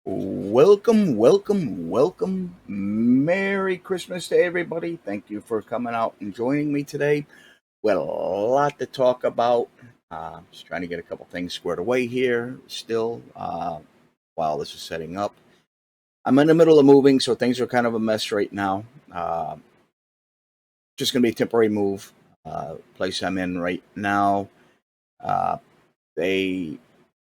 Welcome, welcome, welcome. Merry Christmas to everybody. Thank you for coming out and joining me today. We had a lot to talk about. Just trying to get a couple things squared away here still while this is setting up. I'm in the middle of moving, so things are kind of a mess right now. Just going to be a temporary move. Place I'm in right now. Uh, they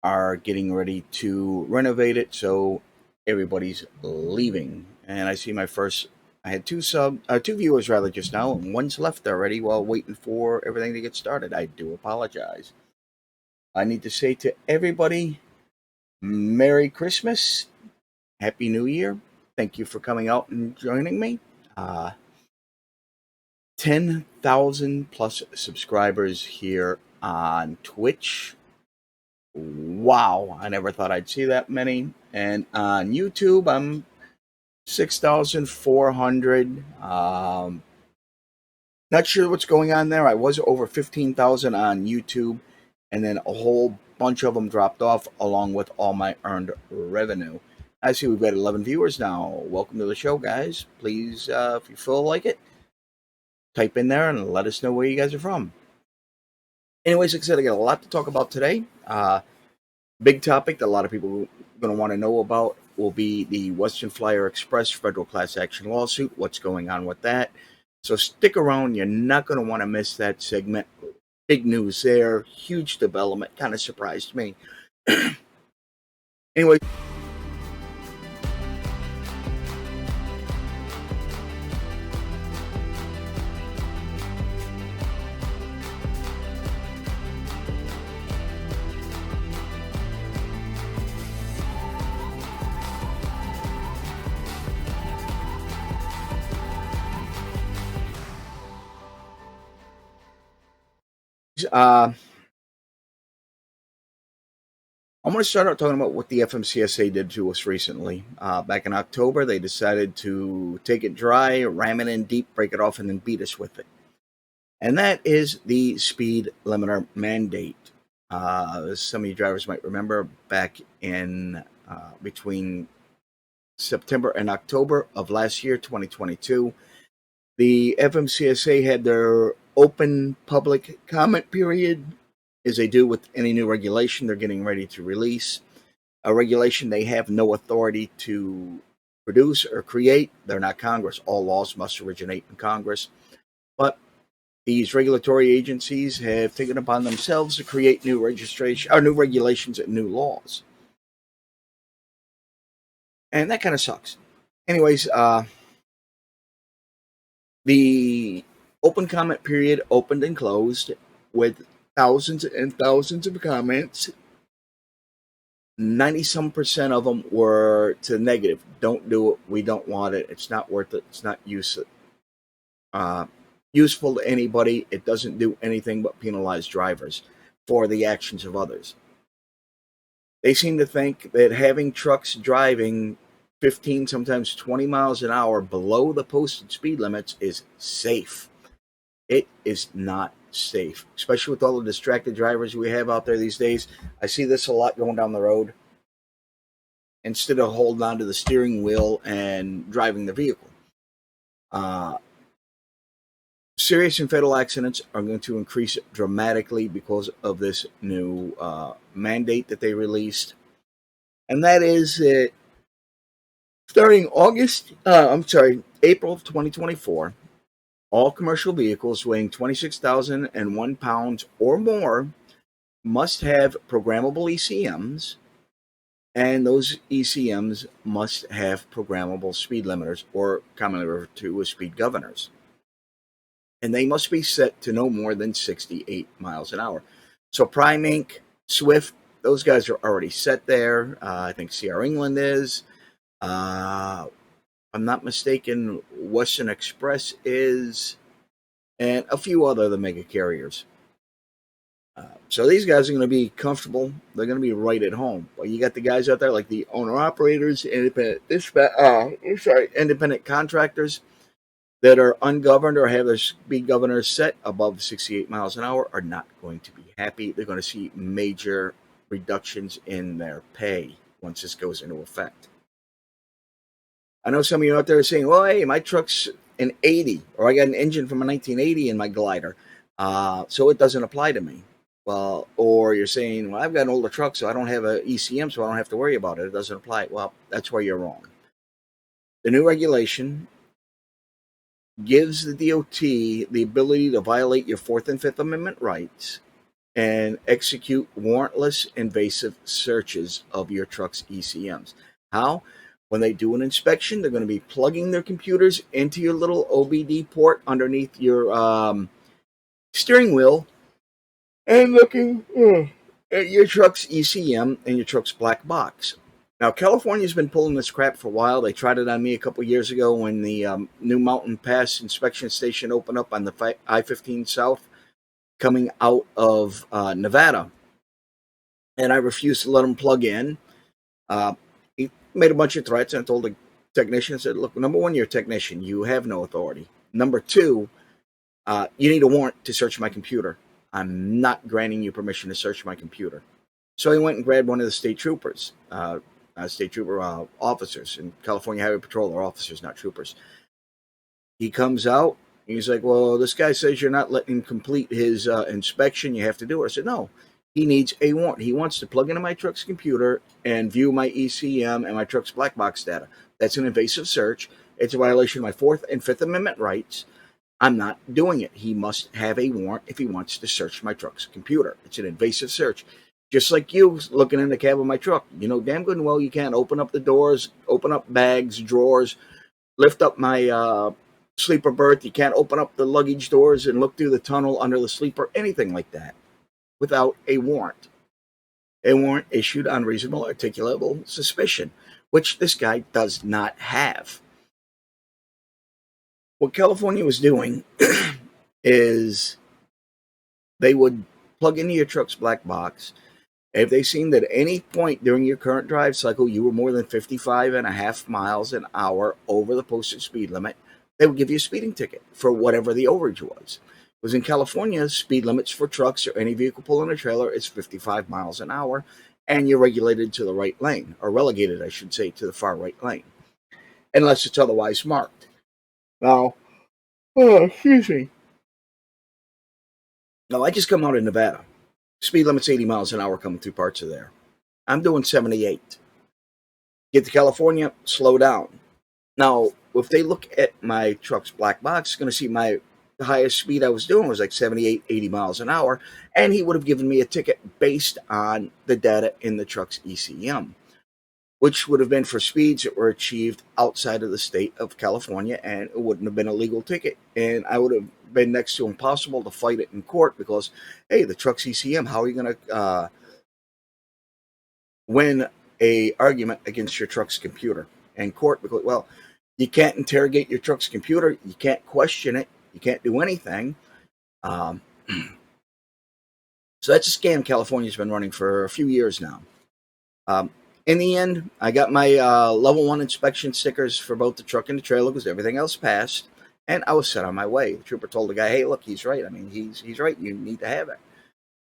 are getting ready to renovate it, so everybody's leaving. And I see my first. I had two viewers rather just now, and one's left already while waiting for everything to get started. I do apologize. I need to say to everybody, Merry Christmas, Happy New Year. Thank you for coming out and joining me. 10,000 plus subscribers here on Twitch. Wow, I never thought I'd see that many. And on YouTube, I'm 6,400. Not sure what's going on there. I was over 15,000 on YouTube, and then a whole bunch of them dropped off along with all my earned revenue. I see we've got 11 viewers now. Welcome to the show, guys. Please, if you feel like it, type in there and let us know where you guys are from. Anyways, like I said, I got a lot to talk about today. Big topic that a lot of people are going to want to know about will be the Western Flyer Express federal class action lawsuit. What's going on with that? So stick around. You're not going to want to miss that segment. Big news there. Huge development. Kind of surprised me. Anyway. I'm going to start out talking about what the FMCSA did to us recently. Back in October, they decided to take it dry, ram it in deep, break it off, and then beat us with it. And that is the speed limiter mandate. Some of you drivers might remember back in between September and October of last year, 2022, the FMCSA had their open public comment period, as they do with any new regulation they're getting ready to release. A regulation they have no authority to produce or create. They're not Congress. All laws must originate in Congress. But these regulatory agencies have taken upon themselves to create new registration or new regulations and new laws. And that kind of sucks. Anyways, the open comment period opened and closed with thousands and thousands of comments. 90 some percent of them were to negative. Don't do it. We don't want it. It's not worth it. It's not useful to anybody. It doesn't do anything but penalize drivers for the actions of others. They seem to think that having trucks driving 15, sometimes 20 miles an hour below the posted speed limits is safe. It is not safe, especially with all the distracted drivers we have out there these days. I see this a lot going down the road. Instead of holding on to the steering wheel and driving the vehicle. Serious and fatal accidents are going to increase dramatically because of this new mandate that they released. And that is that starting April of 2024, all commercial vehicles weighing 26,001 pounds or more must have programmable ECMs, and those ECMs must have programmable speed limiters, or commonly referred to as speed governors. And they must be set to no more than 68 miles an hour. So Prime Inc., Swift, those guys are already set there. I think CR England is. I'm not mistaken, Western Express is, and a few other of the mega carriers. So these guys are going to be comfortable. They're going to be right at home. But you got the guys out there like the owner-operators, independent contractors that are ungoverned or have their speed governors set above 68 miles an hour are not going to be happy. They're going to see major reductions in their pay. once this goes into effect. I know some of you out there are saying, well, hey, my truck's an 80, or I got an engine from a 1980 in my glider, so it doesn't apply to me. Well, or you're saying, well, I've got an older truck, so I don't have an ECM, so I don't have to worry about it. It doesn't apply. Well, that's where you're wrong. The new regulation gives the DOT the ability to violate your Fourth and Fifth Amendment rights and execute warrantless invasive searches of your truck's ECMs. How? When they do an inspection, they're going to be plugging their computers into your little OBD port underneath your steering wheel and looking at your truck's ECM and your truck's black box. Now, California's been pulling this crap for a while. They tried it on me a couple years ago when the new Mountain Pass inspection station opened up on the I-15 South coming out of Nevada. And I refused to let them plug in. He made a bunch of threats, and I told the technician, I said, look, number one, you're a technician. You have no authority. Number two, you need a warrant to search my computer. I'm not granting you permission to search my computer. So he went and grabbed one of the state troopers, officers in California Highway Patrol. They're officers, not troopers. He comes out. He's like, well, this guy says you're not letting him complete his inspection. You have to do it. I said, no, he needs a warrant. He wants to plug into my truck's computer and view my ECM and my truck's black box data. That's an invasive search. It's a violation of my Fourth and Fifth Amendment rights. I'm not doing it. He must have a warrant if he wants to search my truck's computer. It's an invasive search. Just like you looking in the cab of my truck. You know damn good and well you can't open up the doors, open up bags, drawers, lift up my sleeper berth. You can't open up the luggage doors and look through the tunnel under the sleeper, anything like that, without a warrant. A warrant issued on reasonable articulable suspicion, which this guy does not have. What California was doing is they would plug into your truck's black box. If they seen that at any point during your current drive cycle you were more than 55.5 miles an hour over the posted speed limit, they would give you a speeding ticket for whatever the overage was. Because in California, speed limits for trucks or any vehicle pulling a trailer is 55 miles an hour, and you're regulated to the right lane, or relegated, I should say, to the far right lane, unless it's otherwise marked. Now, excuse me. Now, I just come out of Nevada. Speed limit's 80 miles an hour coming through parts of there. I'm doing 78. Get to California, slow down. Now, if they look at my truck's black box, it's going to see the highest speed I was doing was like 78, 80 miles an hour, and he would have given me a ticket based on the data in the truck's ECM, which would have been for speeds that were achieved outside of the state of California, and it wouldn't have been a legal ticket. And I would have been next to impossible to fight it in court because, hey, the truck's ECM, how are you going to win a argument against your truck's computer in court? Because, well, you can't interrogate your truck's computer. You can't question it. You can't do anything. So that's a scam California's been running for a few years now. In the end, I got my level 1 inspection stickers for both the truck and the trailer because everything else passed, and I was set on my way. The trooper told the guy, hey, look, he's right. I mean, he's right. You need to have it.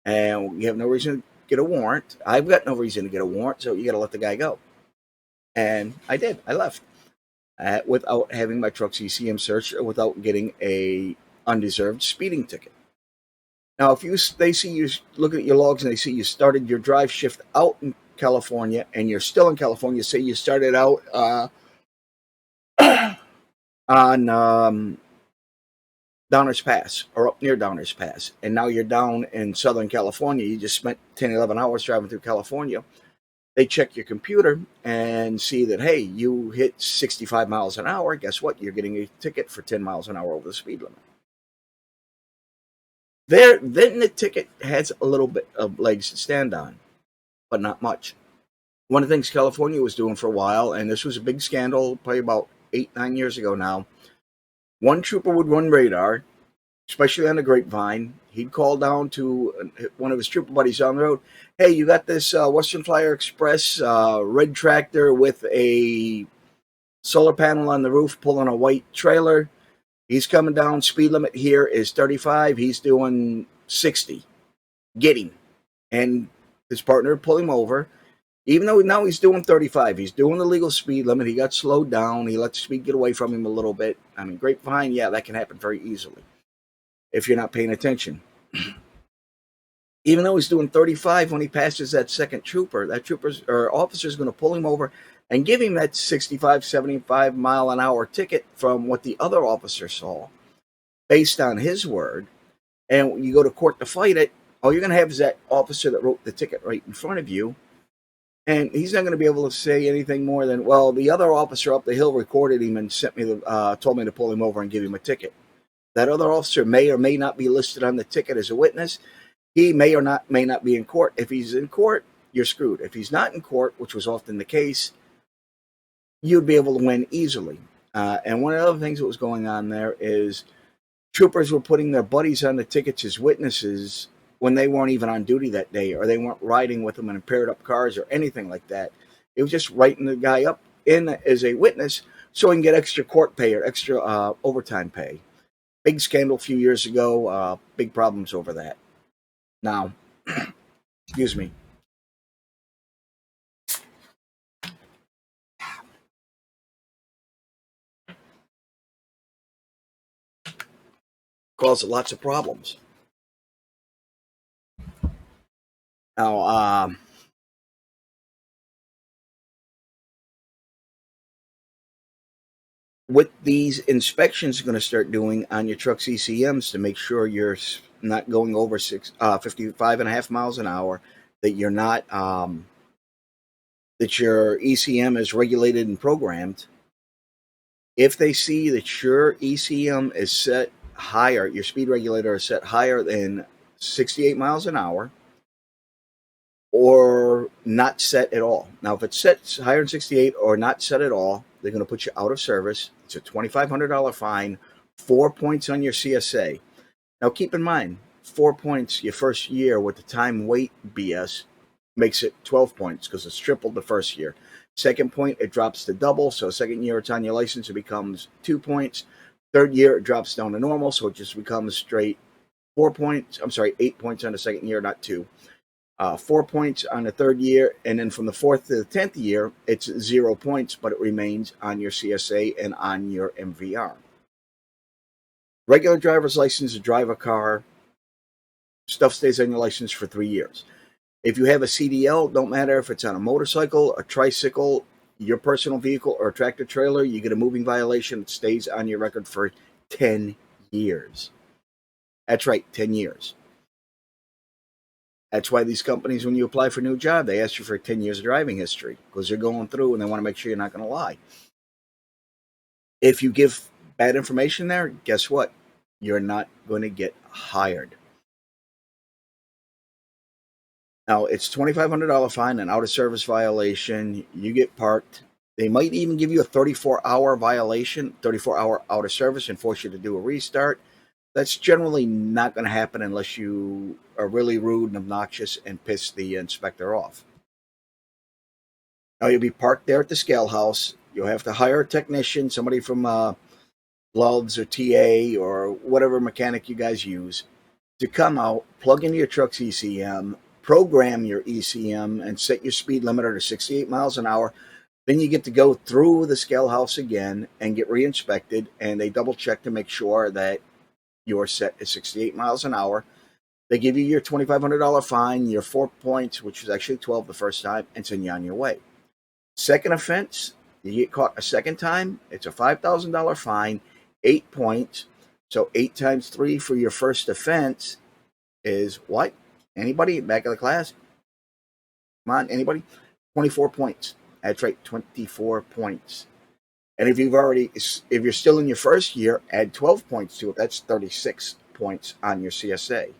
And you have no reason to get a warrant. I've got no reason to get a warrant, so you got to let the guy go. And I did. I left without having my truck's ECM searched or without getting a undeserved speeding ticket. Now, if they see you looking at your logs and they see you started your drive shift out in California and you're still in California, say you started out on Downers Pass or up near Downers Pass, and now you're down in Southern California, you just spent 10, 11 hours driving through California, they check your computer and see that, hey, you hit 65 miles an hour. Guess what? You're getting a ticket for 10 miles an hour over the speed limit. Then the ticket has a little bit of legs to stand on, but not much. One of the things California was doing for a while, and this was a big scandal probably about 8, 9 years ago now, one trooper would run radar, especially on the grapevine. He'd call down to one of his trooper buddies on the road, hey, you got this Western Flyer Express red tractor with a solar panel on the roof pulling a white trailer. He's coming down. Speed limit here is 35. He's doing 60. Get him. And his partner would pull him over. Even though now he's doing 35, he's doing the legal speed limit. He got slowed down. He let the speed get away from him a little bit. I mean, grapevine, yeah, that can happen very easily if you're not paying attention. Even though he's doing 35, when he passes that second trooper, that trooper's or officer is going to pull him over and give him that 65, 75 mile an hour ticket from what the other officer saw based on his word. And you go to court to fight it, all you're going to have is that officer that wrote the ticket right in front of you. And he's not going to be able to say anything more than, well, the other officer up the hill recorded him and told me to pull him over and give him a ticket. That other officer may or may not be listed on the ticket as a witness. He may not be in court. If he's in court, you're screwed. If he's not in court, which was often the case, you'd be able to win easily. And one of the other things that was going on there is troopers were putting their buddies on the tickets as witnesses when they weren't even on duty that day, or they weren't riding with them in paired up cars or anything like that. It was just writing the guy up in as a witness so he can get extra court pay or extra overtime pay. Big scandal a few years ago, big problems over that. Now, excuse me. Caused lots of problems. Now, what these inspections are going to start doing on your truck's ECMs to make sure you're not going over 55 and a half miles an hour, that you're not, that your ECM is regulated and programmed. If they see that your ECM is set higher, your speed regulator is set higher than 68 miles an hour, or not set at all. Now, if it's set higher than 68 or not set at all, they're going to put you out of service. It's a $2,500 fine, 4 points on your CSA. Now, keep in mind, 4 points your first year with the time weight BS makes it 12 points because it's tripled the first year. Second point, it drops to double. So second year it's on your license, it becomes 2 points. Third year, it drops down to normal. So it just becomes straight 4 points. I'm sorry, 8 points on the second year, not 2. 4 points on the third year, and then from the 4th to the 10th year, it's 0 points, but it remains on your CSA and on your MVR. Regular driver's license to drive a car, stuff stays on your license for 3 years. If you have a CDL, don't matter if it's on a motorcycle, a tricycle, your personal vehicle, or a tractor trailer, you get a moving violation, it stays on your record for 10 years. That's right, 10 years. That's why these companies, when you apply for a new job, they ask you for 10 years of driving history, because they're going through and they want to make sure you're not going to lie. If you give bad information there, guess what? You're not going to get hired. Now, it's $2,500 fine, an out-of-service violation. You get parked. They might even give you a 34-hour violation, 34-hour out of service, and force you to do a restart. That's generally not going to happen unless you are really rude and obnoxious and piss the inspector off. Now, you'll be parked there at the scale house. You'll have to hire a technician, somebody from Loves or TA or whatever mechanic you guys use, to come out, plug into your truck's ECM, program your ECM, and set your speed limiter to 68 miles an hour. Then you get to go through the scale house again and get re-inspected, and they double check to make sure that you're set at 68 miles an hour. They give you your $2,500 fine, your 4 points, which was actually 12 the first time, and send you on your way. Second offense, you get caught a second time, it's a $5,000 fine, 8 points. So 8 times 3 for your first offense is what? Anybody? Back of the class? Come on, anybody? 24 points. That's right, 24 points. And if you're still in your first year, add 12 points to it. That's 36 points on your CSA.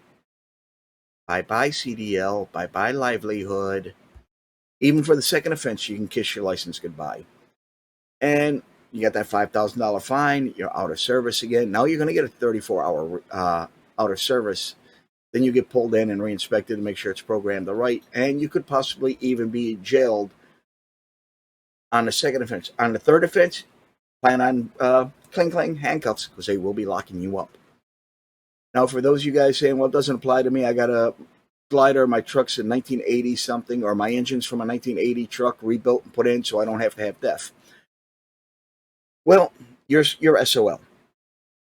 Bye-bye CDL, bye-bye livelihood. Even for the second offense, you can kiss your license goodbye. And you got that $5,000 fine, you're out of service again. Now you're going to get a 34-hour out of service. Then you get pulled in and re-inspected to make sure it's programmed right. And you could possibly even be jailed on the second offense. On the third offense, plan on cling handcuffs, because they will be locking you up. Now, for those of you guys saying, well, it doesn't apply to me, I got a glider, my truck's a 1980 something, or my engine's from a 1980 truck rebuilt and put in so I don't have to have DEF. Well, you're SOL.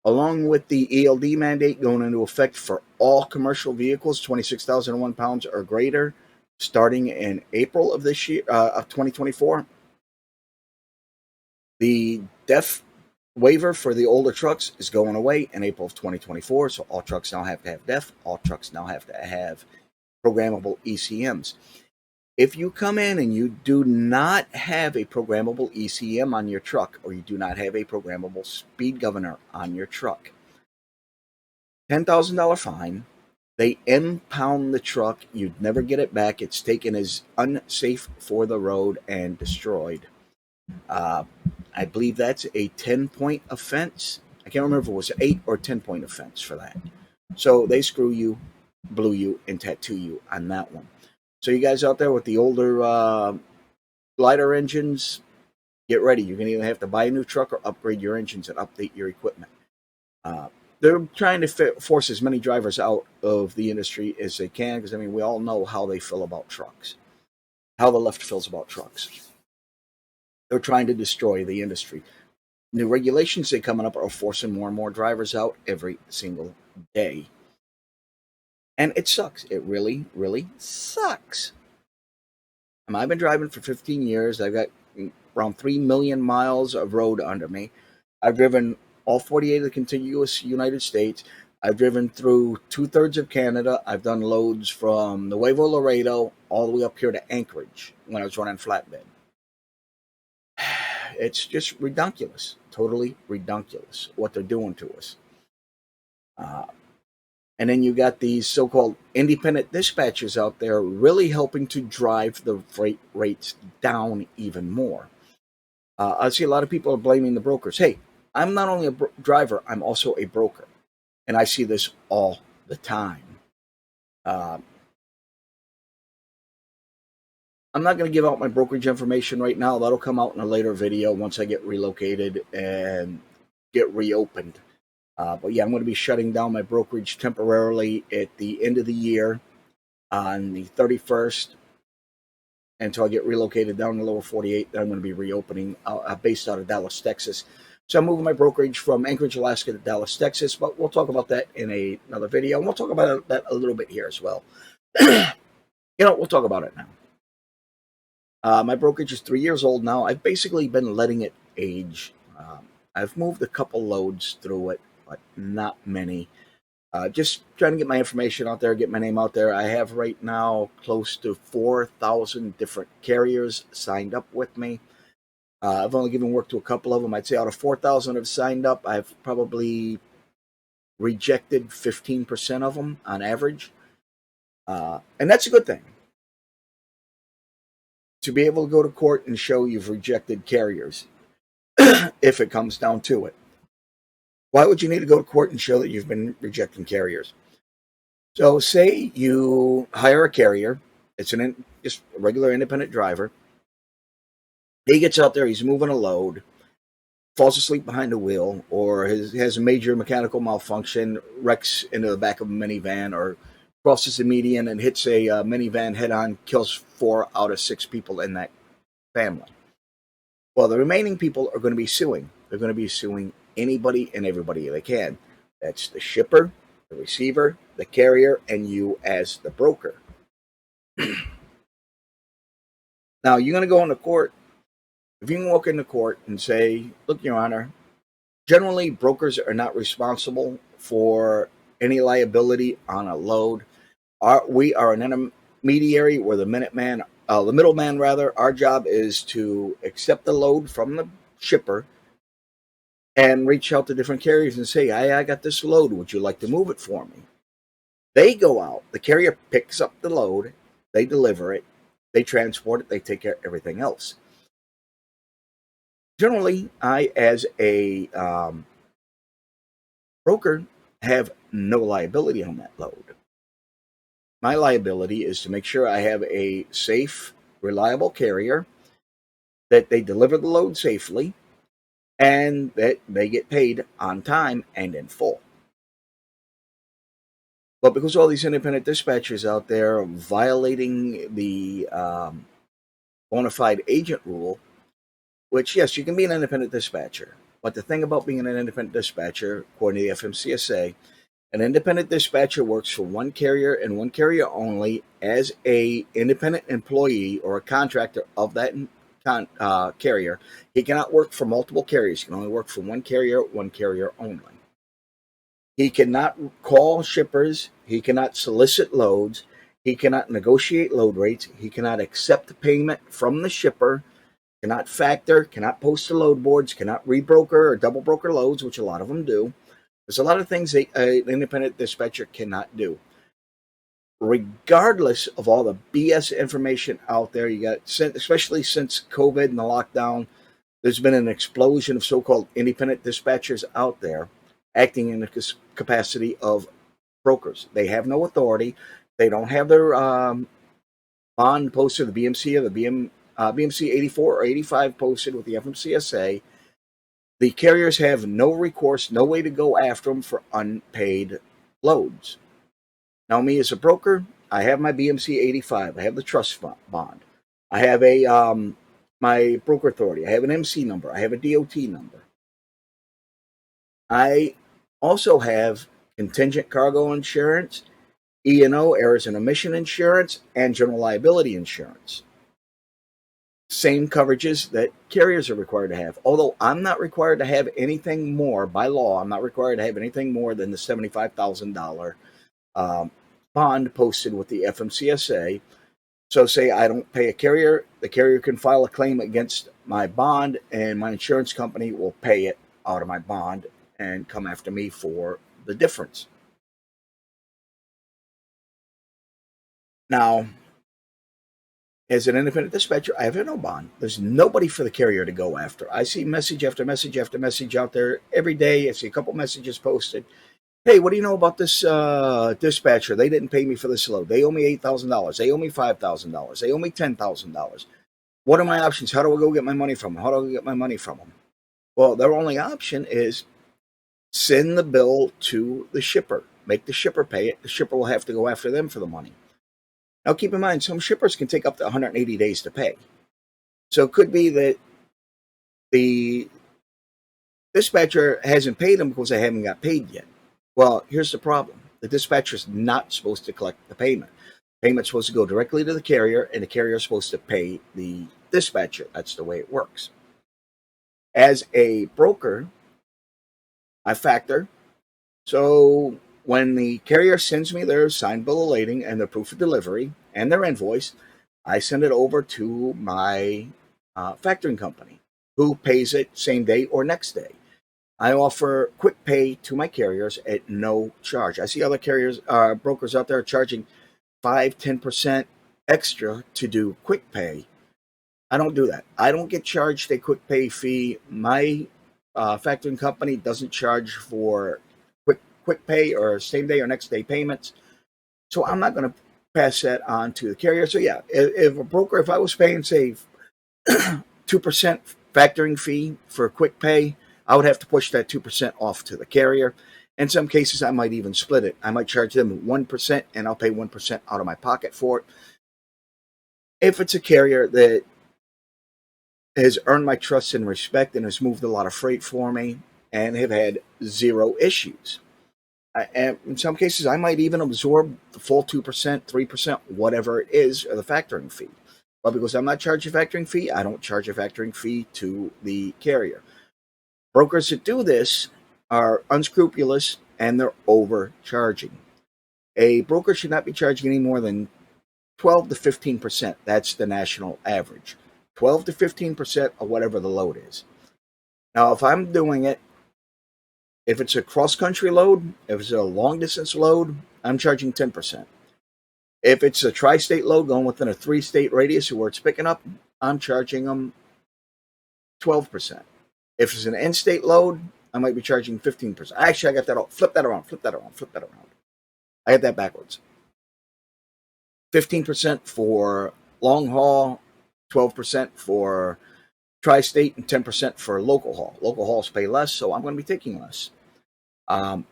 Along with the ELD mandate going into effect for all commercial vehicles 26,001 pounds or greater, starting in April of this year, of 2024, the DEF waiver for the older trucks is going away in April of 2024. So all trucks now have to have DEF. All trucks now have to have programmable ECMs. If you come in and you do not have a programmable ECM on your truck, or you do not have a programmable speed governor on your truck, $10,000 fine. They impound the truck. You'd never get it back. It's taken as unsafe for the road and destroyed. I believe that's a 10-point offense. I can't remember if it was an 8 or 10-point offense for that. So they screw you, blue you, and tattoo you on that one. So you guys out there with the older glider engines, get ready. You're going to either have to buy a new truck or upgrade your engines and update your equipment. They're trying to force as many drivers out of the industry as they can, because, I mean, we all know how they feel about trucks, how the left feels about trucks. They're trying to destroy the industry. New regulations that coming up are forcing more and more drivers out every single day. And it sucks. It really, really sucks. I've been driving for 15 years. I've got around 3 million miles of road under me. I've driven all 48 of the contiguous United States. I've driven through 2/3 of Canada. I've done loads from Nuevo Laredo all the way up here to Anchorage when I was running flatbed. It's just ridiculous, totally ridiculous what they're doing to us. And then you got these so-called independent dispatchers out there really helping to drive the freight rates down even more. I see a lot of people are blaming the brokers. Hey, I'm not only a driver, I'm also a broker. And I see this all the time. I'm not going to give out my brokerage information right now. That'll come out in a later video once I get relocated and get reopened. But yeah, I'm going to be shutting down my brokerage temporarily at the end of the year on the 31st until I get relocated down to the lower 48. Then I'm going to be reopening based out of Dallas, Texas. So I'm moving my brokerage from Anchorage, Alaska to Dallas, Texas. But we'll talk about that in another video. And we'll talk about that a little bit here as well. We'll talk about it now. My brokerage is 3 years old now. I've basically been letting it age. I've moved a couple loads through it, but not many. Just trying to get my information out there, get my name out there. I have right now close to 4,000 different carriers signed up with me. I've only given work to a couple of them. I'd say out of 4,000 have signed up, I've probably rejected 15% of them on average. And that's a good thing. To be able to go to court and show you've rejected carriers, if it comes down to it. Why would you need to go to court and show that you've been rejecting carriers? So say you hire a carrier. It's just a regular independent driver. He gets out there, he's moving a load, falls asleep behind the wheel, or has a major mechanical malfunction, wrecks into the back of a minivan, or crosses the median and hits a minivan head-on, kills 4 out of 6 people in that family. Well, the remaining people are going to be suing. They're going to be suing anybody and everybody they can. That's the shipper, the receiver, the carrier, and you as the broker. Now, you're going to go into court. If you can walk into court and say, look, Your Honor, generally brokers are not responsible for any liability on a load. We are an intermediary. We're the middleman. Our job is to accept the load from the shipper and reach out to different carriers and say, I got this load. Would you like to move it for me? They go out. The carrier picks up the load. They deliver it. They transport it. They take care of everything else. Generally, I, as a broker, have no liability on that load. My liability is to make sure I have a safe, reliable carrier, that they deliver the load safely, and that they get paid on time and in full. But because all these independent dispatchers out there are violating the bona fide agent rule, which, yes, you can be an independent dispatcher. But the thing about being an independent dispatcher, according to the FMCSA, an independent dispatcher works for one carrier and one carrier only as a independent employee or a contractor of that carrier. He cannot work for multiple carriers. He can only work for one carrier only. He cannot call shippers. He cannot solicit loads. He cannot negotiate load rates. He cannot accept payment from the shipper. Cannot factor. Cannot post to load boards. Cannot rebroker or double broker loads, which a lot of them do. There's a lot of things an independent dispatcher cannot do. Regardless of all the BS information out there, you got, especially since COVID and the lockdown, there's been an explosion of so-called independent dispatchers out there acting in the capacity of brokers. They have no authority. They don't have their bond posted, the BMC or the BMC 84 or 85 posted with the FMCSA. The carriers have no recourse, no way to go after them for unpaid loads. Now, me as a broker, I have my BMC 85. I have the trust bond. I have my broker authority. I have an MC number. I have a DOT number. I also have contingent cargo insurance, E&O, errors and omission insurance, and general liability insurance. Same coverages that carriers are required to have. Although I'm not required to have anything more by law, I'm not required to have anything more than the $75,000 bond posted with the FMCSA. So say I don't pay a carrier, the carrier can file a claim against my bond and my insurance company will pay it out of my bond and come after me for the difference. Now, as an independent dispatcher, I have no bond. There's nobody for the carrier to go after. I see message after message after message out there every day. I see a couple messages posted. Hey, what do you know about this dispatcher? They didn't pay me for this load. They owe me $8,000. They owe me $5,000. They owe me $10,000. What are my options? How do I go get my money from them? How do I get my money from them? Well, their only option is send the bill to the shipper. Make the shipper pay it. The shipper will have to go after them for the money. Now, keep in mind, some shippers can take up to 180 days to pay. So it could be that the dispatcher hasn't paid them because they haven't got paid yet. Well, here's the problem. The dispatcher is not supposed to collect the payment. Payment's supposed to go directly to the carrier, and the carrier is supposed to pay the dispatcher. That's the way it works. As a broker, I factor. So when the carrier sends me their signed bill of lading and their proof of delivery and their invoice, I send it over to my factoring company, who pays it same day or next day. I offer quick pay to my carriers at no charge. I see other carriers, brokers out there charging 5-10% extra to do quick pay. I don't do that. I don't get charged a quick pay fee. My factoring company doesn't charge for quick pay or same day or next day payments. So I'm not going to pass that on to the carrier. So yeah, if a broker, if I was paying, say, 2% factoring fee for quick pay, I would have to push that 2% off to the carrier. In some cases, I might even split it. I might charge them 1% and I'll pay 1% out of my pocket for it. If it's a carrier that has earned my trust and respect and has moved a lot of freight for me and have had zero issues. And in some cases, I might even absorb the full 2%, 3%, whatever it is, of the factoring fee. But because I'm not charging a factoring fee, I don't charge a factoring fee to the carrier. Brokers that do this are unscrupulous and they're overcharging. A broker should not be charging any more than 12 to 15%. That's the national average. 12 to 15% of whatever the load is. Now, if I'm doing it, if it's a cross-country load, if it's a long-distance load, I'm charging 10%. If it's a tri-state load going within a 3-state radius where it's picking up, I'm charging them 12%. If it's an in-state load, I might be charging 15%. Actually, I got that all. Flip that around. I got that backwards. 15% for long haul, 12% for tri-state, and 10% for local haul. Local hauls pay less, so I'm going to be taking less. But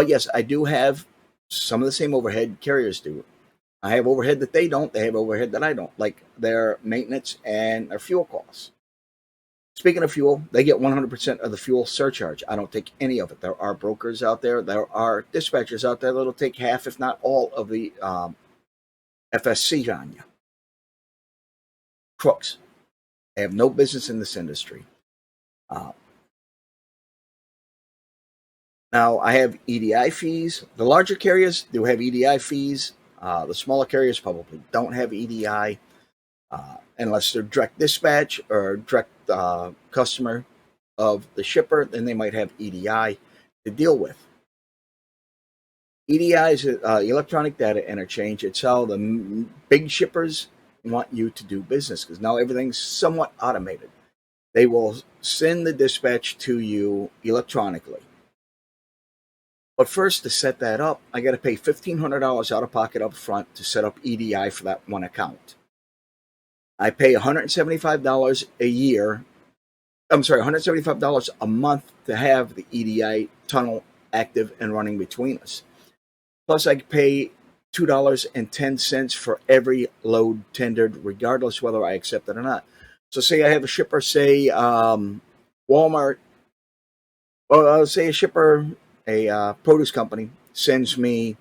yes, I do have Some of the same overhead carriers do. I have overhead that they don't. They have overhead that I don't, like their maintenance and their fuel costs. Speaking of fuel, they get 100% of the fuel surcharge. I don't take any of it. There are brokers out there, there are dispatchers out there that'll take half, if not all, of the FSC on you. Crooks. They have no business in this industry. Uh, Now, I have EDI fees. The larger carriers do have EDI fees. The smaller carriers probably don't have EDI unless they're direct dispatch or direct customer of the shipper, then they might have EDI to deal with. EDI is electronic data interchange. It's how the big shippers want you to do business because now everything's somewhat automated. They will send the dispatch to you electronically. But first, to set that up, I got to pay $1,500 out of pocket up front to set up EDI for that one account. I pay $175 a year. I'm sorry, $175 a month to have the EDI tunnel active and running between us. Plus, I pay $2.10 for every load tendered, regardless whether I accept it or not. So, say I have a shipper, say Walmart, well, say a shipper, a produce company, sends me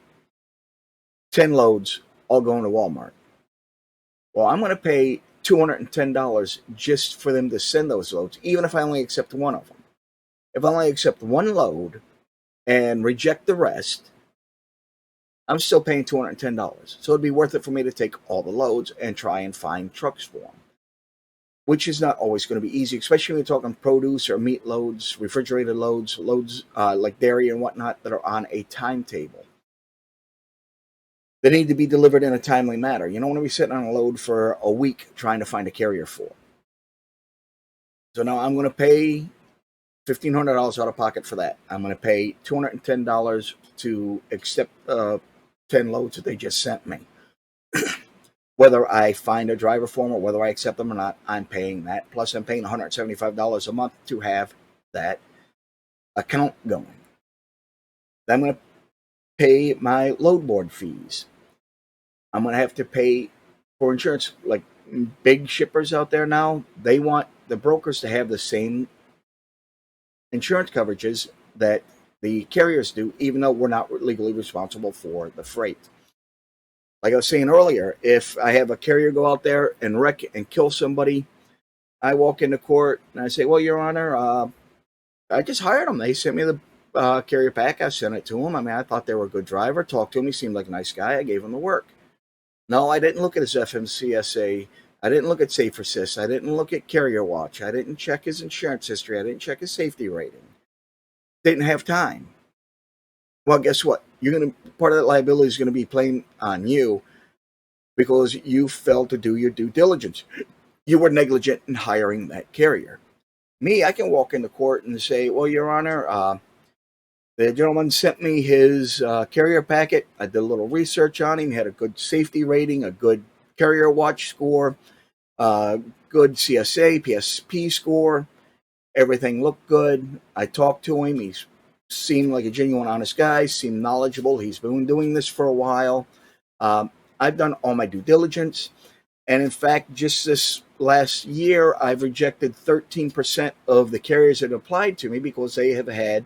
10 loads, all going to Walmart. Well, I'm going to pay $210 just for them to send those loads, even if I only accept one of them. If I only accept one load and reject the rest, I'm still paying $210. So it'd be worth it for me to take all the loads and try and find trucks for them, which is not always going to be easy, especially when you're talking produce or meat loads, refrigerated loads, loads like dairy and whatnot that are on a timetable. They need to be delivered in a timely manner. You don't want to be sitting on a load for a week trying to find a carrier for. So now I'm going to pay $1,500 out of pocket for that. I'm going to pay $210 to accept 10 loads that they just sent me. Whether I find a driver for them or whether I accept them or not, I'm paying that. Plus, I'm paying $175 a month to have that account going. Then I'm going to pay my load board fees. I'm going to have to pay for insurance. Like big shippers out there now, they want the brokers to have the same insurance coverages that the carriers do, even though we're not legally responsible for the freight. Like I was saying earlier, if I have a carrier go out there and wreck and kill somebody, I walk into court and I say, well, Your Honor, I just hired them. They sent me the carrier pack. I sent it to them. I mean, I thought they were a good driver. Talked to him. He seemed like a nice guy. I gave him the work. No, I didn't look at his FMCSA. I didn't look at Safe Assist. I didn't look at Carrier Watch. I didn't check his insurance history. I didn't check his safety rating. Didn't have time. Well, guess what? Part of that liability is going to be playing on you because you failed to do your due diligence. You were negligent in hiring that carrier. Me, I can walk into court and say, well, Your Honor, the gentleman sent me his carrier packet. I did a little research on him. He had a good safety rating, a good carrier watch score, good CSA, PSP score. Everything looked good. I talked to him. He seemed like a genuine, honest guy, seemed knowledgeable. He's been doing this for a while. I've done all my due diligence. And in fact, just this last year, I've rejected 13% of the carriers that applied to me because they have had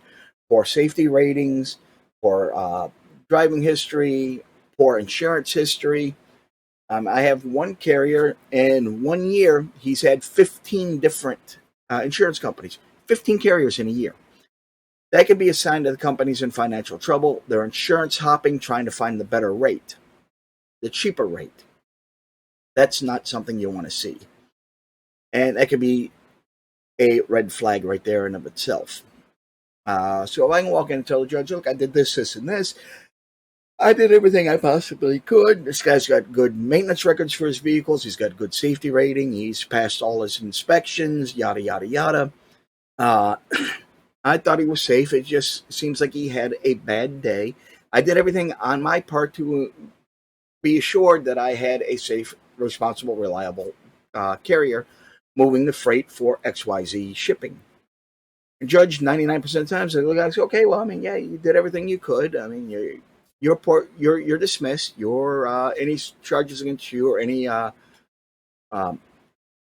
poor safety ratings, poor driving history, poor insurance history. I have one carrier, in 1 year, he's had 15 different insurance companies, 15 carriers in a year. That could be a sign that the company's in financial trouble. They're insurance hopping, trying to find the better rate, the cheaper rate. That's not something you want to see. And that could be a red flag right there in of itself. So if I can walk in and tell the judge, look, I did this, this, and this. I did everything I possibly could. This guy's got good maintenance records for his vehicles. He's got good safety rating. He's passed all his inspections, yada, yada, yada. I thought he was safe. It just seems like he had a bad day. I did everything on my part to be assured that I had a safe, responsible, reliable carrier moving the freight for XYZ shipping. Judge 99% of the time said, look, I said, okay, well, I mean, yeah, you did everything you could. I mean, you're dismissed. Your any charges against you or any um,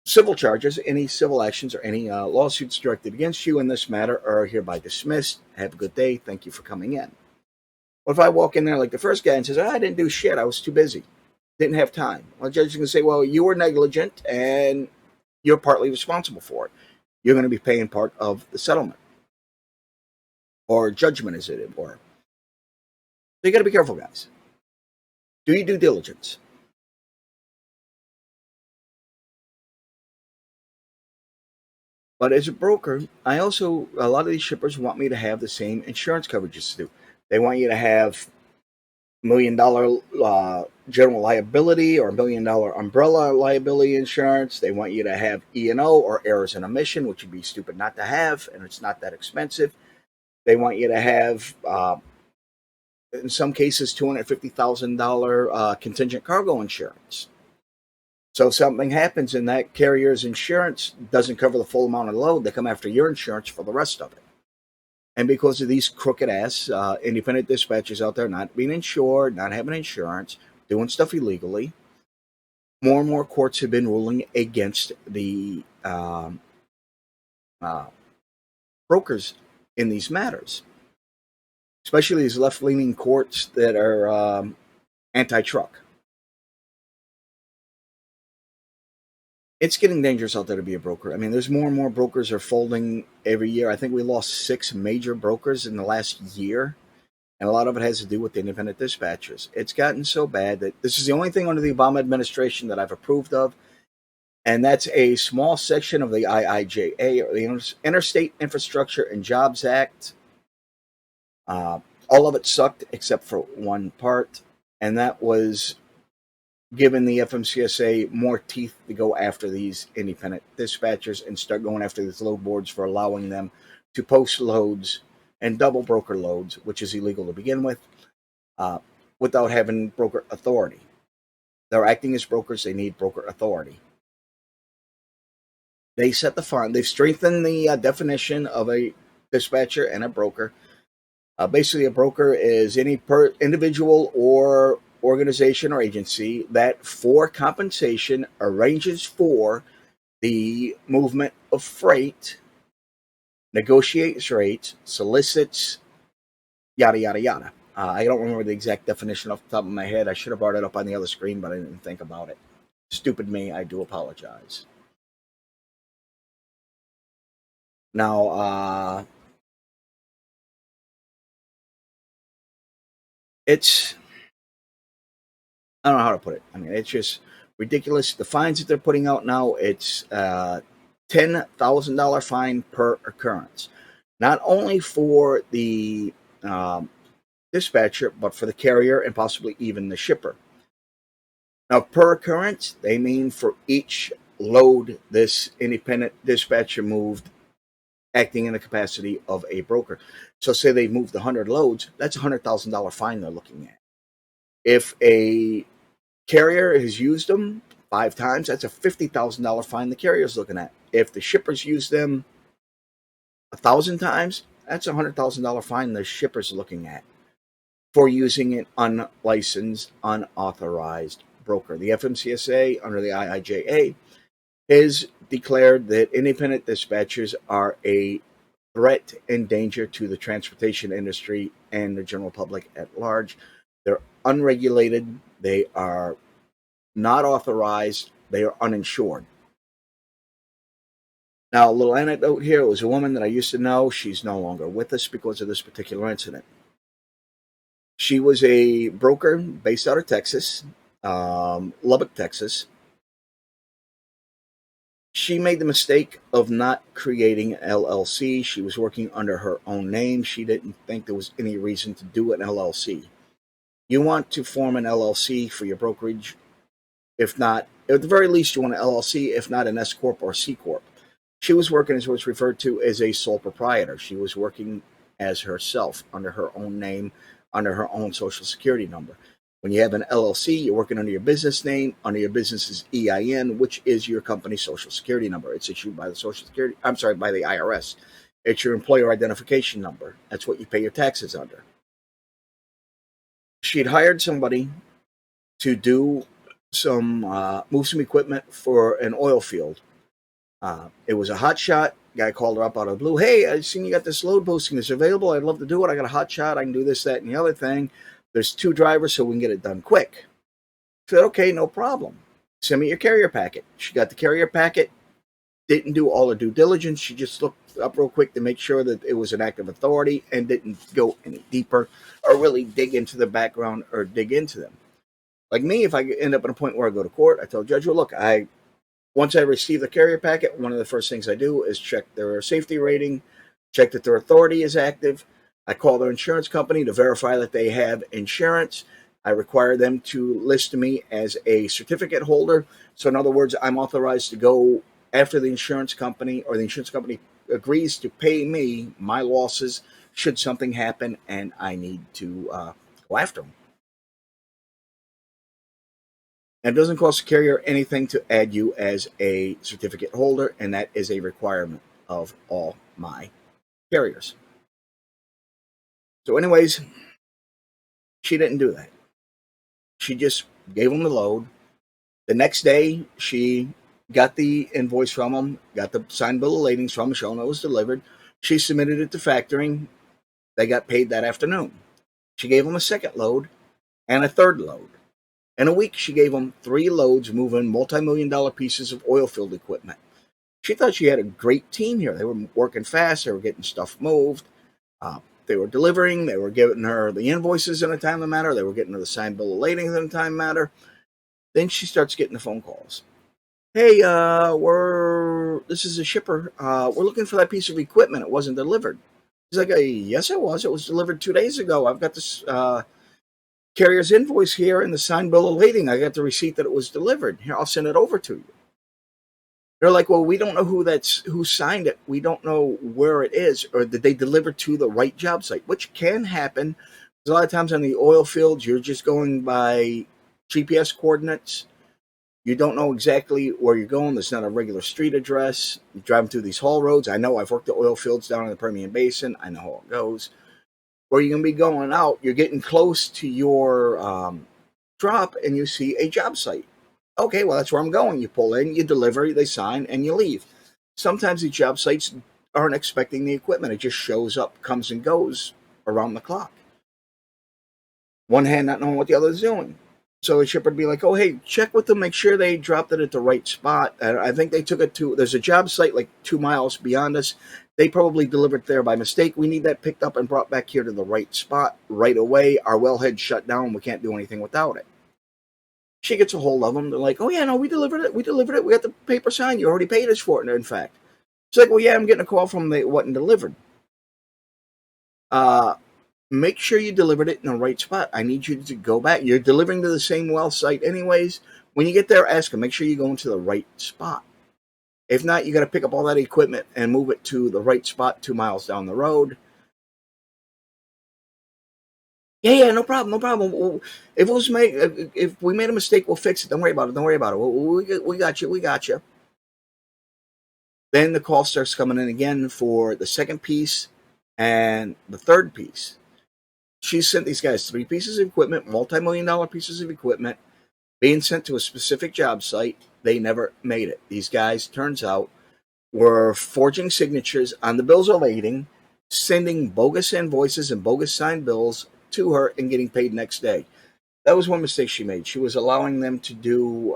civil charges, any civil actions, or any lawsuits directed against you in this matter are hereby dismissed. Have a good day. Thank you for coming in. What if I walk in there like the first guy and says, I didn't do shit. I was too busy. Didn't have time. Well, the judge is going to say, well, you were negligent and you're partly responsible for it. You're going to be paying part of the settlement or judgment, as it were. So you got to be careful, guys. Do your due diligence. But as a broker, I also, a lot of these shippers want me to have the same insurance coverages to do. They want you to have $1 million general liability or $1 million umbrella liability insurance. They want you to have E&O or errors in omission, which would be stupid not to have, and it's not that expensive. They want you to have, in some cases, $250,000 contingent cargo insurance. So if something happens and that carrier's insurance doesn't cover the full amount of the load, they come after your insurance for the rest of it. And because of these crooked ass independent dispatchers out there not being insured, not having insurance, doing stuff illegally, more and more courts have been ruling against the uh, brokers in these matters, especially these left leaning courts that are anti truck. It's getting dangerous out there to be a broker. I mean, there's more and more brokers are folding every year. I think we lost 6 major brokers in the last year, and a lot of it has to do with the independent dispatchers. It's gotten so bad that this is the only thing under the Obama administration that I've approved of, and that's a small section of the IIJA, or the Interstate Infrastructure and Jobs Act. All of it sucked except for one part, and that was giving the FMCSA more teeth to go after these independent dispatchers and start going after these load boards for allowing them to post loads and double broker loads, which is illegal to begin with, without having broker authority. They're acting as brokers. They need broker authority. They set the fund. They've strengthened the definition of a dispatcher and a broker. Basically, a broker is any individual or organization or agency that, for compensation, arranges for the movement of freight, negotiates rates, solicits, yada, yada, yada. I don't remember the exact definition off the top of my head. I should have brought it up on the other screen, but I didn't think about it. Stupid me. I do apologize. Now, it's, I don't know how to put it. I mean, it's just ridiculous. The fines that they're putting out now, it's $10,000 fine per occurrence. Not only for the dispatcher, but for the carrier and possibly even the shipper. Now, per occurrence, they mean for each load this independent dispatcher moved, acting in the capacity of a broker. So, say they moved 100 loads, that's a $100,000 fine they're looking at. If a carrier has used them 5 times, that's a $50,000 fine the carrier's looking at. If the shippers use them 1,000 times, that's a $100,000 fine the shipper's looking at for using an unlicensed, unauthorized broker. The FMCSA, under the IIJA, has declared that independent dispatchers are a threat and danger to the transportation industry and the general public at large. They're unregulated. They are not authorized. They are uninsured. Now, a little anecdote here. It was a woman that I used to know. She's no longer with us because of this particular incident. She was a broker based out of Texas, Lubbock, Texas. She made the mistake of not creating an LLC. She was working under her own name. She didn't think there was any reason to do an LLC. You want to form an LLC for your brokerage. If not, at the very least, you want an LLC, if not an S Corp or C Corp. She was working as what's referred to as a sole proprietor. She was working as herself, under her own name, under her own social security number. When you have an LLC, you're working under your business name, under your business's EIN, which is your company's social security number. It's issued by the by the IRS. It's your employer identification number. That's what you pay your taxes under. She'd hired somebody to do move some equipment for an oil field. It was a hot shot. Guy called her up out of the blue. Hey, I seen you got this load posting that's available. I'd love to do it. I got a hot shot. I can do this, that, and the other thing. There's 2 drivers, so we can get it done quick. I said, okay, no problem. Send me your carrier packet. She got the carrier packet, didn't do all her due diligence. She just looked up real quick to make sure that it was an active authority and didn't go any deeper or really dig into the background or dig into them. Like me, if I end up at a point where I go to court, I tell the judge, well, look, once I receive the carrier packet, one of the first things I do is check their safety rating, check that their authority is active. I call their insurance company to verify that they have insurance. I require them to list me as a certificate holder. So, in other words, I'm authorized to go after the insurance company, or the insurance company agrees to pay me my losses should something happen and I need to go after them. And it doesn't cost the carrier anything to add you as a certificate holder, and that is a requirement of all my carriers. So, anyways, she didn't do that. She just gave them the load. The next day, she got the invoice from them, got the signed bill of lading from them, showing it was delivered. She submitted it to factoring. They got paid that afternoon. She gave them a second load and a third load. In a week, she gave them 3 loads moving multi-million-dollar pieces of oil field equipment. She thought she had a great team here. They were working fast. They were getting stuff moved. They were delivering. They were giving her the invoices in a timely manner. They were getting her the signed bill of lading in a timely manner. Then she starts getting the phone calls. Hey, this is a shipper. We're looking for that piece of equipment. It wasn't delivered. He's like, yes, it was. It was delivered 2 days ago. I've got this carrier's invoice here and the signed bill of lading. I got the receipt that it was delivered. Here, I'll send it over to you. They're like, well, we don't know who signed it. We don't know where it is, or did they deliver to the right job site, which can happen. A lot of times on the oil fields, you're just going by GPS coordinates. You don't know exactly where you're going. There's not a regular street address. You're driving through these haul roads. I know I've worked the oil fields down in the Permian Basin. I know how it goes. Where you're going to be going out, you're getting close to your drop and you see a job site. Okay, well, that's where I'm going. You pull in, you deliver, they sign, and you leave. Sometimes these job sites aren't expecting the equipment. It just shows up, comes and goes around the clock. One hand not knowing what the other is doing. So the shipper would be like, oh, hey, check with them, make sure they dropped it at the right spot. I think they took it there's a job site like 2 miles beyond us. They probably delivered there by mistake. We need that picked up and brought back here to the right spot right away. Our wellhead shut down. We can't do anything without it. She gets a hold of them. They're like, oh, yeah, no, we delivered it. We delivered it. We got the paper signed. You already paid us for it, in fact. She's like, well, yeah, I'm getting a call from the wasn't delivered. Make sure you delivered it in the right spot. I need you to go back. You're delivering to the same well site anyways. When you get there, ask them. Make sure you're going to the right spot. If not, you got to pick up all that equipment and move it to the right spot 2 miles down the road. Yeah, no problem, no problem. If we made a mistake, we'll fix it. Don't worry about it. Don't worry about it. We got you. We got you. Then the call starts coming in again for the second piece and the third piece. She sent these guys 3 pieces of equipment, multi-million-dollar pieces of equipment, being sent to a specific job site. They never made it. These guys, turns out, were forging signatures on the bills of lading, sending bogus invoices and bogus signed bills to her and getting paid next day. That was one mistake she made. She was allowing them to do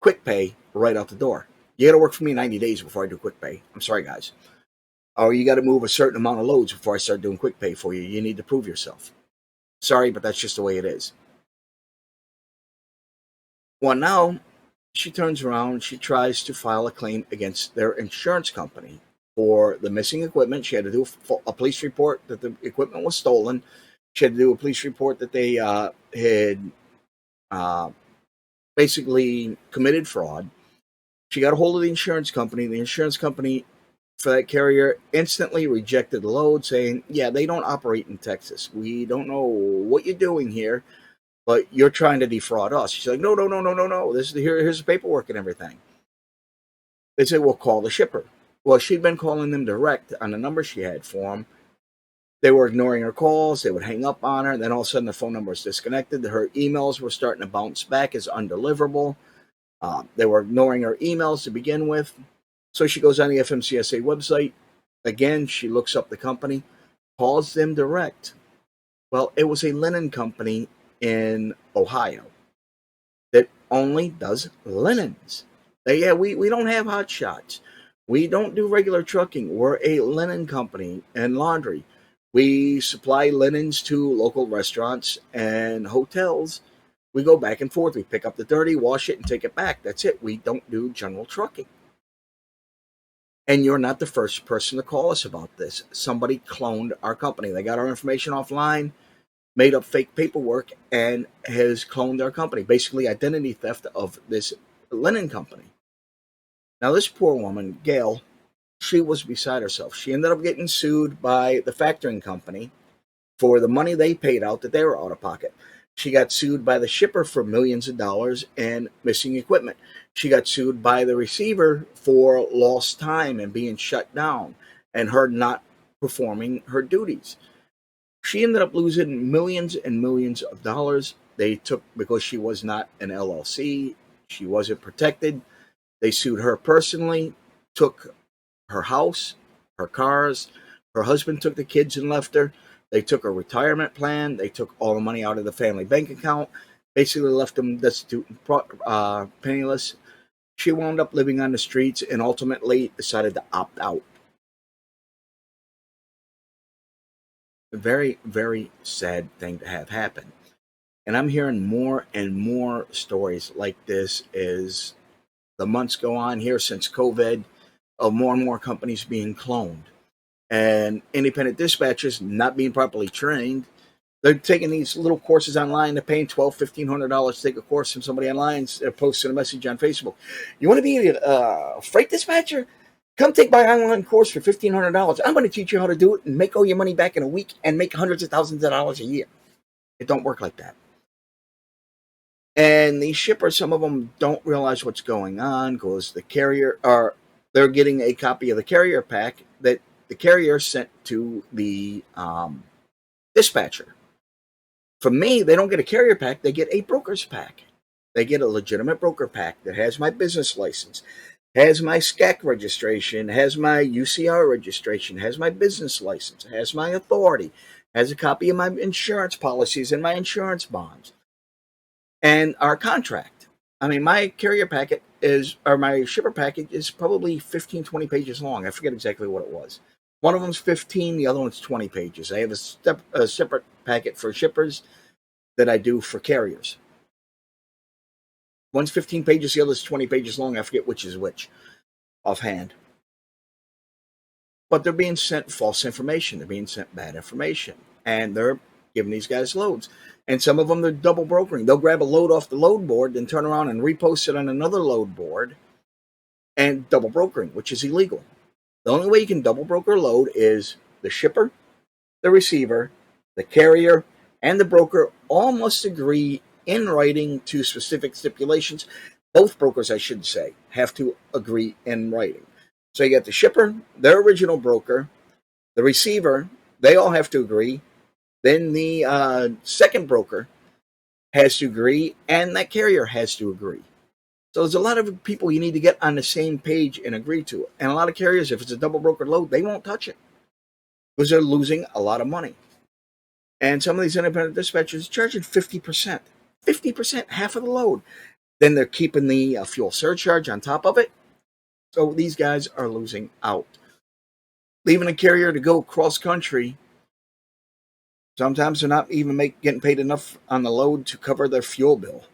quick pay right out the door. You got to work for me 90 days before I do quick pay. I'm sorry, guys. Or you got to move a certain amount of loads before I start doing quick pay for you. You need to prove yourself. Sorry, but that's just the way it is. Well, now she turns around. She tries to file a claim against their insurance company for the missing equipment. She had to do a police report that the equipment was stolen. She had to do a police report that they had basically committed fraud. She got a hold of the insurance company. The insurance company for that carrier instantly rejected the load, saying, yeah, they don't operate in Texas. We don't know what you're doing here, but you're trying to defraud us. She's like, no. Here's the paperwork and everything. They said, well, call the shipper. Well, she'd been calling them direct on the number she had for them. They were ignoring her calls. They would hang up on her. Then all of a sudden, the phone number was disconnected. Her emails were starting to bounce back as undeliverable. They were ignoring her emails to begin with. So she goes on the FMCSA website. Again, she looks up the company, calls them direct. Well, it was a linen company in Ohio that only does linens. Yeah, we don't have hot shots. We don't do regular trucking. We're a linen company and laundry. We supply linens to local restaurants and hotels. We go back and forth. We pick up the dirty, wash it, and take it back. That's it. We don't do general trucking. And you're not the first person to call us about this. Somebody cloned our company. They got our information offline, made up fake paperwork, and has cloned our company. Basically, identity theft of this linen company. Now, this poor woman, Gail, she was beside herself. She ended up getting sued by the factoring company for the money they paid out that they were out of pocket. She got sued by the shipper for millions of dollars and missing equipment. She got sued by the receiver for lost time and being shut down and her not performing her duties. She ended up losing millions and millions of dollars. They took, because she was not an LLC, she wasn't protected. They sued her personally, took her house, her cars. Her husband took the kids and left her. They took her retirement plan. They took all the money out of the family bank account, basically left them destitute and penniless. She wound up living on the streets and ultimately decided to opt out. A very, very sad thing to have happen. And I'm hearing more and more stories like this as the months go on here since COVID, of more and more companies being cloned and independent dispatchers not being properly trained. They're taking these little courses online. They're paying $1,200, $1,500 to take a course from somebody online. They're posting a message on Facebook. You want to be a freight dispatcher? Come take my online course for $1,500. I'm going to teach you how to do it and make all your money back in a week and make hundreds of thousands of dollars a year. It don't work like that. And these shippers, some of them don't realize what's going on because the carrier are they're getting a copy of the carrier pack that the carrier sent to the dispatcher. From me, they don't get a carrier pack; they get a broker's pack. They get a legitimate broker pack that has my business license, has my SCAC registration, has my UCR registration, has my business license, has my authority, has a copy of my insurance policies and my insurance bonds and our contract. I mean, my carrier packet is, or my shipper package is probably 15, 20 pages long. I forget exactly what it was. One of them's 15, the other one's 20 pages. I have a separate packet for shippers that I do for carriers. One's 15 pages, the other's 20 pages long. I forget which is which offhand. But they're being sent false information. They're being sent bad information. And they're giving these guys loads. And some of them, they're double brokering. They'll grab a load off the load board, then turn around and repost it on another load board and double brokering, which is illegal. The only way you can double broker a load is the shipper, the receiver, the carrier, and the broker all must agree in writing to specific stipulations. Both brokers, I should say, have to agree in writing. So you got the shipper, their original broker, the receiver, they all have to agree. Then the second broker has to agree, and that carrier has to agree. So there's a lot of people you need to get on the same page and agree to it. And a lot of carriers, if it's a double brokered load, they won't touch it because they're losing a lot of money. And some of these independent dispatchers are charging 50%. 50%, half of the load. Then they're keeping the fuel surcharge on top of it. So these guys are losing out. Leaving a carrier to go cross country, sometimes they're not even getting paid enough on the load to cover their fuel bill.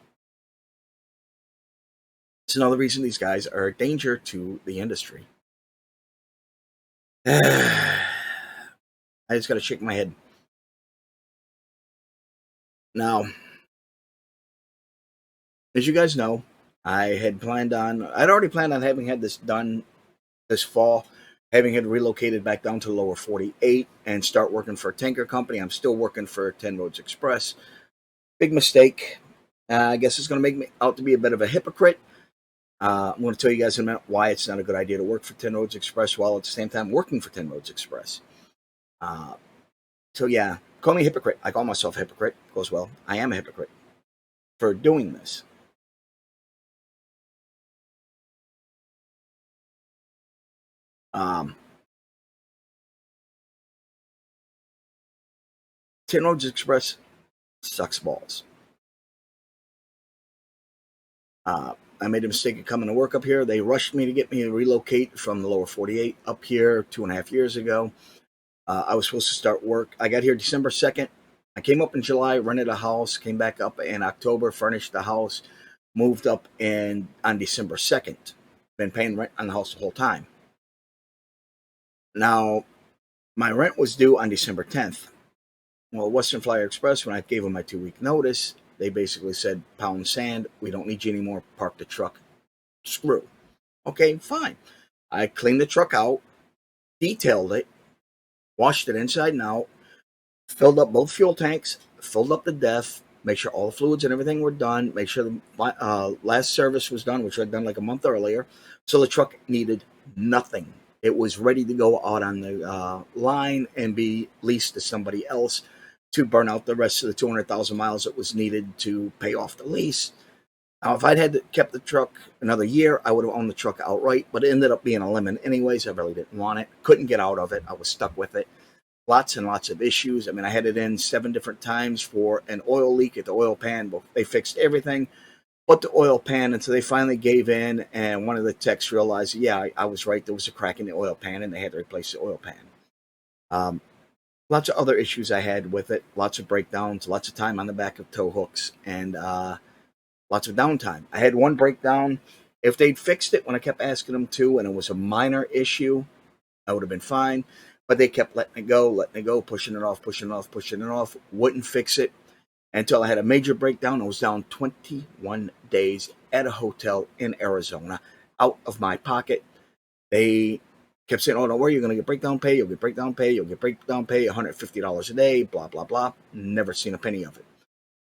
It's another reason these guys are a danger to the industry. I just got to shake my head. Now, as you guys know, I'd already planned on having had this done this fall, having had relocated back down to the lower 48 and start working for a tanker company. I'm still working for 10 Roads Express. Big mistake. I guess it's going to make me out to be a bit of a hypocrite. I'm going to tell you guys in a minute why it's not a good idea to work for 10 Roads Express while at the same time working for 10 Roads Express. So yeah, call me a hypocrite. I call myself a hypocrite. Goes well. I am a hypocrite for doing this. Um, Tin Roads Express sucks balls. I made a mistake of coming to work up here. They rushed me to get me to relocate from the lower 48 up here 2.5 years ago. I was supposed to start work. I got here December 2nd. I came up in July, rented a house, came back up in October, furnished the house, moved up in on December 2nd. Been paying rent on the house the whole time. Now, my rent was due on December 10th. Well, Western Flyer Express, when I gave them my 2 week notice, they basically said, pound sand, we don't need you anymore, park the truck, screw. Okay, fine. I cleaned the truck out, detailed it, washed it inside and out, filled up both fuel tanks, filled up the depth, make sure all the fluids and everything were done, make sure the last service was done, which I'd done like a month earlier. So the truck needed nothing. It was ready to go out on the line and be leased to somebody else to burn out the rest of the 200,000 miles that was needed to pay off the lease. Now, if I'd had kept the truck another year, I would have owned the truck outright, but it ended up being a lemon anyways. I really didn't want it. Couldn't get out of it. I was stuck with it. Lots and lots of issues. I mean, I had it in 7 different times for an oil leak at the oil pan. But they fixed everything but the oil pan until they finally gave in. And one of the techs realized, yeah, I was right. There was a crack in the oil pan, and they had to replace the oil pan. Um, Lots of other issues I had with it. Lots of breakdowns. Lots of time on the back of tow hooks, and lots of downtime. I had one breakdown. If they'd fixed it when I kept asking them to, and it was a minor issue, I would have been fine. But they kept letting it go, pushing it off, pushing it off, pushing it off. Wouldn't fix it until I had a major breakdown. I was down 21 days at a hotel in Arizona, out of my pocket. They kept saying, "Oh, don't worry, you're going to get breakdown pay. You'll get breakdown pay. You'll get breakdown pay. $150 a day. Blah blah blah." Never seen a penny of it.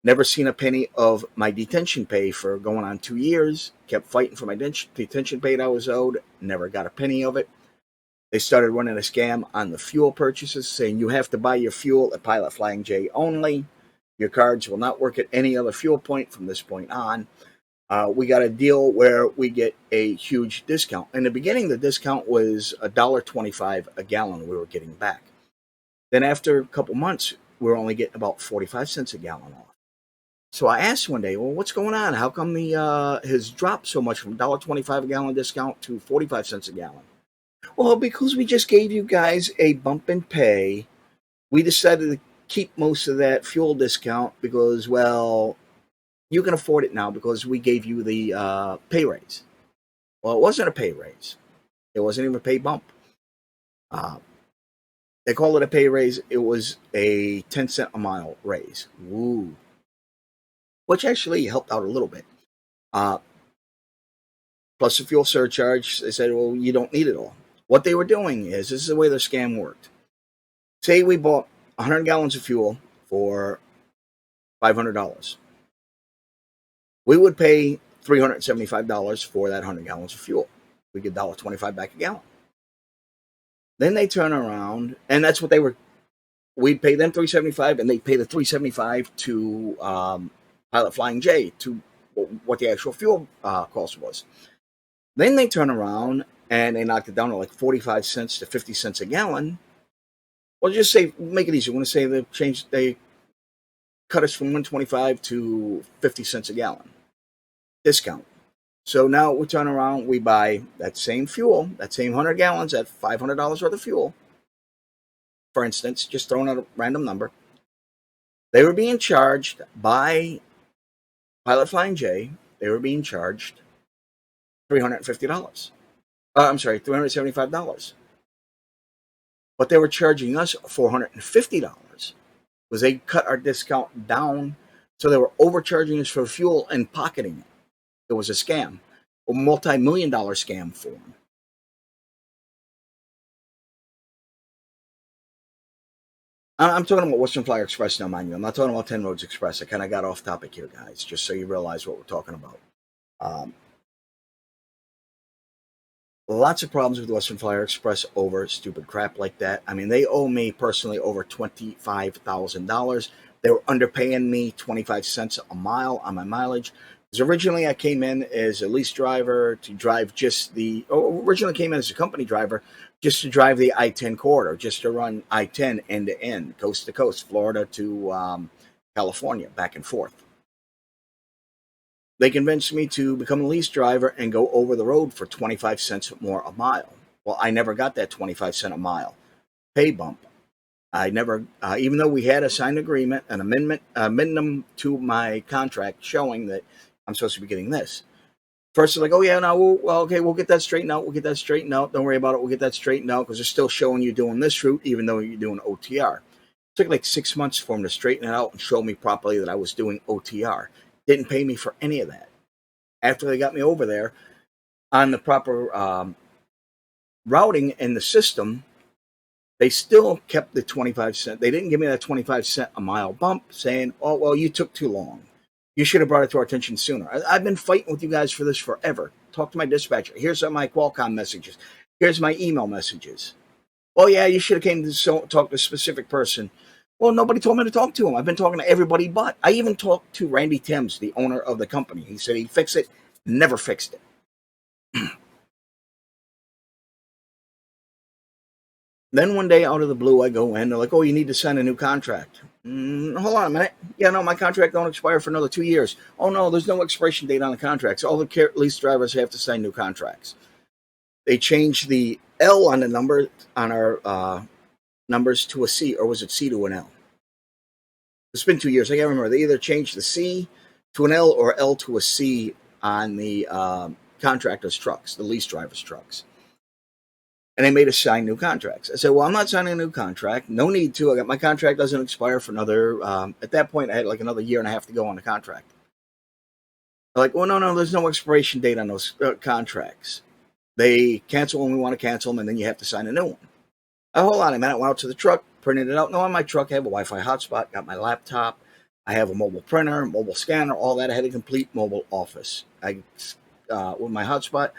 Never seen a penny of my detention pay for going on 2 years. Kept fighting for my detention pay that I was owed. Never got a penny of it. They started running a scam on the fuel purchases, saying you have to buy your fuel at Pilot Flying J only. Your cards will not work at any other fuel point from this point on. We got a deal where we get a huge discount. In the beginning, the discount was $1.25 a gallon we were getting back. Then after a couple months, we were only getting about 45 cents a gallon off. So I asked one day, well, what's going on? How come the has dropped so much from $1.25 a gallon discount to 45 cents a gallon? Well, because we just gave you guys a bump in pay, we decided to keep most of that fuel discount because, well, you can afford it now because we gave you the pay raise. Well, it wasn't a pay raise. It wasn't even a pay bump. Uh, they call it a pay raise. It was a 10 cent a mile raise. Woo. Which actually helped out a little bit. Uh, Plus the fuel surcharge. They said, well, you don't need it all. What they were doing is, this is the way their scam worked. Say we bought 100 gallons of fuel for $500. We would pay $375 for that 100 gallons of fuel. We get $1.25 back a gallon. Then they turn around, and that's what they were. We'd pay them $375, and they'd pay the $375 to Pilot Flying J to what the actual fuel cost was. Then they turn around and they knocked it down to like 45 cents to 50 cents a gallon. Well, just say, make it easy. We're going to say they cut us from 125 to 50 cents a gallon discount. So now we turn around, we buy that same fuel, that same 100 gallons at $500 worth of fuel. For instance, just throwing out a random number. They were being charged by Pilot Flying J, they were being charged $350. I'm sorry, $375. But they were charging us $450 because they cut our discount down. So they were overcharging us for fuel and pocketing it. It was a scam, a multi-million-dollar scam for them. I'm talking about Western Flyer Express now, mind you. I'm not talking about 10 Roads Express. I kind of got off topic here, guys, just so you realize what we're talking about. Um, Lots of problems with Western Flyer Express over stupid crap like that. I mean, they owe me personally over $25,000. They were underpaying me 25 cents a mile on my mileage. Because originally I came in as a lease driver to drive originally came in as a company driver just to drive the I-10 corridor, just to run I-10 end to end, coast to coast, Florida to California, back and forth. They convinced me to become a lease driver and go over the road for 25 cents more a mile. Well, I never got that 25 cent a mile pay bump. I never, even though we had a signed agreement, an amendment to my contract showing that I'm supposed to be getting this. First, they're like, oh, yeah, no, okay, we'll get that straightened out. We'll get that straightened out. Don't worry about it. We'll get that straightened out because they're still showing you doing this route, even though you're doing OTR. It took like 6 months for them to straighten it out and show me properly that I was doing OTR. Didn't pay me for any of that. After they got me over there on the proper routing in the system, they still kept the 25 cent. They didn't give me that 25 cent a mile bump saying, oh, well, you took too long. You should have brought it to our attention sooner. I've been fighting with you guys for this forever. Talk to my dispatcher. Here's my Qualcomm messages. Here's my email messages. Oh, yeah, you should have came to talk to a specific person. Well, nobody told me to talk to him. I've been talking to everybody but. I even talked to Randy Timms, the owner of the company. He said he'd fix it. Never fixed it. Then one day out of the blue, I go in. They're like, oh, you need to sign a new contract. Hold on a minute. Yeah, no, my contract don't expire for another 2 years. Oh, no, there's no expiration date on the contracts. All the lease drivers have to sign new contracts. They changed the L on the number on our numbers to a C, or was it C to an L? It's been 2 years. I can't remember. They either changed the C to an L or L to a C on the contractors' trucks, the lease drivers' trucks. And they made us sign new contracts. I said, well, I'm not signing a new contract. No need to. My contract doesn't expire for another, at that point, I had like another year and a half to go on the contract. They're like, well, no, there's no expiration date on those contracts. They cancel when we want to cancel them, and then you have to sign a new one. Hold on a minute. I went out to the truck, printed it out. No, on my truck, I have a Wi-Fi hotspot, got my laptop. I have a mobile printer, mobile scanner, all that. I had a complete mobile office. With my hotspot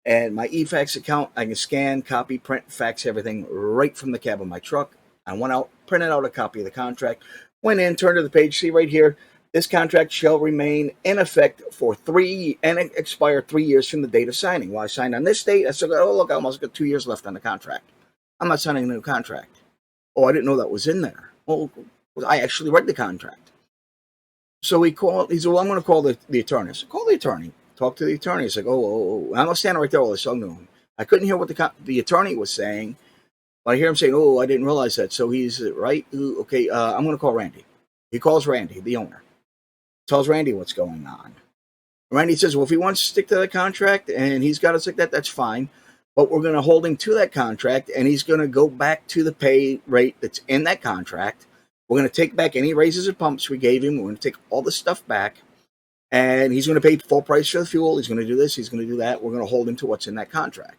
and my eFax account, I can scan, copy, print, fax everything right from the cab of my truck. I went out, printed out a copy of the contract, went in, turned to the page, see right here, this contract shall remain in effect for 3 and expire 3 years from the date of signing. Well, I signed on this date. I said, oh, look, I almost got 2 years left on the contract. I'm not signing a new contract. Oh, I didn't know that was in there. Well, I actually read the contract. So he said, well, I'm going to call the attorney. I said, call the attorney. Talk to the attorney. He's like, oh. I'm standing right there all this. So no. I couldn't hear what the attorney was saying, but I hear him saying, oh, I didn't realize that. So he's right. Okay, I'm going to call Randy. He calls Randy, the owner. Tells Randy what's going on. Randy says, well, if he wants to stick to the contract and he's got us like that, that's fine. But we're going to hold him to that contract, and he's going to go back to the pay rate that's in that contract. We're going to take back any raises or pumps we gave him. We're going to take all the stuff back, and he's going to pay full price for the fuel. He's going to do this. He's going to do that. We're going to hold him to what's in that contract.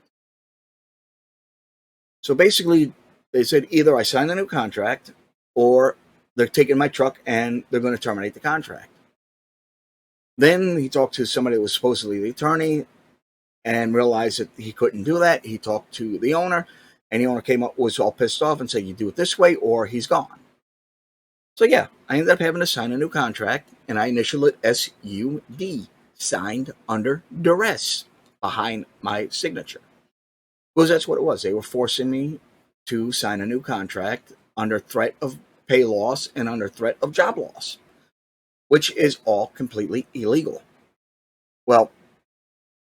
So basically, they said either I sign the new contract or they're taking my truck and they're going to terminate the contract. Then he talked to somebody that was supposedly the attorney and realized that he couldn't do that. He talked to the owner, and the owner was all pissed off and said, you do it this way or he's gone. So yeah, I ended up having to sign a new contract, and I initialed it SUD, signed under duress, behind my signature. Because that's what it was. They were forcing me to sign a new contract under threat of pay loss and under threat of job loss, which is all completely illegal. Well,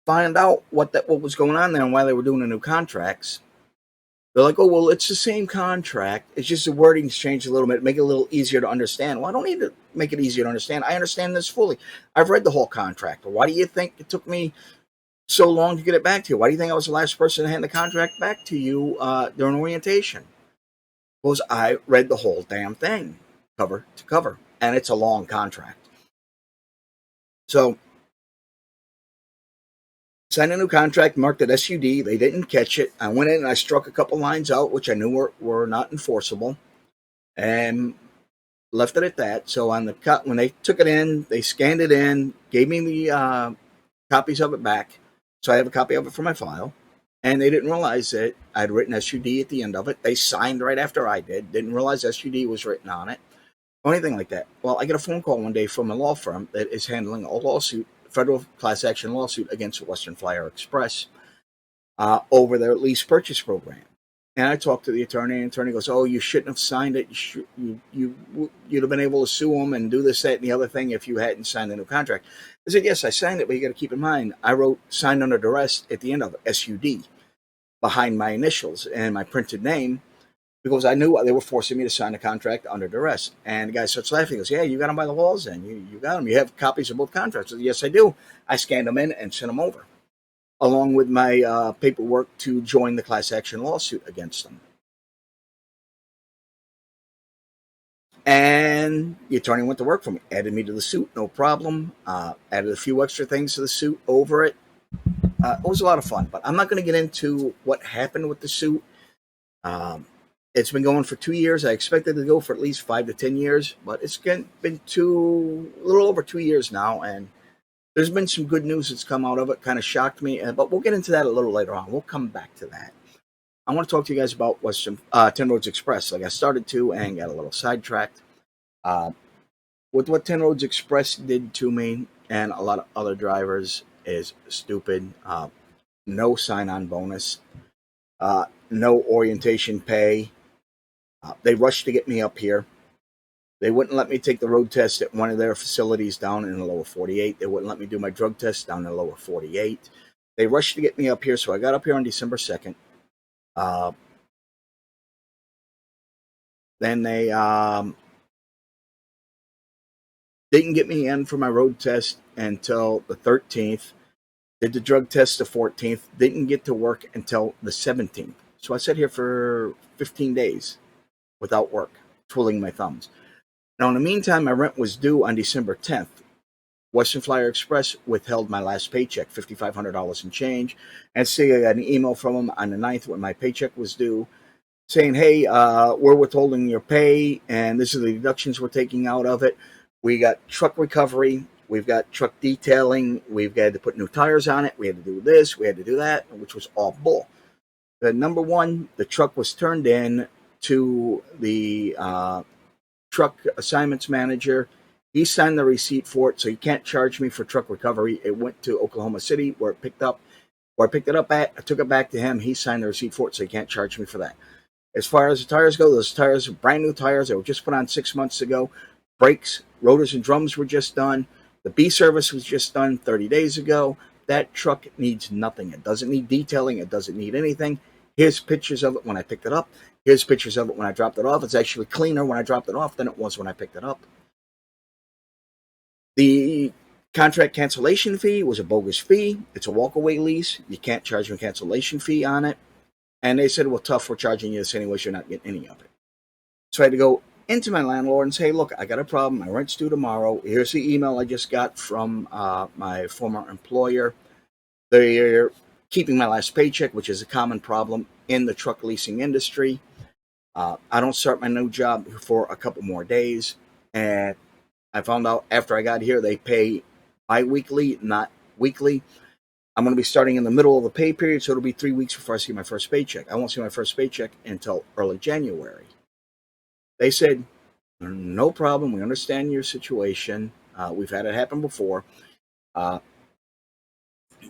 find out what was going on there and why they were doing the new contracts. They're like, oh, well, it's the same contract. It's just the wording's changed a little bit, make it a little easier to understand. Well, I don't need to make it easier to understand. I understand this fully. I've read the whole contract. Why do you think it took me so long to get it back to you? Why do you think I was the last person to hand the contract back to you during orientation? Because I read the whole damn thing, cover to cover, and it's a long contract. So, signed a new contract, marked it SUD. They didn't catch it. I went in and I struck a couple lines out, which I knew were not enforceable, and left it at that. So on the cut, when they took it in, they scanned it in, gave me the copies of it back. So I have a copy of it for my file. And they didn't realize that I'd written SUD at the end of it. They signed right after I did. Didn't realize SUD was written on it or anything like that. Well, I get a phone call one day from a law firm that is handling a lawsuit, federal class action lawsuit against Western Flyer Express over their lease purchase program. And I talked to the attorney, and the attorney goes, "Oh, you shouldn't have signed it. You'd have been able to sue them and do this, that, and the other thing if you hadn't signed the new contract." I said, "Yes, I signed it, but you got to keep in mind, I wrote signed under duress at the end of it, SUD, behind my initials and my printed name because I knew they were forcing me to sign a contract under duress." And the guy starts laughing. He goes, "Yeah, you got them by the laws, then. You got them. You have copies of both contracts." I said, "Yes, I do." I scanned them in and sent them over, along with my paperwork to join the class action lawsuit against them. And the attorney went to work for me, added me to the suit, no problem. Added a few extra things to the suit over it. It was a lot of fun, but I'm not going to get into what happened with the suit. Um, it's been going for 2 years. I expected it to go for at least 5 to 10 years, but it's been a little over 2 years now, and there's been some good news that's come out of it. Kind of shocked me, but we'll get into that a little later on. We'll come back to that. I want to talk to you guys about Western 10 Roads Express. Like I started to and got a little sidetracked. Uh, with what 10 Roads Express did to me and a lot of other drivers is stupid. No sign-on bonus, no orientation pay. They rushed to get me up here. They wouldn't let me take the road test at one of their facilities down in the lower 48. They wouldn't let me do my drug test down in the lower 48. They rushed to get me up here, so I got up here on December 2nd. Uh, then they didn't get me in for my road test until the 13th. Did the drug test the 14th. Didn't get to work until the 17th. So I sat here for 15 days without work, twiddling my thumbs. Now, in the meantime, my rent was due on December 10th. Western Flyer Express withheld my last paycheck, $5,500 in change. And see, I got an email from them on the 9th when my paycheck was due saying, "Hey, we're withholding your pay, and this is the deductions we're taking out of it. We got truck recovery, we've got truck detailing, we've got to put new tires on it, we had to do this, we had to do that," which was all bull. The number one, the truck was turned in to the truck assignments manager. He signed the receipt for it, so he can't charge me for truck recovery. It went to Oklahoma City where it picked up, where I picked it up at. I took it back to him. He signed the receipt for it, so he can't charge me for that. As far as the tires go, those tires are brand new tires. They were just put on 6 months ago. Brakes, rotors, and drums were just done. The B service was just done 30 days ago. That truck needs nothing. It doesn't need detailing. It doesn't need anything. Here's pictures of it when I picked it up. Here's pictures of it when I dropped it off. It's actually cleaner when I dropped it off than it was when I picked it up. The contract cancellation fee was a bogus fee. It's a walkaway lease. You can't charge a cancellation fee on it. And they said, "Well, tough, we're charging you this anyway, so you're not getting any of it." So I had to go into my landlord and say, "Look, I got a problem. My rent's due tomorrow. Here's the email I just got from my former employer. They're keeping my last paycheck, which is a common problem in the truck leasing industry. I don't start my new job for a couple more days." And I found out after I got here, they pay bi-weekly, not weekly. I'm going to be starting in the middle of the pay period, so it'll be 3 weeks before I see my first paycheck. I won't see my first paycheck until early January. They said, "No problem. We understand your situation. We've had it happen before. Uh,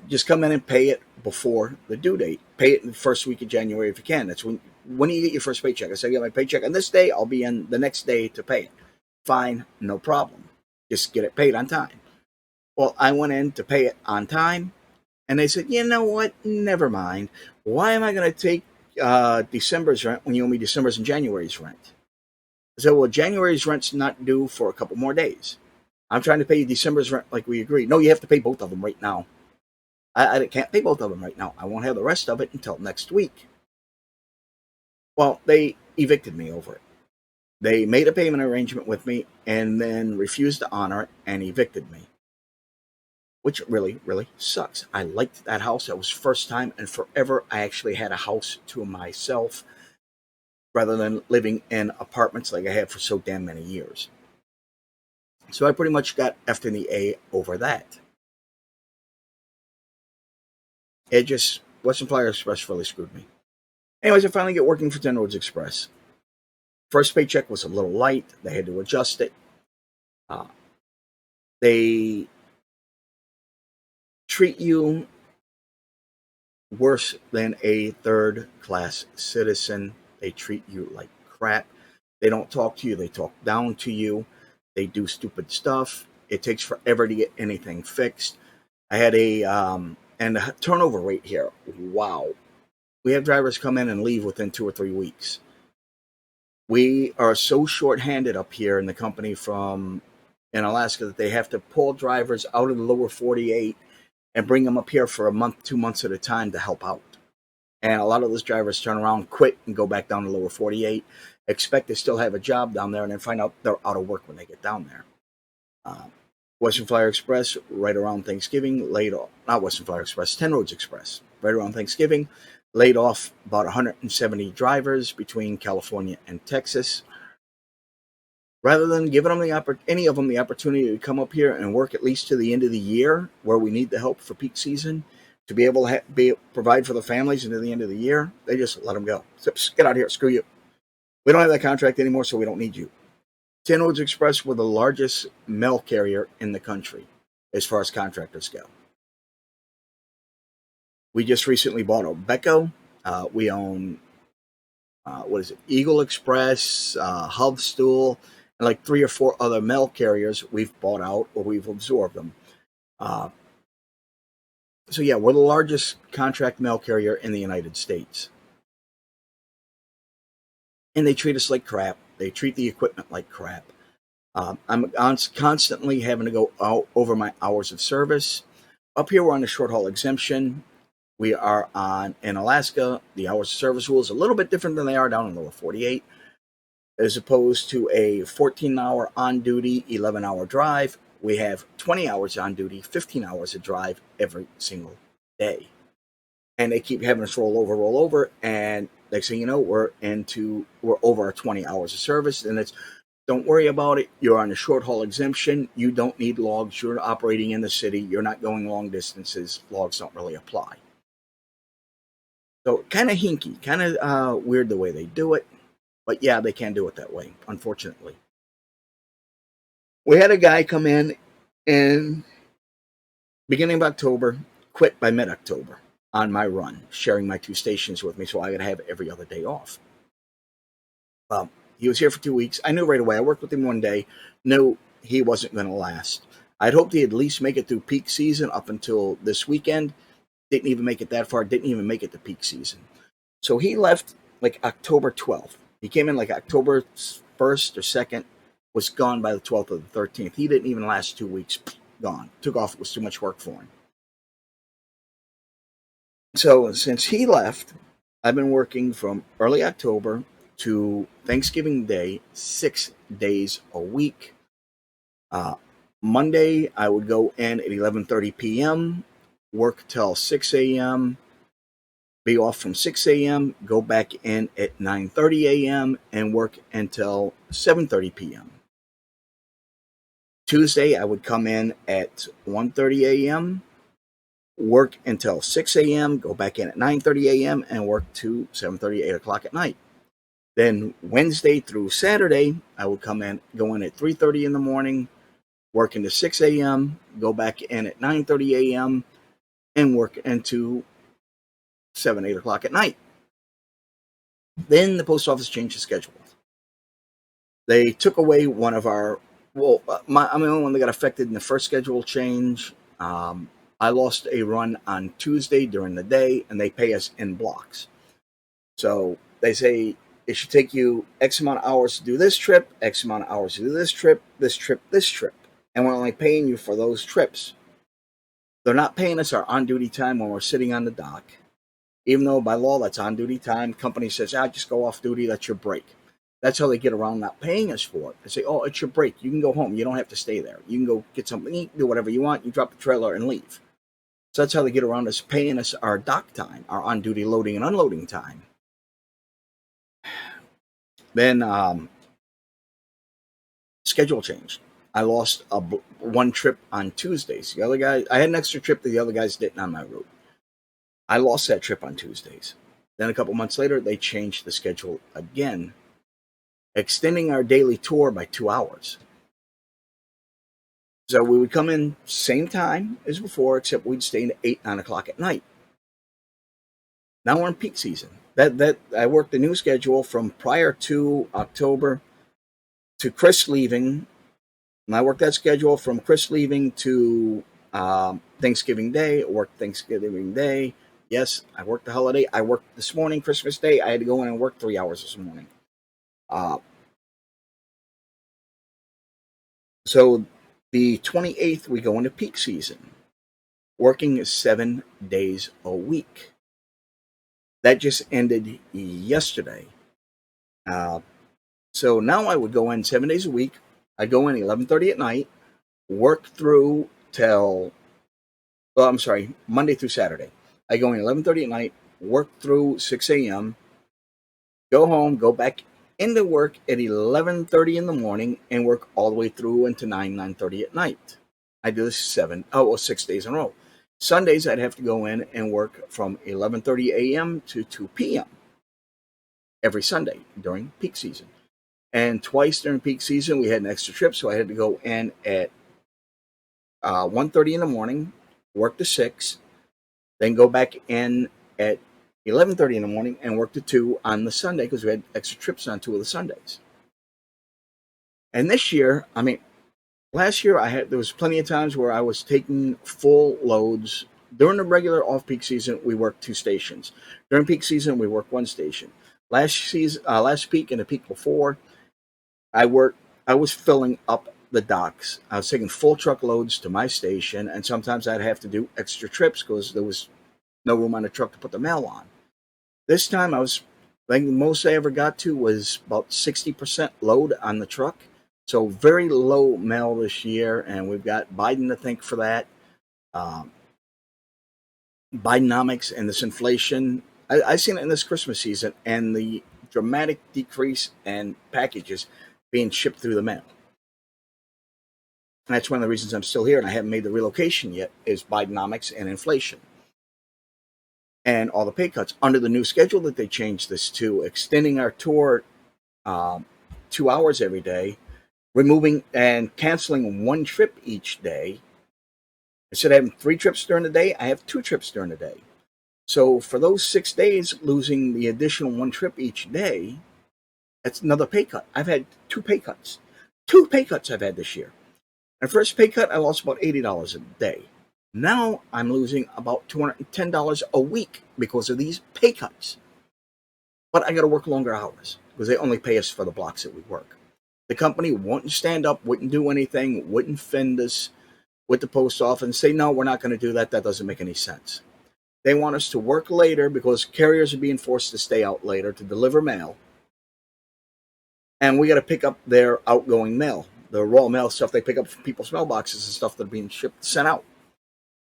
just come in and pay it before the due date. Pay it in the first week of January if you can." That's when do you get your first paycheck? I said, "I get my paycheck on this day. I'll be in the next day to pay it." "Fine, no problem. Just get it paid on time." Well, I went in to pay it on time, and they said, "You know what? Never mind. Why am I going to take December's rent when you owe me December's and January's rent?" I said, "Well, January's rent's not due for a couple more days. I'm trying to pay you December's rent like we agreed." "No, you have to pay both of them right now." I can't pay both of them right now. I won't have the rest of it until next week." Well, they evicted me over it. They made a payment arrangement with me and then refused to honor it and evicted me, which really, really sucks. I liked that house. That was first time and forever I actually had a house to myself rather than living in apartments like I had for so damn many years. So I pretty much got F'd in the A over that. It just Western Flyer Express really screwed me. Anyways, I finally get working for 10 Roads Express. First paycheck was a little light. They had to adjust it. Uh, they treat you worse than a third class citizen. They treat you like crap. They don't talk to you, they talk down to you. They do stupid stuff. It takes forever to get anything fixed. I had and the turnover rate here, wow. We have drivers come in and leave within 2 or 3 weeks. We are so short-handed up here in the company in Alaska that they have to pull drivers out of the lower 48 and bring them up here for a month, 2 months at a time to help out. And a lot of those drivers turn around, quit, and go back down to lower 48, expect to still have a job down there, and then find out they're out of work when they get down there. Western Flyer Express, right around Thanksgiving, laid off. Not Western Flyer Express, 10 Roads Express, right around Thanksgiving, laid off about 170 drivers between California and Texas. Rather than giving them any of them the opportunity to come up here and work at least to the end of the year, where we need the help for peak season, to be able to provide for the families until the end of the year, they just let them go. So, get out of here, screw you. We don't have that contract anymore, so we don't need you. 10 Roads Express were the largest mail carrier in the country as far as contractors go. We just recently bought a Becco. We own, Eagle Express, Hubstool, and like 3 or 4 other mail carriers we've bought out or we've absorbed them. So yeah, we're the largest contract mail carrier in the United States. And they treat us like crap. They treat the equipment like crap. I'm constantly having to go out over my hours of service. Up here, we're on a short haul exemption. We are in Alaska. The hours of service rule is a little bit different than they are down in the lower 48. As opposed to a 14-hour on-duty, 11-hour drive, we have 20 hours on duty, 15 hours of drive every single day. And they keep having us roll over, and next thing you know, we're over our 20 hours of service, and it's, don't worry about it. You're on a short haul exemption. You don't need logs. You're operating in the city. You're not going long distances. Logs don't really apply. So kind of hinky, kind of weird the way they do it. But yeah, they can do it that way, unfortunately. We had a guy come in beginning of October, quit by mid-October on my run, sharing my 2 stations with me, so I got to have every other day off. He was here for 2 weeks. I knew right away. I worked with him one day. Knew he wasn't going to last. I'd hoped he'd at least make it through peak season up until this weekend. Didn't even make it that far. Didn't even make it to peak season. So he left like October 12th. He came in like October 1st or 2nd, was gone by the 12th or the 13th. He didn't even last 2 weeks. Gone. Took off. It was too much work for him. So since he left, I've been working from early October to Thanksgiving Day, 6 days a week. Monday, I would go in at 11:30 p.m., work till 6 a.m., be off from 6 a.m., go back in at 9:30 a.m., and work until 7:30 p.m. Tuesday, I would come in at 1:30 a.m., work until 6 a.m., go back in at 9:30 a.m., and work to 7:30, 8 o'clock at night. Then Wednesday through Saturday, I would go in at 3:30 in the morning, work into 6 a.m., go back in at 9:30 a.m., and work into 7, 8 o'clock at night. Then the post office changed the schedule. They took away one of our, I'm the only one that got affected in the first schedule change. I lost a run on Tuesday during the day, and they pay us in blocks. So they say it should take you X amount of hours to do this trip, X amount of hours to do this trip, this trip, this trip. And we're only paying you for those trips. They're not paying us our on-duty time when we're sitting on the dock. Even though by law that's on-duty time, company says, just go off duty, that's your break. That's how they get around not paying us for it. They say, it's your break. You can go home. You don't have to stay there. You can go get something to eat, do whatever you want. You drop the trailer and leave. So that's how they get around us paying us our dock time, our on-duty loading and unloading time. Then schedule changed. I lost one trip on Tuesdays. The other guy, I had an extra trip that the other guys didn't on my route. I lost that trip on Tuesdays. Then a couple months later, they changed the schedule again, extending our daily tour by 2 hours. So we would come in same time as before, except we'd stay in 8, 9 o'clock at night. Now we're in peak season. That I worked the new schedule from prior to October to Chris leaving, and I worked that schedule from Chris leaving to Thanksgiving Day. I worked Thanksgiving Day. Yes, I worked the holiday. I worked this morning, Christmas Day. I had to go in and work 3 hours this morning. So the 28th, we go into peak season, working 7 days a week. That just ended yesterday. So now I would go in 7 days a week. I'd go in 11:30 at night, work through till, well, I'm sorry, Monday through Saturday. I go in 11:30 at night, work through 6 a.m., go home, go back into work at 11:30 in the morning, and work all the way through into 9:30 at night. I do this 6 days in a row. Sundays, I'd have to go in and work from 11:30 a.m. to 2 p.m. every Sunday during peak season. And twice during peak season, we had an extra trip, so I had to go in at 1:30 in the morning, work to 6, then go back in at 11:30 in the morning and work to 2 on the Sunday because we had extra trips on 2 of the Sundays. And this year, last year there was plenty of times where I was taking full loads. During the regular off-peak season, we worked 2 stations. During peak season, we worked 1 station. Last peak and the peak before, I was filling up the docks. I was taking full truckloads to my station, and sometimes I'd have to do extra trips because there was no room on the truck to put the mail on. This time, I think the most I ever got to was about 60% load on the truck. So very low mail this year, and we've got Biden to thank for that. Bidenomics and this inflation. I've seen it in this Christmas season, and the dramatic decrease in packages being shipped through the mail. And that's one of the reasons I'm still here and I haven't made the relocation yet, is Bidenomics and inflation. And all the pay cuts under the new schedule that they changed this to, extending our tour 2 hours every day, removing and canceling 1 trip each day. Instead of having 3 trips during the day, I have 2 trips during the day. So for those 6 days, losing the additional 1 trip each day, that's another pay cut. I've had 2 pay cuts. 2 pay cuts I've had this year. My first pay cut, I lost about $80 a day. Now I'm losing about $210 a week because of these pay cuts. But I got to work longer hours because they only pay us for the blocks that we work. The company wouldn't stand up, wouldn't do anything, wouldn't fend us with the post office and say, no, we're not going to do that. That doesn't make any sense. They want us to work later because carriers are being forced to stay out later to deliver mail. And we got to pick up their outgoing mail, the raw mail stuff they pick up from people's mailboxes and stuff that are being sent out.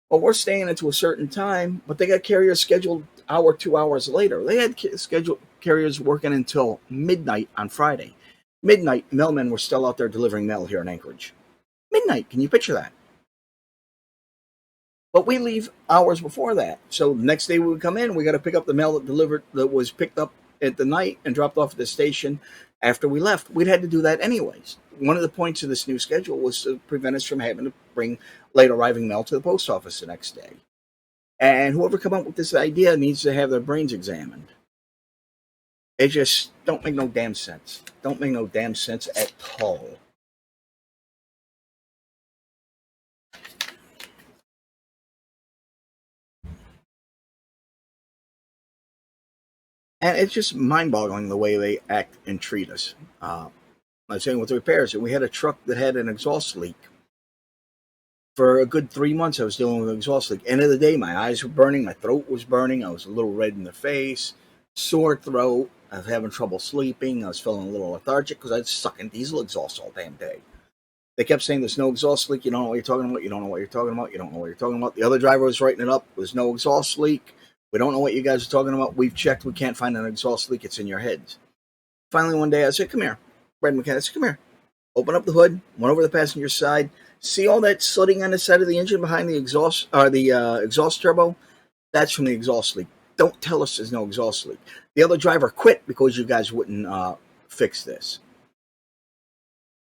Well, we're staying into a certain time, but they got carriers scheduled 2 hours later. They had scheduled carriers working until midnight on Friday. Midnight, mailmen were still out there delivering mail here in Anchorage. Midnight, can you picture that? But we leave hours before that. So the next day we would come in, we got to pick up the mail that was picked up at the night and dropped off at the station after we left. We'd had to do that anyways. One of the points of this new schedule was to prevent us from having to bring late arriving mail to the post office the next day. And whoever come up with this idea needs to have their brains examined. It just don't make no damn sense. Don't make no damn sense at all. And it's just mind-boggling the way they act and treat us. I was saying with the repairs, we had a truck that had an exhaust leak. For a good 3 months, I was dealing with an exhaust leak. End of the day, my eyes were burning, my throat was burning, I was a little red in the face, sore throat, I was having trouble sleeping, I was feeling a little lethargic because I was sucking diesel exhaust all damn day. They kept saying there's no exhaust leak, you don't know what you're talking about, you don't know what you're talking about, you don't know what you're talking about. The other driver was writing it up, there's no exhaust leak. We don't know what you guys are talking about. We've checked. We can't find an exhaust leak. It's in your heads. Finally, one day I said, come here. Brad mechanic said, come here. Open up the hood. Went over the passenger side. See all that slitting on the side of the engine behind the exhaust turbo? That's from the exhaust leak. Don't tell us there's no exhaust leak. The other driver quit because you guys wouldn't fix this.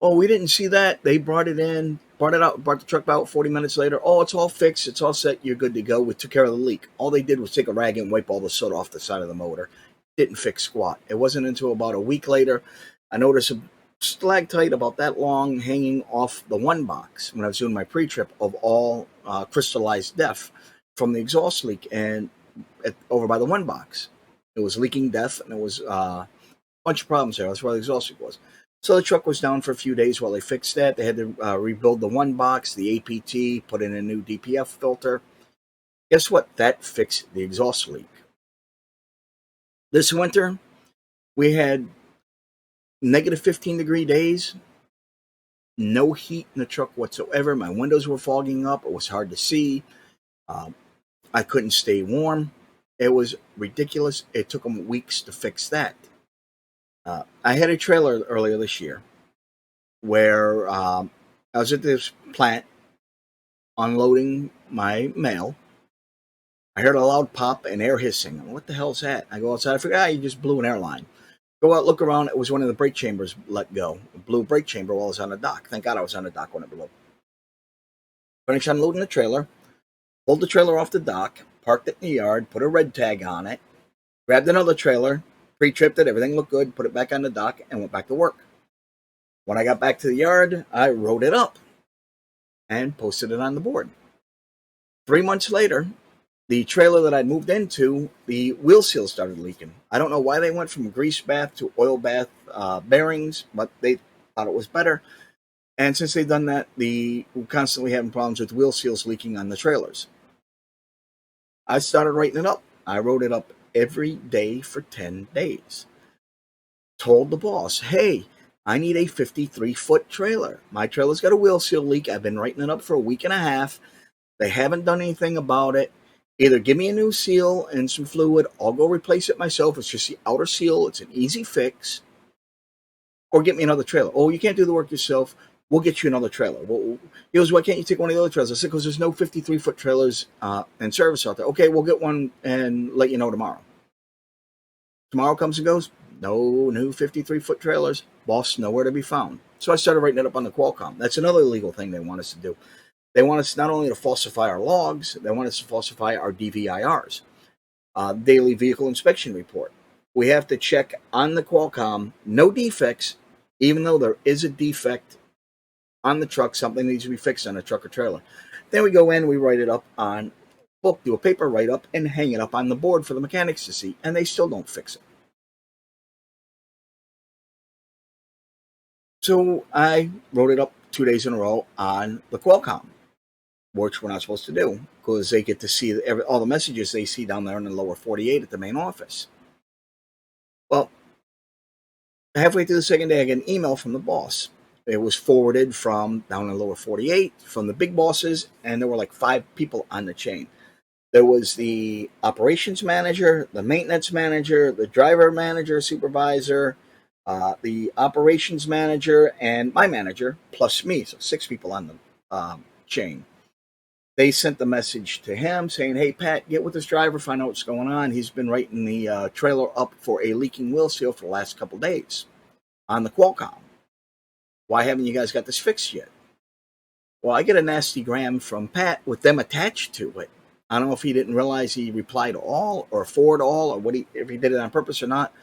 Oh, we didn't see that. They brought it in, brought it out, brought the truck out 40 minutes later. Oh, it's all fixed. It's all set. You're good to go. We took care of the leak. All they did was take a rag and wipe all the soot off the side of the motor. Didn't fix squat. It wasn't until about a week later I noticed a stalactite about that long hanging off the one box when I was doing my pre-trip of all crystallized depth from the exhaust leak and over by the one box. It was leaking depth and it was bunch of problems there. That's where the exhaust leak was. So the truck was down for a few days while they fixed that. They had to rebuild the one box, the APT, put in a new DPF filter. Guess what? That fixed the exhaust leak. This winter, we had negative 15-degree days, no heat in the truck whatsoever. My windows were fogging up. It was hard to see. I couldn't stay warm. It was ridiculous. It took them weeks to fix that. I had a trailer earlier this year where I was at this plant unloading my mail. I heard a loud pop and air hissing. What the hell's that? I go outside. I figure, you just blew an airline. Go out, look around. It was one of the brake chambers let go. It blew a brake chamber while I was on the dock. Thank God I was on the dock when it blew. Finished unloading the trailer, pulled the trailer off the dock, parked it in the yard, put a red tag on it, grabbed another trailer, pre-tripped it, everything looked good, put it back on the dock, and went back to work. When I got back to the yard, I wrote it up and posted it on the board. 3 months later, the trailer that I'd moved into, the wheel seal started leaking. I don't know why they went from grease bath to oil bath bearings, but they thought it was better. And since they've done that, we're constantly having problems with wheel seals leaking on the trailers. I started writing it up. I wrote it up every day for 10 days. Told the boss, hey, I need a 53-foot trailer. My trailer's got a wheel seal leak. I've been writing it up for a week and a half. They haven't done anything about it. Either give me a new seal and some fluid, I'll go replace it myself. It's just the outer seal. It's an easy fix. Or get me another trailer. Oh, you can't do the work yourself. We'll get you another trailer. Well, he goes, why can't you take one of the other trailers? I said, because there's no 53-foot trailers in service out there. Okay, we'll get one and let you know tomorrow. Tomorrow comes and goes. No new 53-foot trailers. Boss, nowhere to be found. So I started writing it up on the Qualcomm. That's another illegal thing they want us to do. They want us not only to falsify our logs, they want us to falsify our DVIRs, daily vehicle inspection report. We have to check on the Qualcomm, no defects, even though there is a defect on the truck, something needs to be fixed on a truck or trailer. Then we go in, we write it up on book, do a paper write-up, and hang it up on the board for the mechanics to see, and they still don't fix it. So I wrote it up 2 days in a row on the Qualcomm, which we're not supposed to do because they get to see all the messages they see down there in the lower 48 at the main office. Well, halfway through the second day, I get an email from the boss. It was forwarded from down in the lower 48 from the big bosses, and there were like 5 people on the chain. There was the operations manager, the maintenance manager, the driver manager, supervisor, the operations manager, and my manager, plus me. So 6 people on the chain. They sent the message to him saying, hey, Pat, get with this driver, find out what's going on. He's been writing the trailer up for a leaking wheel seal for the last couple days on the Qualcomm. Why haven't you guys got this fixed yet? Well, I get a nasty gram from Pat with them attached to it. I don't know if he didn't realize he replied all or forward all or if he did it on purpose or not.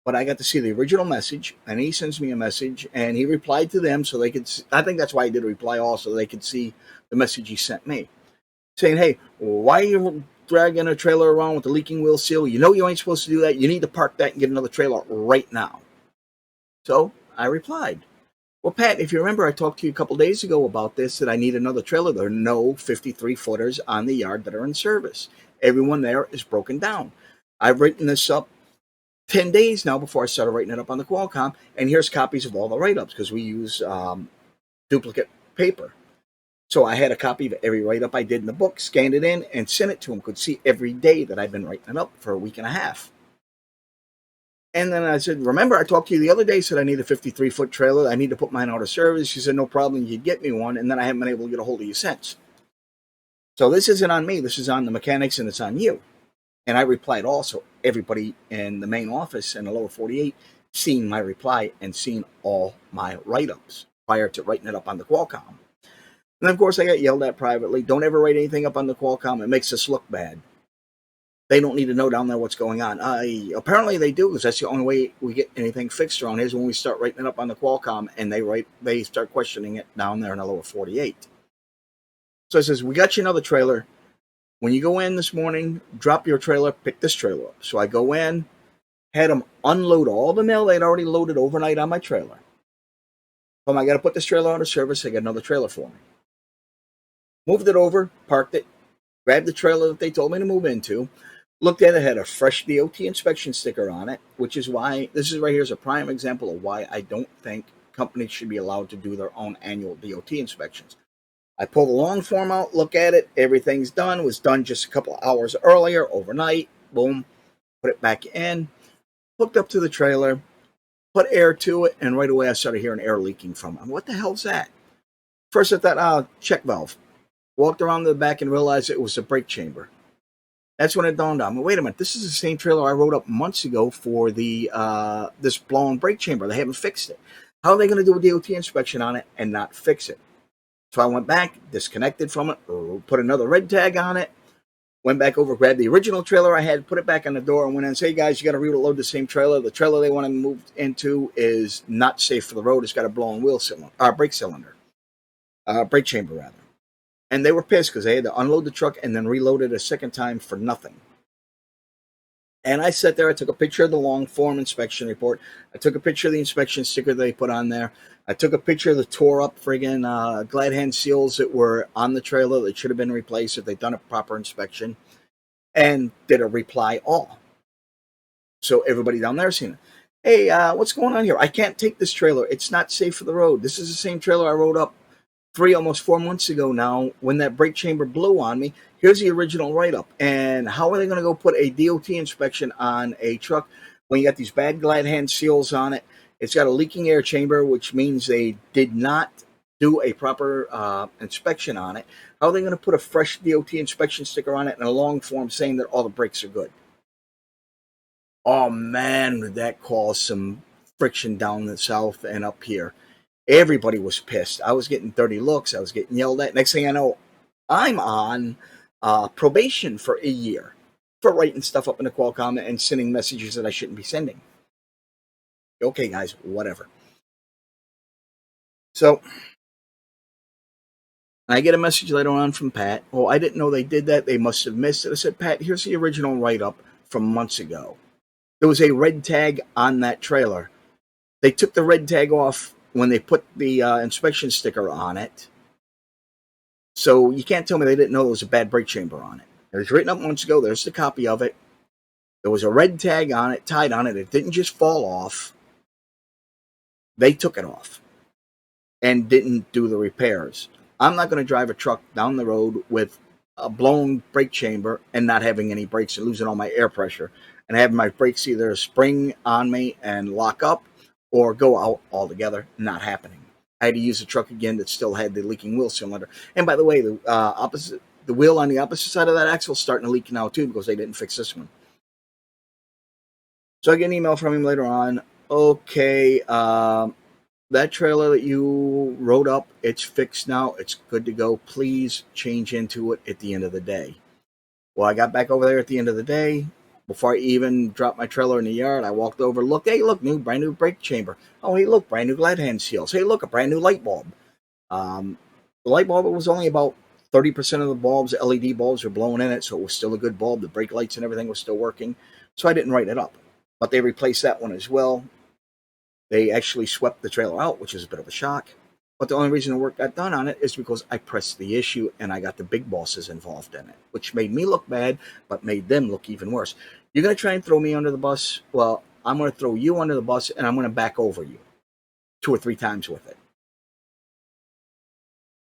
But I got to see the original message, and he sends me a message, and he replied to them so they could see. I think that's why he did a reply all, so they could see the message he sent me. Saying, hey, why are you dragging a trailer around with the leaking wheel seal? You know you ain't supposed to do that. You need to park that and get another trailer right now. So I replied, well, Pat, if you remember, I talked to you a couple days ago about this, that I need another trailer. There are no 53-footers on the yard that are in service. Everyone there is broken down. I've written this up 10 days now before I started writing it up on the Qualcomm, and here's copies of all the write-ups because we use duplicate paper. So I had a copy of every write-up I did in the book, scanned it in, and sent it to him. Could see every day that I've been writing it up for a week and a half. And then I said, remember, I talked to you the other day, said I need a 53-foot trailer. I need to put mine out of service. She said, no problem, you'd get me one. And then I haven't been able to get a hold of you since. So this isn't on me. This is on the mechanics and it's on you. And I replied also, everybody in the main office in the lower 48 seen my reply and seen all my write-ups prior to writing it up on the Qualcomm. And of course, I got yelled at privately. Don't ever write anything up on the Qualcomm. It makes us look bad. They don't need to know down there what's going on. Apparently they do, because that's the only way we get anything fixed around here is when we start writing it up on the Qualcomm and they start questioning it down there in the lower 48. So it says, we got you another trailer. When you go in this morning, drop your trailer, pick this trailer up. So I go in, had them unload all the mail they'd already loaded overnight on my trailer. I got to put this trailer out of service. They got another trailer for me. Moved it over, parked it, grabbed the trailer that they told me to move into, looked at it, had a fresh DOT inspection sticker on it, which is why this is right here is a prime example of why I don't think companies should be allowed to do their own annual DOT inspections. I pull the long form out, look at it, everything's done, was done just a couple of hours earlier, overnight, boom, put it back in, hooked up to the trailer, put air to it, and right away I started hearing air leaking from it. What the hell's that? First I thought, check valve. Walked around to the back and realized it was a brake chamber. That's when it dawned on me, wait a minute, this is the same trailer I wrote up months ago for the this blown brake chamber. They haven't fixed it. How are they going to do a DOT inspection on it and not fix it? So I went back, disconnected from it, put another red tag on it, went back over, grabbed the original trailer I had, put it back on the door, and went in and said, hey guys, you got to reload the same trailer. The trailer they want to move into is not safe for the road. It's got a blown wheel cylinder, brake cylinder, brake chamber rather. And they were pissed because they had to unload the truck and then reload it a second time for nothing. And I sat there, I took a picture of the long form inspection report. I took a picture of the inspection sticker they put on there. I took a picture of the tore up friggin' glad hand seals that were on the trailer that should have been replaced if they'd done a proper inspection, and did a reply all. So everybody down there seen it. Hey, what's going on here? I can't take this trailer. It's not safe for the road. This is the same trailer I wrote up almost 4 months ago now when that brake chamber blew on me. Here's the original write-up. And how are they going to go put a DOT inspection on a truck when you got these bad glad hand seals on it? It's got a leaking air chamber, which means they did not do a proper inspection on it. How are they going to put a fresh DOT inspection sticker on it and a long form saying that all the brakes are good? Oh man, did that cause some friction down the south and up here. Everybody was pissed. I was getting dirty looks. I was getting yelled at. Next thing I know, I'm on probation for a year for writing stuff up in the Qualcomm and sending messages that I shouldn't be sending. Okay, guys, whatever. So I get a message later on from Pat. Oh, I didn't know they did that. They must have missed it. I said, Pat, here's the original write-up from months ago. There was a red tag on that trailer. They took the red tag off when they put the inspection sticker on it. So you can't tell me they didn't know there was a bad brake chamber on it. It was written up months ago. There's the copy of it. There was a red tag on it, tied on it. It didn't just fall off. They took it off and didn't do the repairs. I'm not going to drive a truck down the road with a blown brake chamber and not having any brakes and losing all my air pressure and having my brakes either spring on me and lock up or go out altogether. Not happening. I had to use a truck again that still had the leaking wheel cylinder. And by the way, the wheel on the opposite side of that axle is starting to leak now too because they didn't fix this one. So I get an email from him later on. Okay, that trailer that you wrote up, it's fixed now. It's good to go. Please change into it at the end of the day. Well, I got back over there at the end of the day. Before I even dropped my trailer in the yard, I walked over, looked, hey, look, brand new brake chamber. Oh, hey, look, brand new glad hand seals. Hey, look, a brand new light bulb. The light bulb was only about 30% of the bulbs, LED bulbs, were blown in it, so it was still a good bulb. The brake lights and everything was still working, so I didn't write it up. But they replaced that one as well. They actually swept the trailer out, which is a bit of a shock. But the only reason the work got done on it is because I pressed the issue and I got the big bosses involved in it, which made me look bad, but made them look even worse. You're going to try and throw me under the bus? Well, I'm going to throw you under the bus and I'm going to back over you 2 or 3 times with it.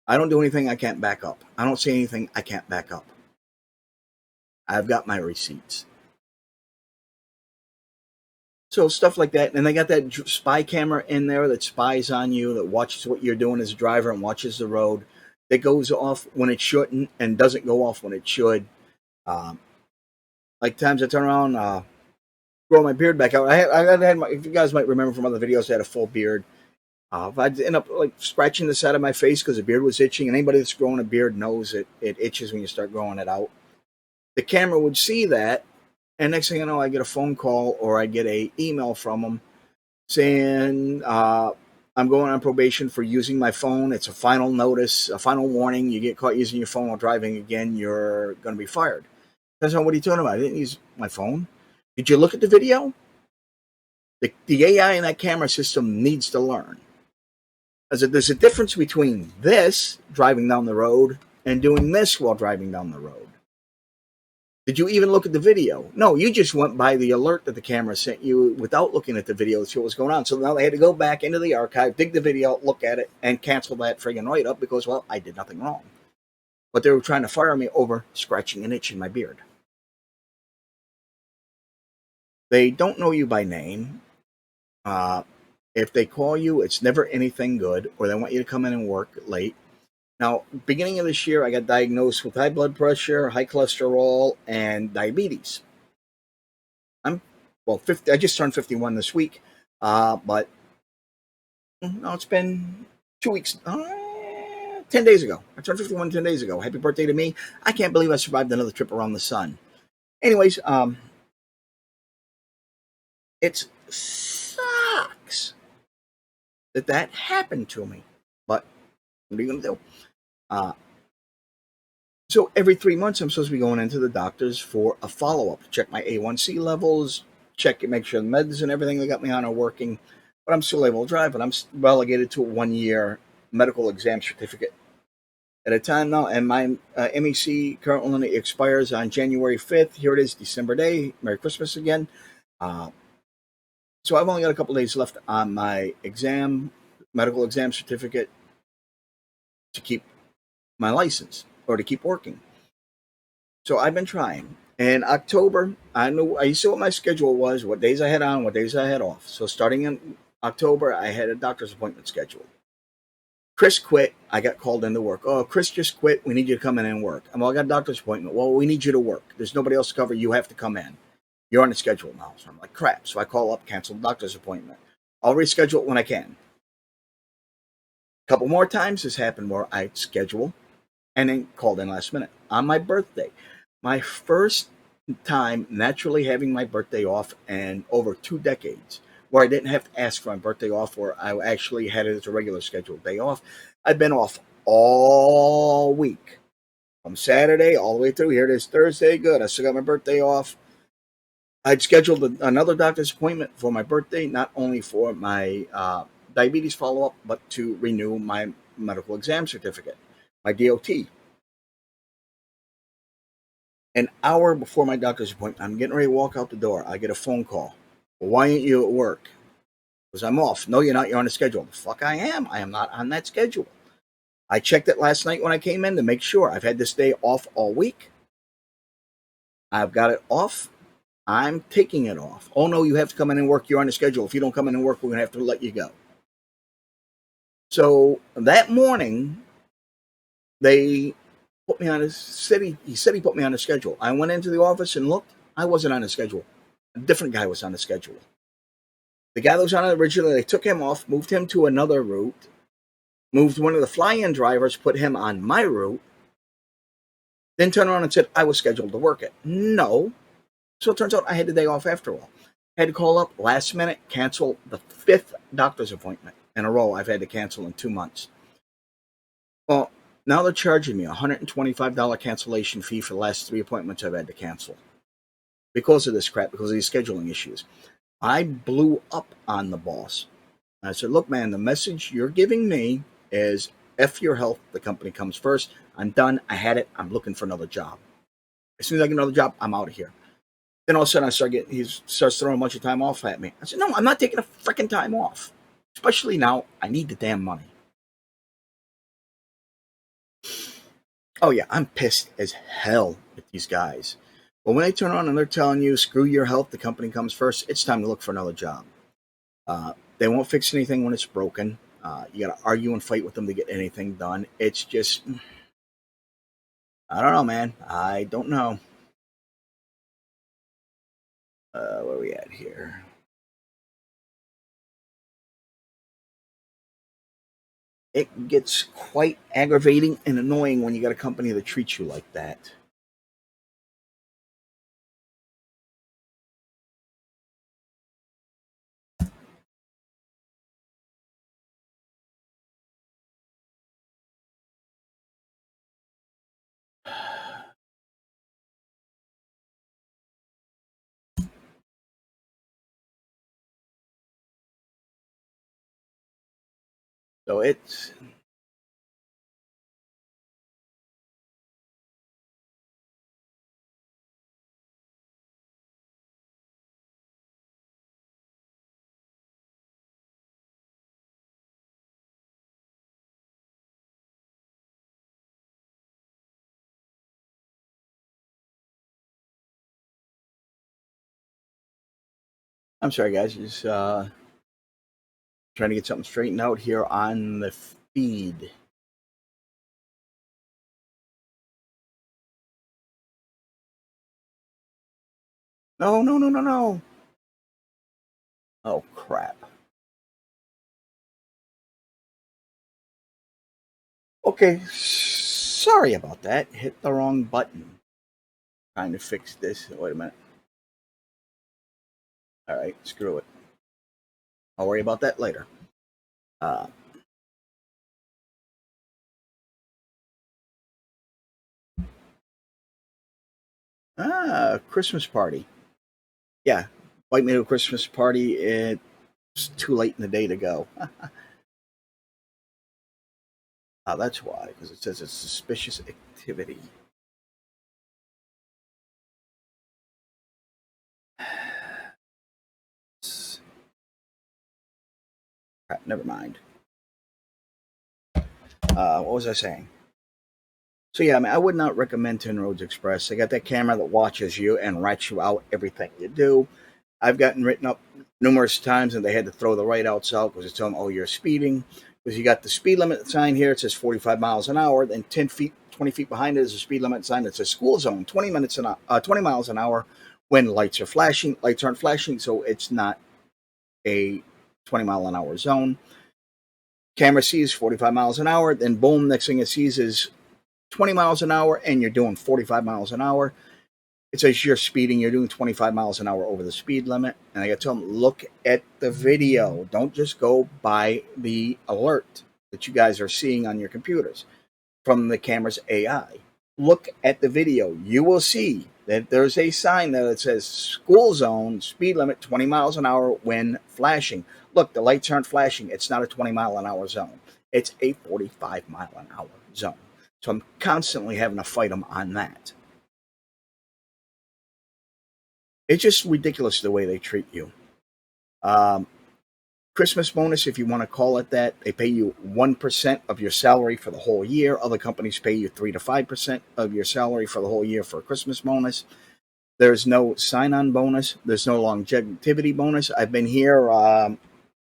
I don't do anything I can't back up. I don't say anything I can't back up. I've got my receipts. So stuff like that. And they got that spy camera in there that spies on you, that watches what you're doing as a driver and watches the road. that goes off when it shouldn't and doesn't go off when it should. Um, like times I turn around, grow my beard back out. If you guys might remember from other videos, I had a full beard. If I'd end up like scratching the side of my face because the beard was itching, and anybody that's growing a beard knows it itches when you start growing it out. The camera would see that, and next thing you know, I get a phone call or I get a email from them saying I'm going on probation for using my phone. It's a final notice, a final warning. You get caught using your phone while driving again, you're going to be fired. That's not what are you talking about? I didn't use my phone. Did you look at the video? The AI in that camera system needs to learn. There's a difference between this, driving down the road, and doing this while driving down the road. Did you even look at the video? No, you just went by the alert that the camera sent you without looking at the video to see what was going on. So now they had to go back into the archive, dig the video, look at it, and cancel that friggin' write-up because, well, I did nothing wrong. But they were trying to fire me over scratching an itch in my beard. They don't know you by name. If they call you, it's never anything good, or they want you to come in and work late. Now, beginning of this year, I got diagnosed with high blood pressure, high cholesterol, and diabetes. I'm 50. I just turned 51 this week, but no, it's been 2 weeks. 10 days ago. I turned 51 10 days ago. Happy birthday to me. I can't believe I survived another trip around the sun. Anyways, it sucks that happened to me. But what are you going to do? So every 3 months, I'm supposed to be going into the doctors for a follow-up, check my A1C levels, check and make sure the meds and everything they got me on are working. But I'm still able to drive, and I'm relegated to a 1-year medical exam certificate at a time now. And my MEC currently expires on January 5th. Here it is, December day. Merry Christmas again. So I've only got a couple days left on my medical exam certificate to keep my license or to keep working. So I've been trying. In October, I used to know what my schedule was, what days I had on, what days I had off. So starting in October, I had a doctor's appointment scheduled. Chris quit. I got called into work. Oh, Chris just quit. We need you to come in and work. I got a doctor's appointment. Well, we need you to work. There's nobody else to cover. You have to come in. You're on the schedule now. So I'm like, crap. So I call up, cancel the doctor's appointment. I'll reschedule it when I can. A couple more times this happened where I schedule and then called in last minute on my birthday. My first time naturally having my birthday off in over 2 decades, where I didn't have to ask for my birthday off, where I actually had it as a regular scheduled day off. I've been off all week. From Saturday all the way through. Here it is Thursday. Good. I still got my birthday off. I'd scheduled another doctor's appointment for my birthday, not only for my diabetes follow-up, but to renew my medical exam certificate, my DOT. An hour before my doctor's appointment, I'm getting ready to walk out the door. I get a phone call. Well, why aren't you at work? Because I'm off. No, you're not. You're on a schedule. The fuck I am. I am not on that schedule. I checked it last night when I came in to make sure. I've had this day off all week. I've got it off. I'm taking it off. Oh, no, you have to come in and work. You're on a schedule. If you don't come in and work, we're going to have to let you go. So that morning, they put me on he said he put me on a schedule. I went into the office and looked. I wasn't on a schedule. A different guy was on the schedule. The guy that was on it originally, they took him off, moved him to another route, moved one of the fly-in drivers, put him on my route, then turned around and said I was scheduled to work it. No. So it turns out I had the day off after all. I had to call up last minute, cancel the 5th doctor's appointment in a row I've had to cancel in 2 months. Well, now they're charging me a $125 cancellation fee for the last 3 appointments I've had to cancel because of this crap, because of these scheduling issues. I blew up on the boss. I said, look, man, the message you're giving me is F your health. The company comes first. I'm done. I had it. I'm looking for another job. As soon as I get another job, I'm out of here. Then all of a sudden he starts throwing a bunch of time off at me. I said, no, I'm not taking a freaking time off. Especially now, I need the damn money. Oh yeah, I'm pissed as hell at these guys. But when they turn on and they're telling you, screw your health, the company comes first, it's time to look for another job. They won't fix anything when it's broken. You got to argue and fight with them to get anything done. It's just, I don't know, man. I don't know. Where are we at here? It gets quite aggravating and annoying when you got a company that treats you like that. So it's I'm sorry, guys. Just trying to get something straightened out here on the feed. No, no, no, no, no. Oh, crap. Okay, sorry about that. Hit the wrong button. Trying to fix this. Wait a minute. All right, screw it. I'll worry about that later. Uh, Christmas party. Yeah, invite me to a Christmas party. It's too late in the day to go. That's why, because it says it's suspicious activity. Crap, never mind. What was I saying? So yeah, I mean, I would not recommend Ten Roads Express. They got that camera that watches you and rats you out everything you do. I've gotten written up numerous times, and they had to throw the write-outs out because it's telling them, "Oh, you're speeding." Because you got the speed limit sign here, it says 45 miles an hour. Then 10 feet, 20 feet behind it is a speed limit sign that says school zone, 20 miles an hour. When lights are flashing, lights aren't flashing, so it's not a 20 mile an hour zone. Camera sees 45 miles an hour, then boom, next thing it sees is 20 miles an hour, and you're doing 45 miles an hour. It says you're speeding, you're doing 25 miles an hour over the speed limit. And I got to tell them, look at the video. Don't just go by the alert that you guys are seeing on your computers from the camera's AI. Look at the video. You will see that there's a sign that it says school zone, speed limit 20 miles an hour when flashing. Look, the lights aren't flashing. It's not a 20 mile an hour zone. It's a 45 mile an hour zone. So I'm constantly having to fight them on that. It's just ridiculous the way they treat you. Um, Christmas bonus, if you want to call it that, they pay you 1% of your salary for the whole year. Other companies pay you 3 to 5% of your salary for the whole year for a Christmas bonus. There's no sign on bonus, there's no longevity bonus. I've been here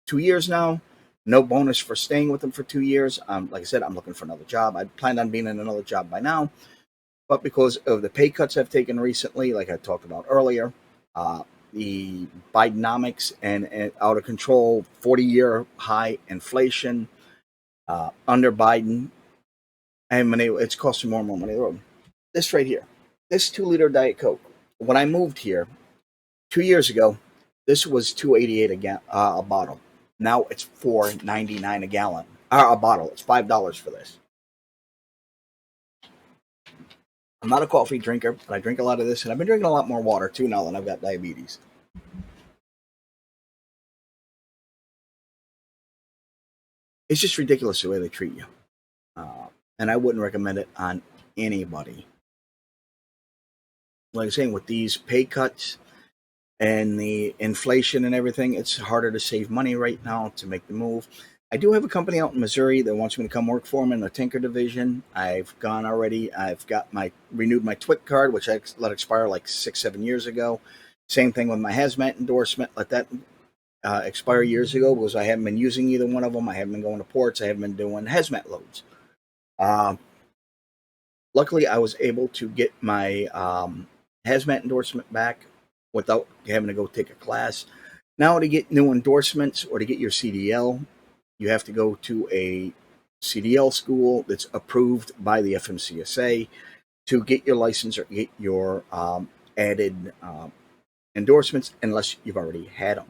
2 years now. No bonus for staying with them for 2 years. Like I said, I'm looking for another job. I planned on being in another job by now. But because of the pay cuts I've taken recently, like I talked about earlier, uh, the Bidenomics and out of control 40-year high inflation under Biden, and it's costing more and more money. This right here, this 2 liter Diet Coke. When I moved here 2 years ago, this was $2.88 a bottle. Now it's $4.99 a gallon. A bottle. It's $5 for this. I'm not a coffee drinker, but I drink a lot of this, and I've been drinking a lot more water too now that I've got diabetes. It's just ridiculous the way they treat you, and I wouldn't recommend it on anybody. Like I'm saying, with these pay cuts and the inflation and everything, it's harder to save money right now to make the move. I do have a company out in Missouri that wants me to come work for them in the Tinker division. I've gone already. I've got my renewed my TWIC card, which I let expire like 6, 7 years ago. Same thing with my hazmat endorsement. Let that expire years ago because I haven't been using either one of them. I haven't been going to ports. I haven't been doing hazmat loads. Uh, Luckily, I was able to get my hazmat endorsement back without having to go take a class. Now, to get new endorsements or to get your CDL, you have to go to a CDL school that's approved by the FMCSA to get your license or get your added endorsements, unless you've already had them.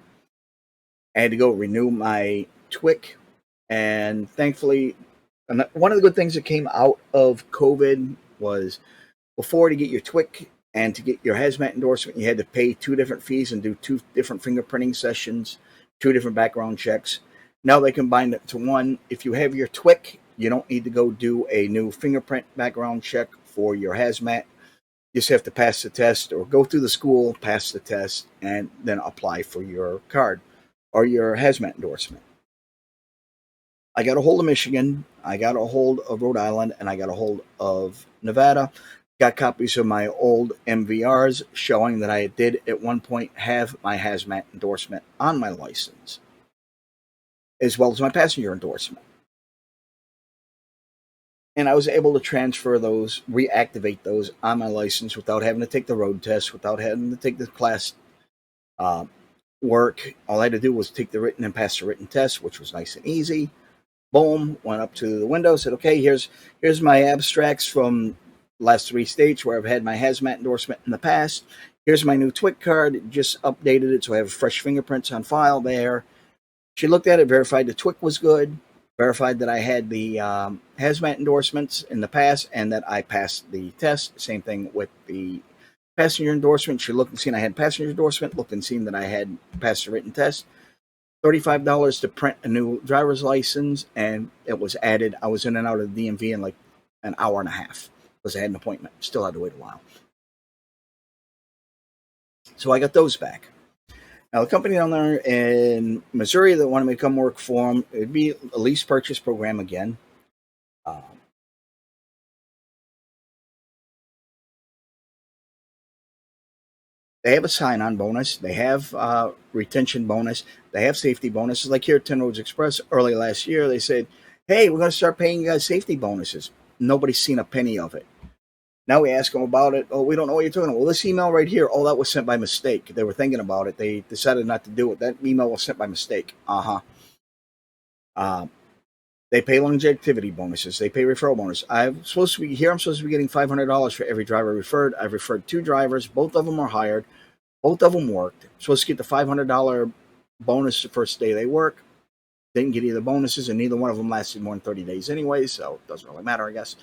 I had to go renew my TWIC, and thankfully, one of the good things that came out of COVID was before, to get your TWIC and to get your hazmat endorsement, you had to pay two different fees and do two different fingerprinting sessions, two different background checks. Now they combined it to one. If you have your TWIC, you don't need to go do a new fingerprint background check for your hazmat. You just have to pass the test or go through the school, pass the test, and then apply for your card or your hazmat endorsement. I got a hold of Michigan, I got a hold of Rhode Island, and I got a hold of Nevada. Got copies of my old MVRs showing that I did at one point have my hazmat endorsement on my license, as well as my passenger endorsement. And I was able to transfer those, reactivate those on my license without having to take the road test, without having to take the class work. All I had to do was take the written and pass the written test, which was nice and easy. Boom, went up to the window, said, okay, here's my abstracts from last 3 states where I've had my hazmat endorsement in the past. Here's my new TWIC card, just updated it so I have fresh fingerprints on file there. She looked at it, verified the TWIC was good, verified that I had the hazmat endorsements in the past and that I passed the test. Same thing with the passenger endorsement. She looked and seen I had passenger endorsement, looked and seen that I had passed the written test. $35 to print a new driver's license, and it was added. I was in and out of the DMV in like an hour and a half because I had an appointment. Still had to wait a while. So I got those back. Now, the company down there in Missouri that wanted me to come work for them, it'd be a lease purchase program again. They have a sign-on bonus. They have retention bonus. They have safety bonuses. Like here at 10 Roads Express early last year, they said, hey, we're going to start paying you guys safety bonuses. Nobody's seen a penny of it. Now we ask them about it. Oh, we don't know what you're talking about. Well, this email right here, oh, that was sent by mistake. They were thinking about it. They decided not to do it. That email was sent by mistake. They pay longevity bonuses. They pay referral bonus. I'm supposed to be getting $500 for every driver referred. I've referred 2 drivers. Both of them are hired. Both of them worked. I'm supposed to get the $500 bonus the first day they work. Didn't get either bonuses, and neither one of them lasted more than 30 days anyway, so it doesn't really matter, I guess.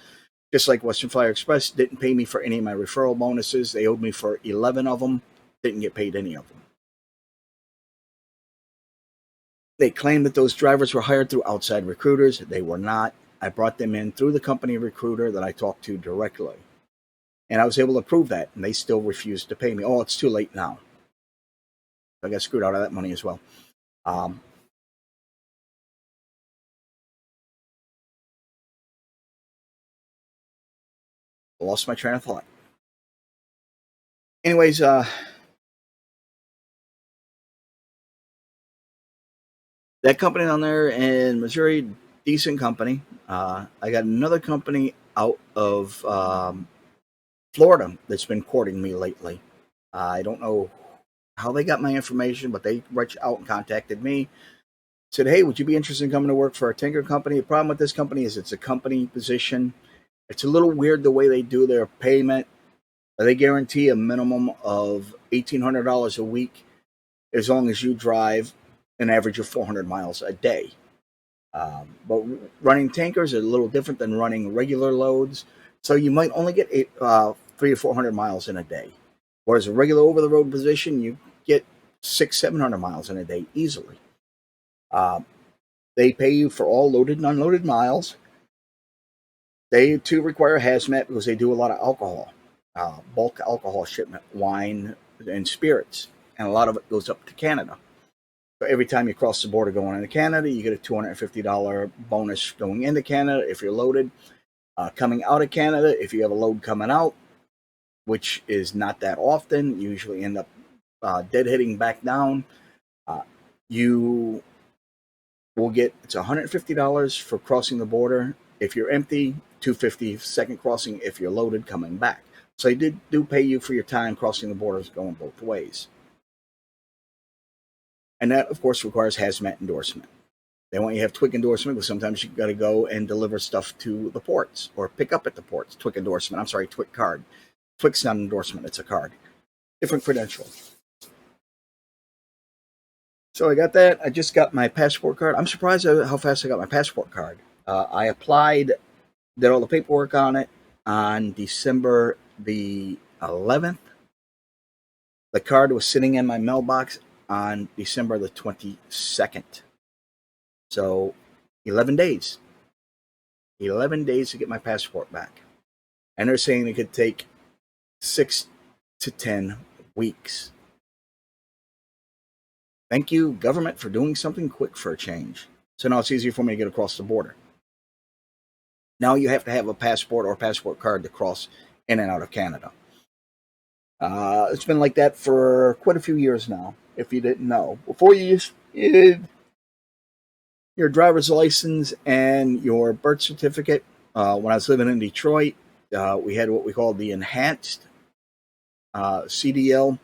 Just like Western Flyer Express didn't pay me for any of my referral bonuses. They owed me for 11 of them. Didn't get paid any of them. They claimed that those drivers were hired through outside recruiters. They were not. I brought them in through the company recruiter that I talked to directly. And I was able to prove that, and they still refused to pay me. Oh, it's too late now. I got screwed out of that money as well. Lost my train of thought. Anyways, that company down there in Missouri, decent company. I got another company out of Florida that's been courting me lately. I don't know how they got my information, but they reached out and contacted me. Said, hey, would you be interested in coming to work for a tinker company? The problem with this company is it's a company position. It's a little weird the way they do their payment. They guarantee a minimum of $1,800 a week as long as you drive an average of 400 miles a day. But running tankers is a little different than running regular loads. So you might only get 300 or 400 miles in a day. Whereas a regular over-the-road position, you get 600-700 miles in a day easily. They pay you for all loaded and unloaded miles. They too require hazmat because they do a lot of alcohol, bulk alcohol shipment, wine and spirits, and a lot of it goes up to Canada. So every time you cross the border going into Canada, you get a $250 bonus going into Canada if you're loaded. Coming out of Canada, if you have a load coming out, which is not that often, you usually end up deadheading back down. you will get, it's $150 for crossing the border if you're empty, $250 second crossing if you're loaded coming back. So they do pay you for your time crossing the borders going both ways. And that, of course, requires hazmat endorsement. They want you to have TWIC endorsement because sometimes you got to go and deliver stuff to the ports or pick up at the ports. TWIC endorsement. I'm sorry, TWIC card. TWIC's not an endorsement, it's a card. Different credential. So I got that. I just got my passport card. I'm surprised at how fast I got my passport card. I applied, did all the paperwork on it on December the 11th. The card was sitting in my mailbox on December the 22nd. So 11 days. 11 days to get my passport back. And they're saying it could take 6 to 10 weeks. Thank you, government, for doing something quick for a change. So now it's easier for me to get across the border. Now you have to have a passport or passport card to cross in and out of Canada. It's been like that for quite a few years now, if you didn't know. Before you needed your driver's license and your birth certificate. When I was living in Detroit, we had what we called the enhanced CDL,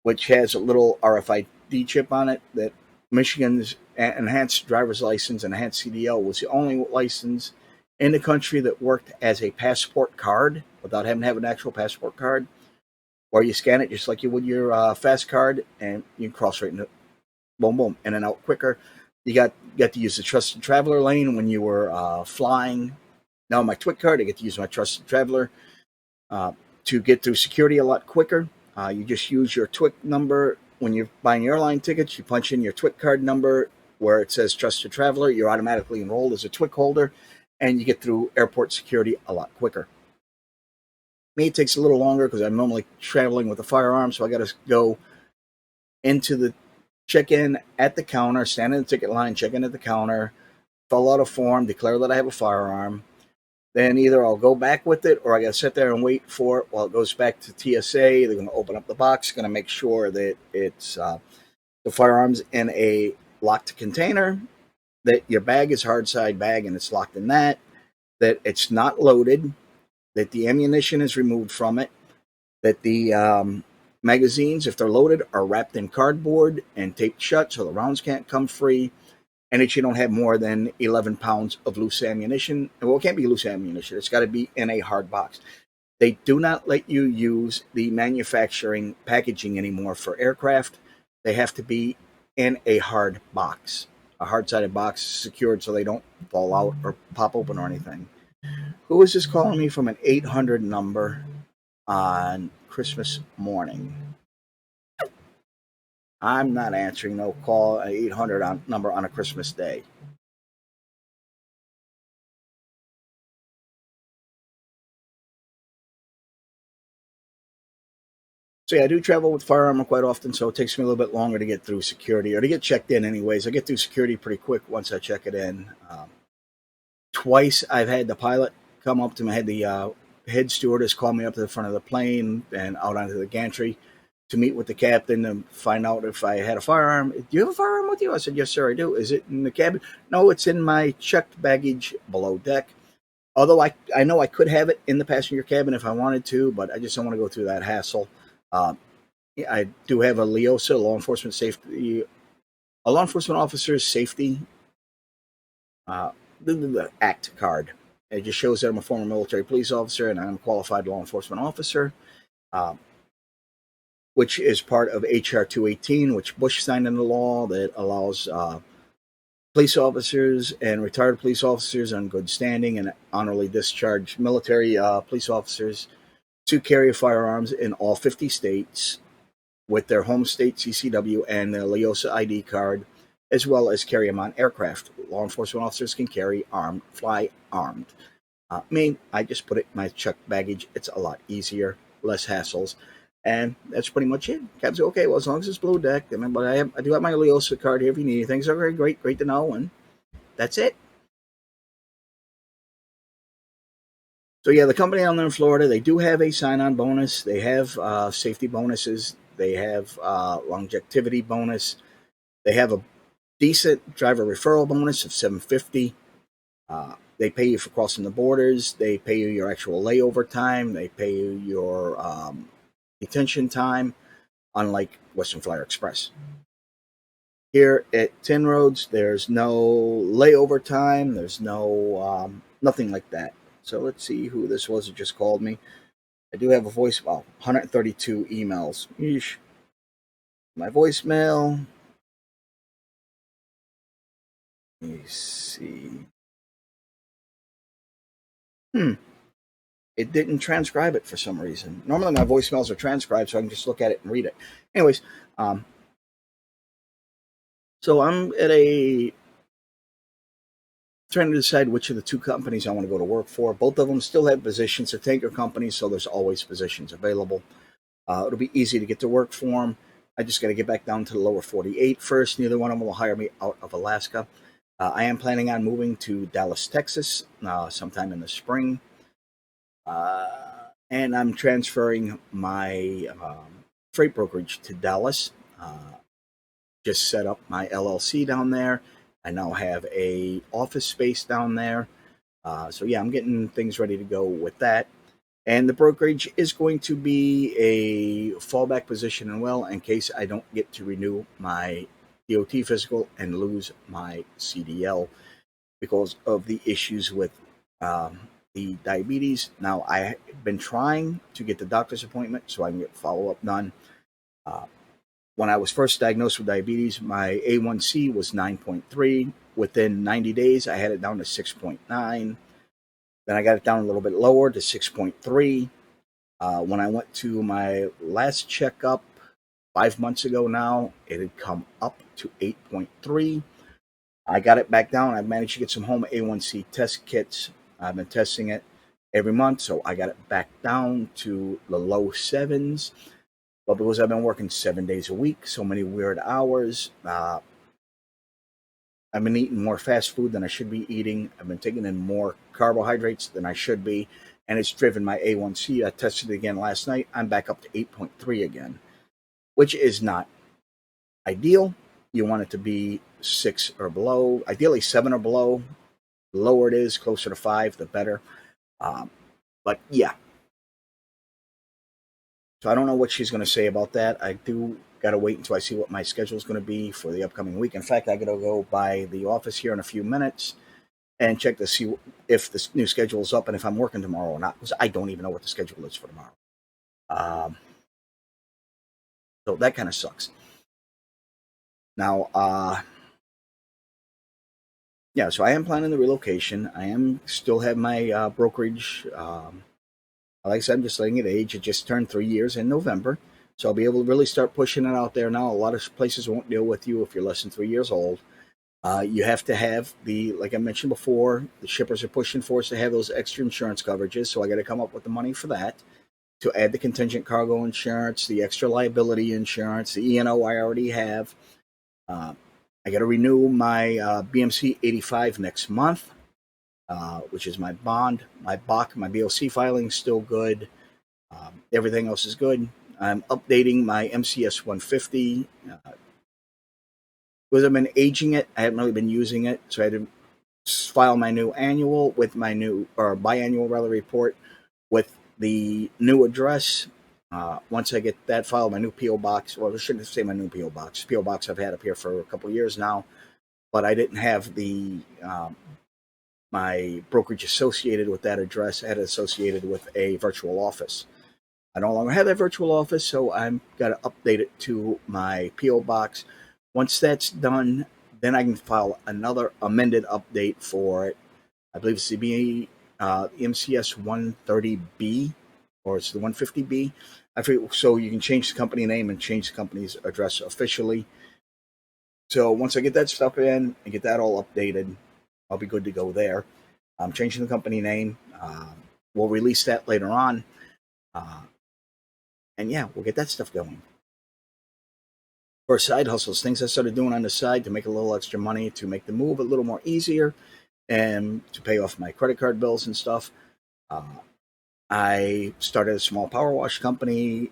which has a little RFID chip on it. That Michigan's enhanced driver's license and enhanced CDL was the only license in the country that worked as a passport card without having to have an actual passport card, where you scan it just like you would your fast card, and you can cross right into boom, boom, in and out quicker. You got to use the Trusted Traveler lane when you were flying. Now my TWIC card, I get to use my Trusted Traveler to get through security a lot quicker. You just use your TWIC number when you're buying airline tickets. You punch in your TWIC card number where it says Trusted Traveler. You're automatically enrolled as a TWIC holder, and you get through airport security a lot quicker. Me, it takes a little longer because I'm normally traveling with a firearm, so I got to go into the check-in at the counter, stand in the ticket line, check in at the counter, fill out a form, declare that I have a firearm. Then either I'll go back with it or I got to sit there and wait for it while it goes back to TSA. They're going to open up the box, going to make sure that it's the firearm's in a locked container, that your bag is hard side bag and it's locked in that it's not loaded, that the ammunition is removed from it, that the magazines, if they're loaded, are wrapped in cardboard and taped shut so the rounds can't come free, and that you don't have more than 11 pounds of loose ammunition. Well, it can't be loose ammunition. It's got to be in a hard box. They do not let you use the manufacturing packaging anymore for aircraft. They have to be in a hard box, a hard-sided box, secured so they don't fall out or pop open or anything. Who is this calling me from an 800 number on Christmas morning? I'm not answering no call, an 800 number on a Christmas day. So yeah, I do travel with firearm quite often, so it takes me a little bit longer to get through security or to get checked in anyways. I get through security pretty quick once I check it in. Twice I've had the pilot come up to me, I had the head stewardess call me up to the front of the plane and out onto the gantry to meet with the captain and find out if I had a firearm. Do you have a firearm with you? I said, yes, sir, I do. Is it in the cabin? No, it's in my checked baggage below deck. Although I know I could have it in the passenger cabin if I wanted to, but I just don't want to go through that hassle. I do have a LEOSA, a law enforcement officer's safety the ACT card. It just shows that I'm a former military police officer and I'm a qualified law enforcement officer, which is part of HR 218, which Bush signed into law that allows police officers and retired police officers on good standing and honorably discharged military police officers to carry firearms in all 50 states with their home state CCW and their LEOSA ID card, as well as carry them on aircraft. Law enforcement officers can carry armed, fly armed. Me, I just put it in my checked baggage. It's a lot easier, less hassles, and that's pretty much it. Captain said, okay, well, as long as it's below deck, but I do have my LEOSA card here if you need anything. So great to know, and that's it. So yeah, the company down there in Florida, they do have a sign-on bonus. They have safety bonuses. They have longevity bonus. They have a decent driver referral bonus of $750. They pay you for crossing the borders. They pay you your actual layover time. They pay you your detention time, unlike Western Flyer Express. Here at Tin Roads, there's no layover time. There's no nothing like that. So let's see who this was that just called me. I do have a voicemail, 132 emails. Yeesh. My voicemail. Let me see. It didn't transcribe it for some reason. Normally my voicemails are transcribed, so I can just look at it and read it. Anyways, so I'm at a trying to decide which of the two companies I want to go to work for. Both of them still have positions. They're tanker companies, so there's always positions available. It'll be easy to get to work for them. I just got to get back down to the lower 48 first. Neither one of them will hire me out of Alaska. I am planning on moving to Dallas, Texas, sometime in the spring. And I'm transferring my freight brokerage to Dallas. Just set up my LLC down there. I now have a office space down there. So yeah, I'm getting things ready to go with that. And the brokerage is going to be a fallback position and well in case I don't get to renew my DOT physical and lose my CDL because of the issues with the diabetes. Now, I've been trying to get the doctor's appointment so I can get follow-up done. When I was first diagnosed with diabetes, my A1C was 9.3. Within 90 days, I had it down to 6.9. Then I got it down a little bit lower to 6.3. When I went to my last checkup 5 months ago now, it had come up to 8.3. I got it back down. I managed to get some home A1C test kits. I've been testing it every month, so I got it back down to the low sevens. But because I've been working 7 days a week, so many weird hours, I've been eating more fast food than I should be eating. I've been taking in more carbohydrates than I should be, and it's driven my A1C. I tested it again last night. I'm back up to 8.3 again, which is not ideal. You want it to be 6 or below, ideally 7 or below. The lower it is, closer to 5, the better. But yeah. So I don't know what she's going to say about that. I do got to wait until I see what my schedule is going to be for the upcoming week. In fact, I got to go by the office here in a few minutes and check to see if the new schedule is up and if I'm working tomorrow or not, because I don't even know what the schedule is for tomorrow. So that kind of sucks. Now, yeah, so I am planning the relocation. I am still have my brokerage. Like I said, I'm just letting it age. It just turned 3 years in November. So I'll be able to really start pushing it out there now. A lot of places won't deal with you if you're less than 3 years old. You have to have like I mentioned before, the shippers are pushing for us to have those extra insurance coverages. So I got to come up with the money for that to add the contingent cargo insurance, the extra liability insurance, the E&O I already have. I got to renew my BMC 85 next month. Which is my bond, my BOC, my BOC filing is still good. Everything else is good. I'm updating my MCS 150 because I've been aging it. I haven't really been using it, so I had to file my new annual with my new or biannual rather report with the new address. Once I get that filed, my new PO box. Well, I shouldn't say my new PO box. PO box I've had up here for a couple of years now, but I didn't have the my brokerage associated with that address. I had it associated with a virtual office. I no longer have that virtual office, so I'm got to update it to my PO box. Once that's done, then I can file another amended update for it. I believe it's the MCS 130B, or it's the 150B. I forget, so you can change the company name and change the company's address officially. So once I get that stuff in and get that all updated, I'll be good to go there. I'm changing the company name. We'll release that later on. And yeah, we'll get that stuff going. For side hustles, things I started doing on the side to make a little extra money, to make the move a little more easier, and to pay off my credit card bills and stuff. I started a small power wash company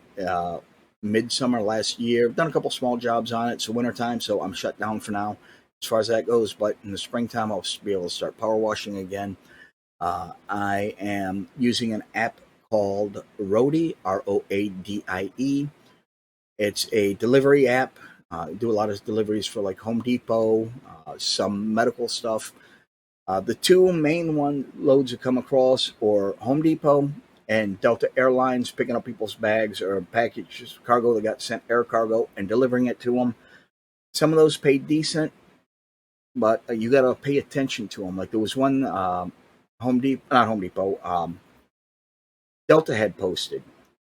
midsummer last year. I've done a couple small jobs on it. It's wintertime, so I'm shut down for now as far as that goes. But in the springtime, I'll be able to start power washing again. I am using an app called Roadie, Roadie. It's a delivery app. I do a lot of deliveries for like Home Depot, some medical stuff. The two main loads that come across are Home Depot and Delta Airlines, picking up people's bags or packages, cargo that got sent air cargo, and delivering it to them. Some of those pay decent, but you got to pay attention to them. Like there was one not Home Depot, Delta had posted,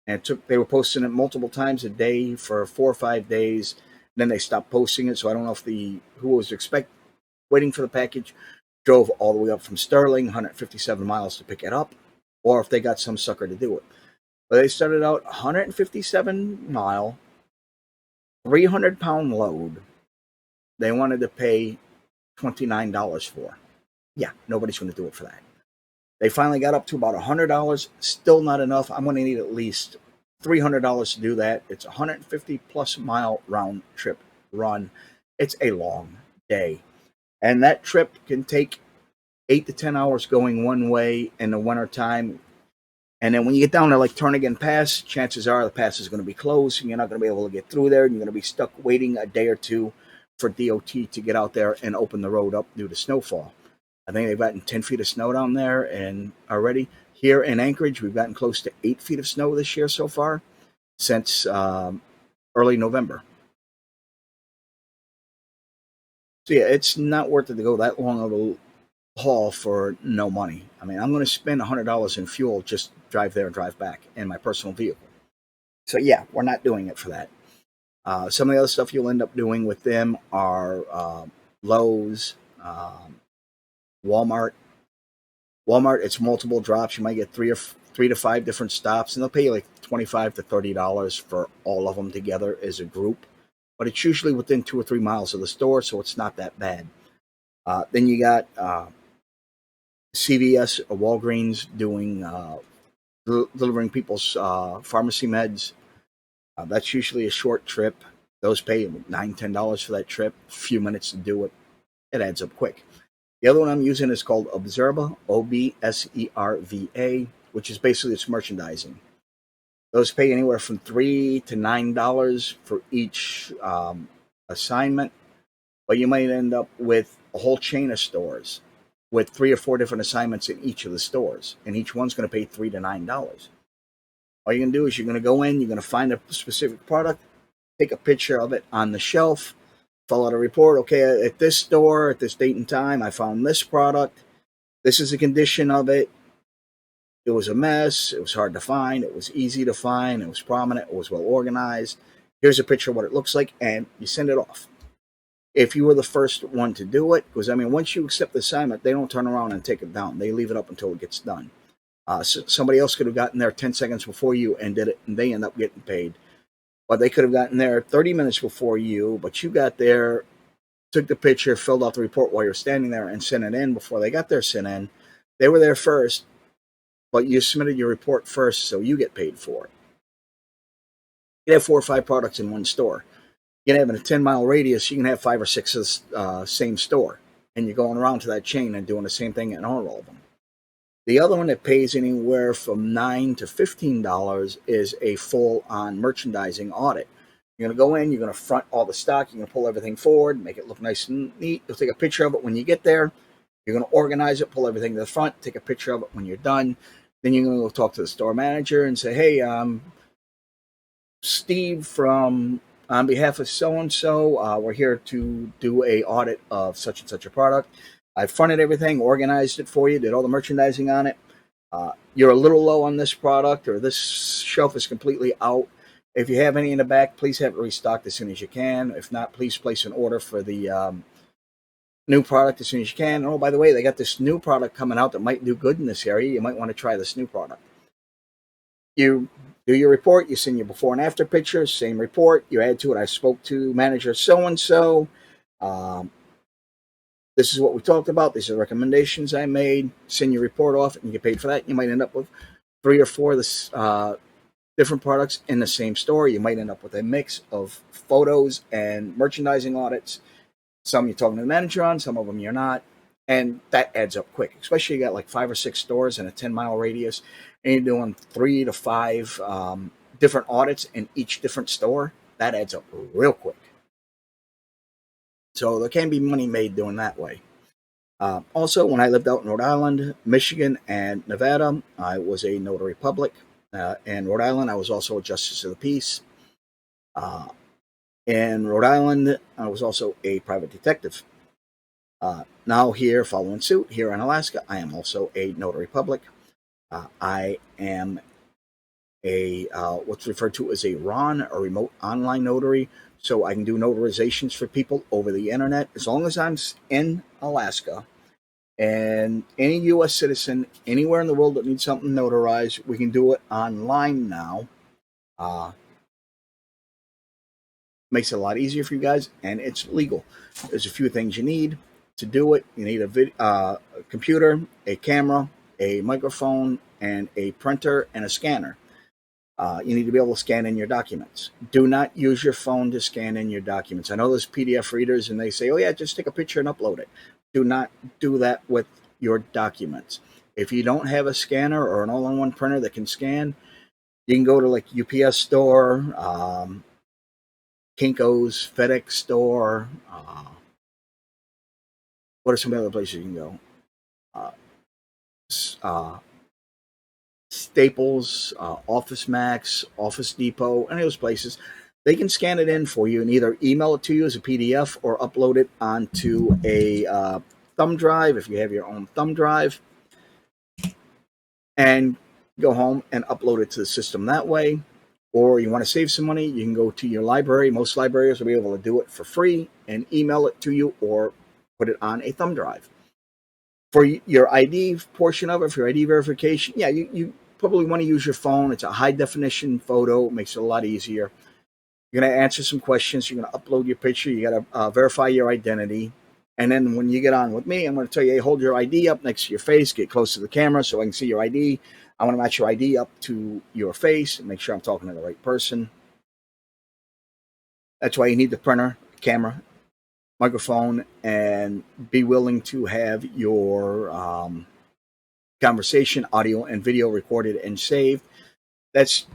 and they were posting it multiple times a day for 4 or 5 days. Then they stopped posting it, so I don't know if who was waiting for the package drove all the way up from Sterling, 157 miles to pick it up, or if they got some sucker to do it. But they started out 157 mile, 300-pound load. They wanted to pay $29 for. Yeah, nobody's going to do it for that. They finally got up to about $100. Still not enough. I'm going to need at least $300 to do that. It's a 150-plus mile round trip run. It's a long day. And that trip can take 8 to 10 hours going one way in the wintertime. And then when you get down to like Turnagain Pass, chances are the pass is going to be closed and you're not going to be able to get through there. And you're going to be stuck waiting a day or two for DOT to get out there and open the road up due to snowfall. I think they've gotten 10 feet of snow down there, and already here in Anchorage, we've gotten close to 8 feet of snow this year so far since early November. So yeah, it's not worth it to go that long of a haul for no money. I mean, I'm going to spend $100 in fuel just drive there and drive back in my personal vehicle. So yeah, we're not doing it for that. Some of the other stuff you'll end up doing with them are Lowe's, Walmart. It's multiple drops. You might get three to five different stops, and they'll pay you like $25 to $30 for all of them together as a group. But it's usually within 2 or 3 miles of the store, so it's not that bad. Then you got CVS or Walgreens doing delivering people's pharmacy meds. That's usually a short trip. Those pay $9, $10 for that trip. A few minutes to do it. It adds up quick. The other one I'm using is called Observa, Observa, which is basically its merchandising. Those pay anywhere from $3 to $9 for each assignment, but you might end up with a whole chain of stores with 3 or 4 different assignments in each of the stores, and each one's going to pay $3 to $9. All you're going to do is you're going to go in, you're going to find a specific product, take a picture of it on the shelf, fill out a report. Okay, at this store, at this date and time, I found this product. This is the condition of it. It was a mess. It was hard to find. It was easy to find. It was prominent. It was well organized. Here's a picture of what it looks like, and you send it off. If you were the first one to do it, because I mean, once you accept the assignment, they don't turn around and take it down. They leave it up until it gets done. So somebody else could have gotten there 10 seconds before you and did it, and they end up getting paid. But they could have gotten there 30 minutes before you, but you got there, took the picture, filled out the report while you're standing there, and sent it in before they got their sent in. They were there first, but you submitted your report first, so you get paid for it. You have 4 or 5 products in one store. You can have in a 10-mile radius, you can have 5 or 6 of the same store, and you're going around to that chain and doing the same thing in all of them. The other one that pays anywhere from $9 to $15 is a full-on merchandising audit. You're going to go in, you're going to front all the stock, you're going to pull everything forward, make it look nice and neat. You'll take a picture of it when you get there. You're going to organize it, pull everything to the front, take a picture of it when you're done. Then you're going to go talk to the store manager and say, hey, Steve on behalf of so-and-so, we're here to do a audit of such and such a product. I fronted everything, organized it for you, did all the merchandising on it. You're a little low on this product, or this shelf is completely out. If you have any in the back, please have it restocked as soon as you can. If not, please place an order for the new product as soon as you can. Oh, by the way, they got this new product coming out that might do good in this area. You might want to try this new product. You do your report. You send your before and after pictures, same report. You add to it, I spoke to manager so-and-so. This is what we talked about. These are the recommendations I made. Send your report off and you get paid for that. You might end up with 3 or 4 of the different products in the same store, you might end up with a mix of photos and merchandising audits. Some you're talking to the manager on, some of them you're not. And that adds up quick, especially you got like 5 or 6 stores in a 10-mile radius, and you're doing 3 to 5 different audits in each different store. That adds up real quick. So there can be money made doing that way. Also, when I lived out in Rhode Island, Michigan, and Nevada, I was a notary public. In Rhode Island, I was also a justice of the peace. Uh, in Rhode Island, I was also a private detective. Now, here, following suit, here in Alaska, I am also a notary public. I am what's referred to as a RON, a remote online notary. So I can do notarizations for people over the internet as long as I'm in Alaska. And any U.S. citizen anywhere in the world that needs something notarized, we can do it online now. Uh, Makes it a lot easier for you guys, and it's legal. There's a few things you need to do it. You need a computer, a camera, a microphone, and a printer and a scanner. You need to be able to scan in your documents. Do not use your phone to scan in your documents. I know there's PDF readers and they say, oh, yeah, just take a picture and upload it. Do not do that with your documents. If you don't have a scanner or an all-in-one printer that can scan, you can go to like UPS store, Kinko's, FedEx store. What are some other places you can go? Uh, uh, Staples, Office Max, Office Depot, any of those places. They can scan it in for you and either email it to you as a PDF or upload it onto a thumb drive if you have your own thumb drive, and go home and upload it to the system that way. Or you want to save some money, you can go to your library. Most libraries will be able to do it for free and email it to you or put it on a thumb drive. For your ID portion of it, for your ID verification, yeah, you probably want to use your phone. It's a high definition photo, it makes it a lot easier. You're going to answer some questions. You're going to upload your picture. You got to verify your identity. And then when you get on with me, I'm going to tell you, hey, hold your ID up next to your face, get close to the camera so I can see your ID. I want to match your ID up to your face and make sure I'm talking to the right person. That's why you need the printer, camera, microphone, and be willing to have your conversation, audio, and video recorded and saved. That's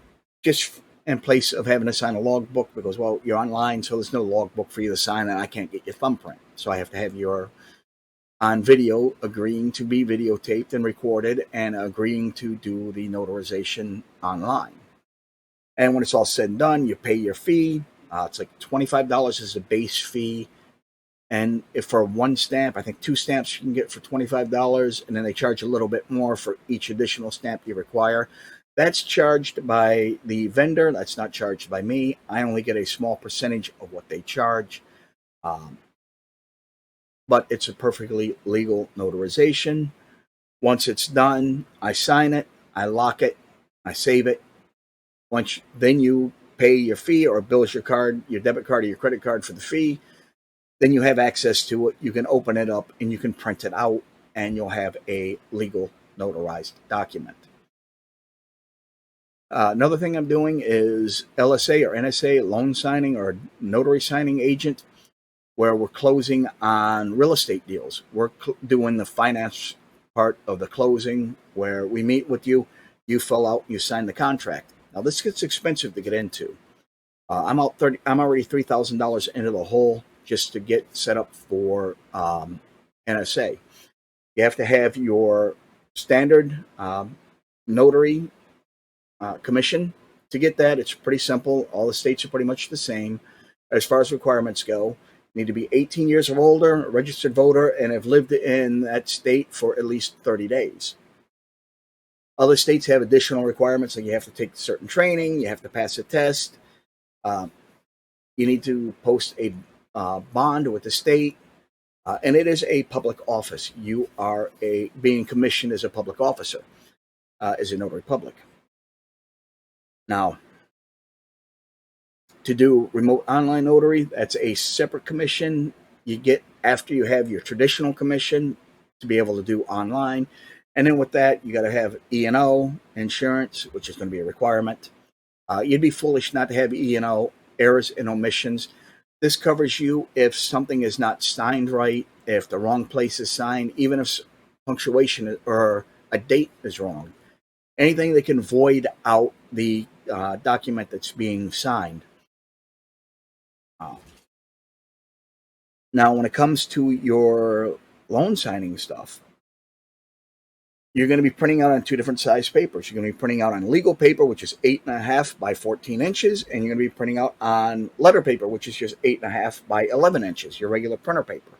just in place of having to sign a logbook because, well, you're online, so there's no logbook for you to sign, and I can't get your thumbprint. So I have to have your on video agreeing to be videotaped and recorded and agreeing to do the notarization online. And when it's all said and done, you pay your fee. It's like $25 is the base fee. And if for one stamp, I think 2 stamps you can get for $25, and then they charge a little bit more for each additional stamp you require. That's charged by the vendor. That's not charged by me. I only get a small percentage of what they charge. But it's a perfectly legal notarization. Once it's done, I sign it, I lock it, I save it. Then you pay your fee or bill us your card, your debit card or your credit card for the fee. Then you have access to it. You can open it up and you can print it out, and you'll have a legal notarized document. Another thing I'm doing is LSA or NSA, loan signing or notary signing agent, where we're closing on real estate deals. We're doing the finance part of the closing, where we meet with you, you fill out, you sign the contract. Now this gets expensive to get into. I'm already $3,000 into the hole just to get set up for NSA. You have to have your standard notary commission. To get that, it's pretty simple. All the states are pretty much the same as far as requirements go. You need to be 18 years or older, a registered voter, and have lived in that state for at least 30 days. Other states have additional requirements, like you have to take certain training, you have to pass a test, you need to post a bond with the state, and it is a public office. You are being commissioned as a public officer, as a notary public. Now, to do remote online notary, that's a separate commission you get after you have your traditional commission to be able to do online. And then with that, you got to have E&O insurance, which is going to be a requirement. You'd be foolish not to have E&O, errors and omissions. This covers you if something is not signed right, if the wrong place is signed, even if punctuation or a date is wrong. Anything that can void out the document that's being signed. Uh, Now, when it comes to your loan signing stuff, you're going to be printing out on two different size papers. You're going to be printing out on legal paper, which is 8.5 by 14 inches, and you're going to be printing out on letter paper, which is just 8.5 by 11 inches, your regular printer paper.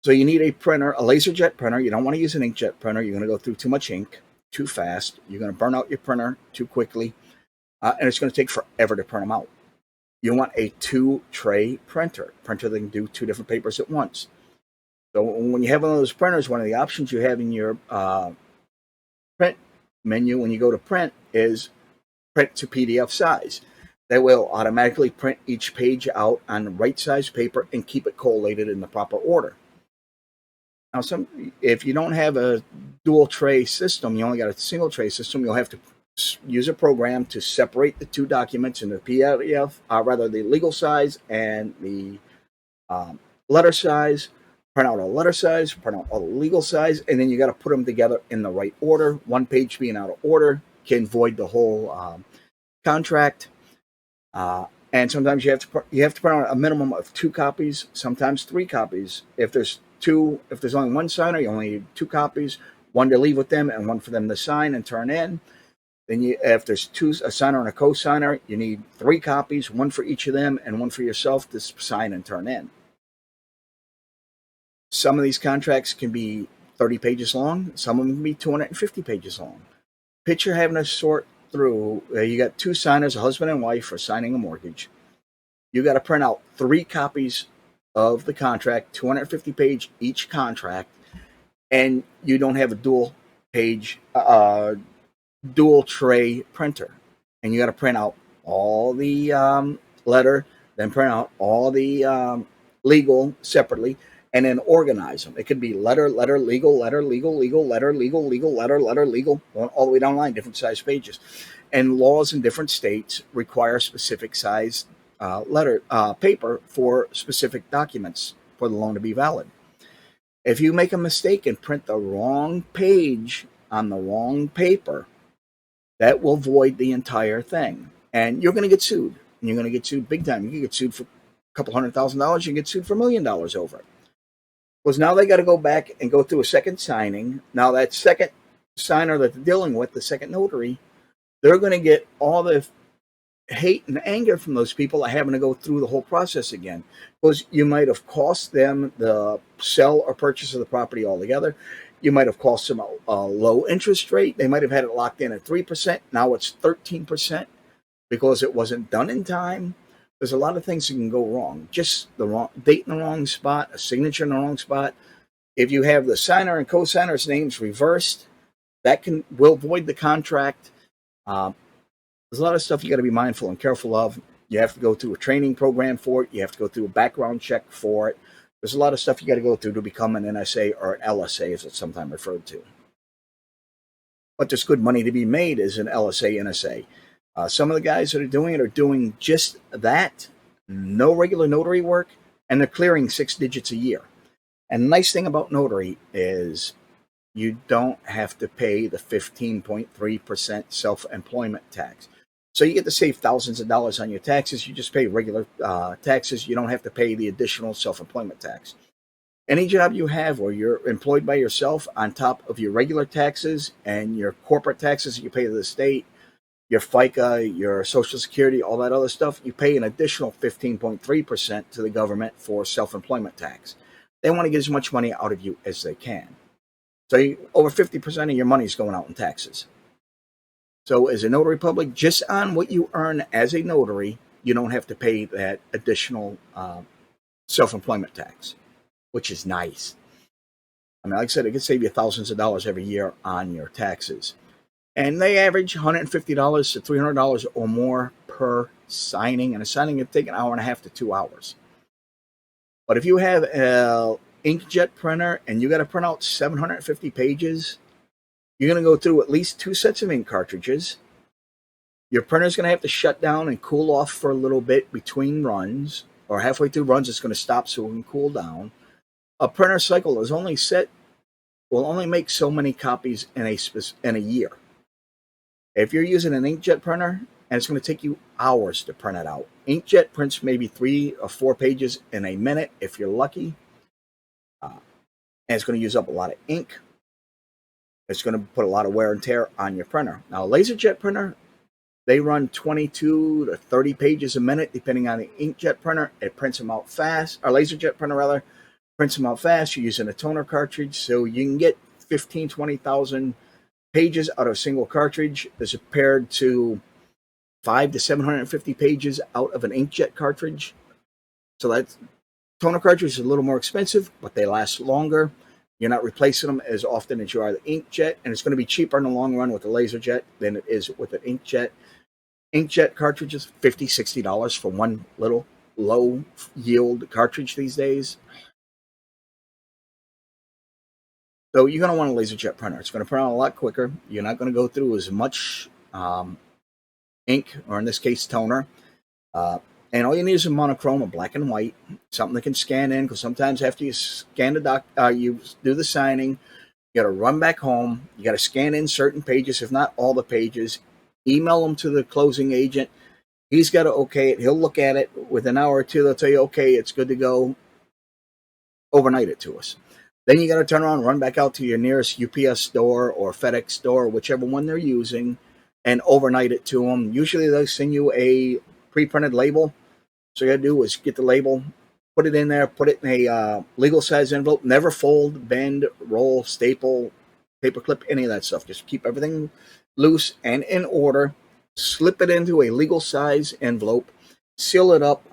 So you need a printer, a LaserJet printer. You don't want to use an inkjet printer. You're going to go through too much ink too fast. You're going to burn out your printer too quickly, and it's going to take forever to print them out. You want a two-tray printer that can do two different papers at once. So when you have one of those printers, one of the options you have in your print menu when you go to print is print to PDF size. That will automatically print each page out on the right size paper and keep it collated in the proper order. Now, if you don't have a dual tray system, you only got a single tray system, you'll have to use a program to separate the two documents in the PDF, rather the legal size and the letter size. Print out a letter size, print out a legal size, and then you got to put them together in the right order. One page being out of order can void the whole contract. And sometimes you have to print out a minimum of 2 copies, sometimes 3 copies. If there's only one signer, you only need 2 copies, one to leave with them and one for them to sign and turn in. Then if there's a signer and a co-signer, you need 3 copies, one for each of them and one for yourself to sign and turn in. Some of these contracts can be 30 pages long. Some of them can be 250 pages long. Picture having to sort through. You got 2 signers, a husband and wife, for signing a mortgage. You got to print out 3 copies of the contract, 250 page each contract, and you don't have a dual tray printer. And you got to print out all the letter, then print out all the legal separately, and then organize them. It could be letter, legal, letter, legal, letter, legal, letter, legal, all the way down the line, different size pages. And laws in different states require specific size paper for specific documents for the loan to be valid. If you make a mistake and print the wrong page on the wrong paper, that will void the entire thing. And you're going to get sued. And you're going to get sued big time. You can get sued for a couple $100,000. You can get sued for $1 million over it. Because now they got to go back and go through a second signing. Now that second signer that they're dealing with, the second notary, they're going to get all the hate and anger from those people having to go through the whole process again. Because you might have cost them the sell or purchase of the property altogether. You might have cost them a low interest rate. They might have had it locked in at 3%. Now it's 13% because it wasn't done in time. There's a lot of things that can go wrong. Just the wrong date in the wrong spot, a signature in the wrong spot. If you have the signer and co-signer's names reversed, that will void the contract. There's a lot of stuff you got to be mindful and careful of. You have to go through a training program for it. You have to go through a background check for it. There's a lot of stuff you got to go through to become an NSA or an LSA, as it's sometimes referred to. But there's good money to be made as an LSA, NSA. Some of the guys that are doing it are doing just that, no regular notary work, and they're clearing 6 digits a year. And the nice thing about notary is you don't have to pay the 15.3% self-employment tax. So you get to save thousands of dollars on your taxes. You just pay regular taxes. You don't have to pay the additional self-employment tax. Any job you have where you're employed by yourself, on top of your regular taxes and your corporate taxes that you pay to the state, your FICA, your Social Security, all that other stuff, you pay an additional 15.3% to the government for self-employment tax. They want to get as much money out of you as they can. So over 50% of your money is going out in taxes. So as a notary public, just on what you earn as a notary, you don't have to pay that additional self-employment tax, which is nice. I mean, like I said, it could save you thousands of dollars every year on your taxes. And they average $150 to $300 or more per signing. And a signing can take an hour and a half to 2 hours. But if you have an inkjet printer and you got to print out 750 pages, you're going to go through at least 2 sets of ink cartridges. Your printer's going to have to shut down and cool off for a little bit between runs, or halfway through runs, it's going to stop so it can cool down. A printer cycle is only will only make so many copies in a year. If you're using an inkjet printer, and it's going to take you hours to print it out. Inkjet prints maybe 3 or 4 pages in a minute if you're lucky, and it's going to use up a lot of ink. It's going to put a lot of wear and tear on your printer. Now, a LaserJet printer, they run 22 to 30 pages a minute, depending on the inkjet printer. It prints them out fast, or LaserJet printer rather, prints them out fast. You're using a toner cartridge, so you can get 15, 20,000 pages out of a single cartridge as compared to 5 to 750 pages out of an inkjet cartridge. So that toner cartridge is a little more expensive, but they last longer. You're not replacing them as often as you are the inkjet, and it's going to be cheaper in the long run with the LaserJet than it is with an inkjet. Inkjet cartridges, $50, $60 for one little low yield cartridge these days. So you're going to want a LaserJet printer. It's going to print out a lot quicker. You're not going to go through as much ink, or in this case, toner. And all you need is a monochrome, a black and white, something that can scan in, because sometimes after you scan you do the signing, you got to run back home. You got to scan in certain pages, if not all the pages. Email them to the closing agent. He's got to okay it. He'll look at it with an hour or two. They'll tell you, okay, it's good to go. Overnight it to us. Then you got to turn around, run back out to your nearest UPS store or FedEx store, whichever one they're using, and overnight it to them. Usually they'll send you a pre-printed label. So you got to do is get the label, put it in there, put it in a legal size envelope. Never fold, bend, roll, staple, paperclip, any of that stuff. Just keep everything loose and in order. Slip it into a legal size envelope, seal it up,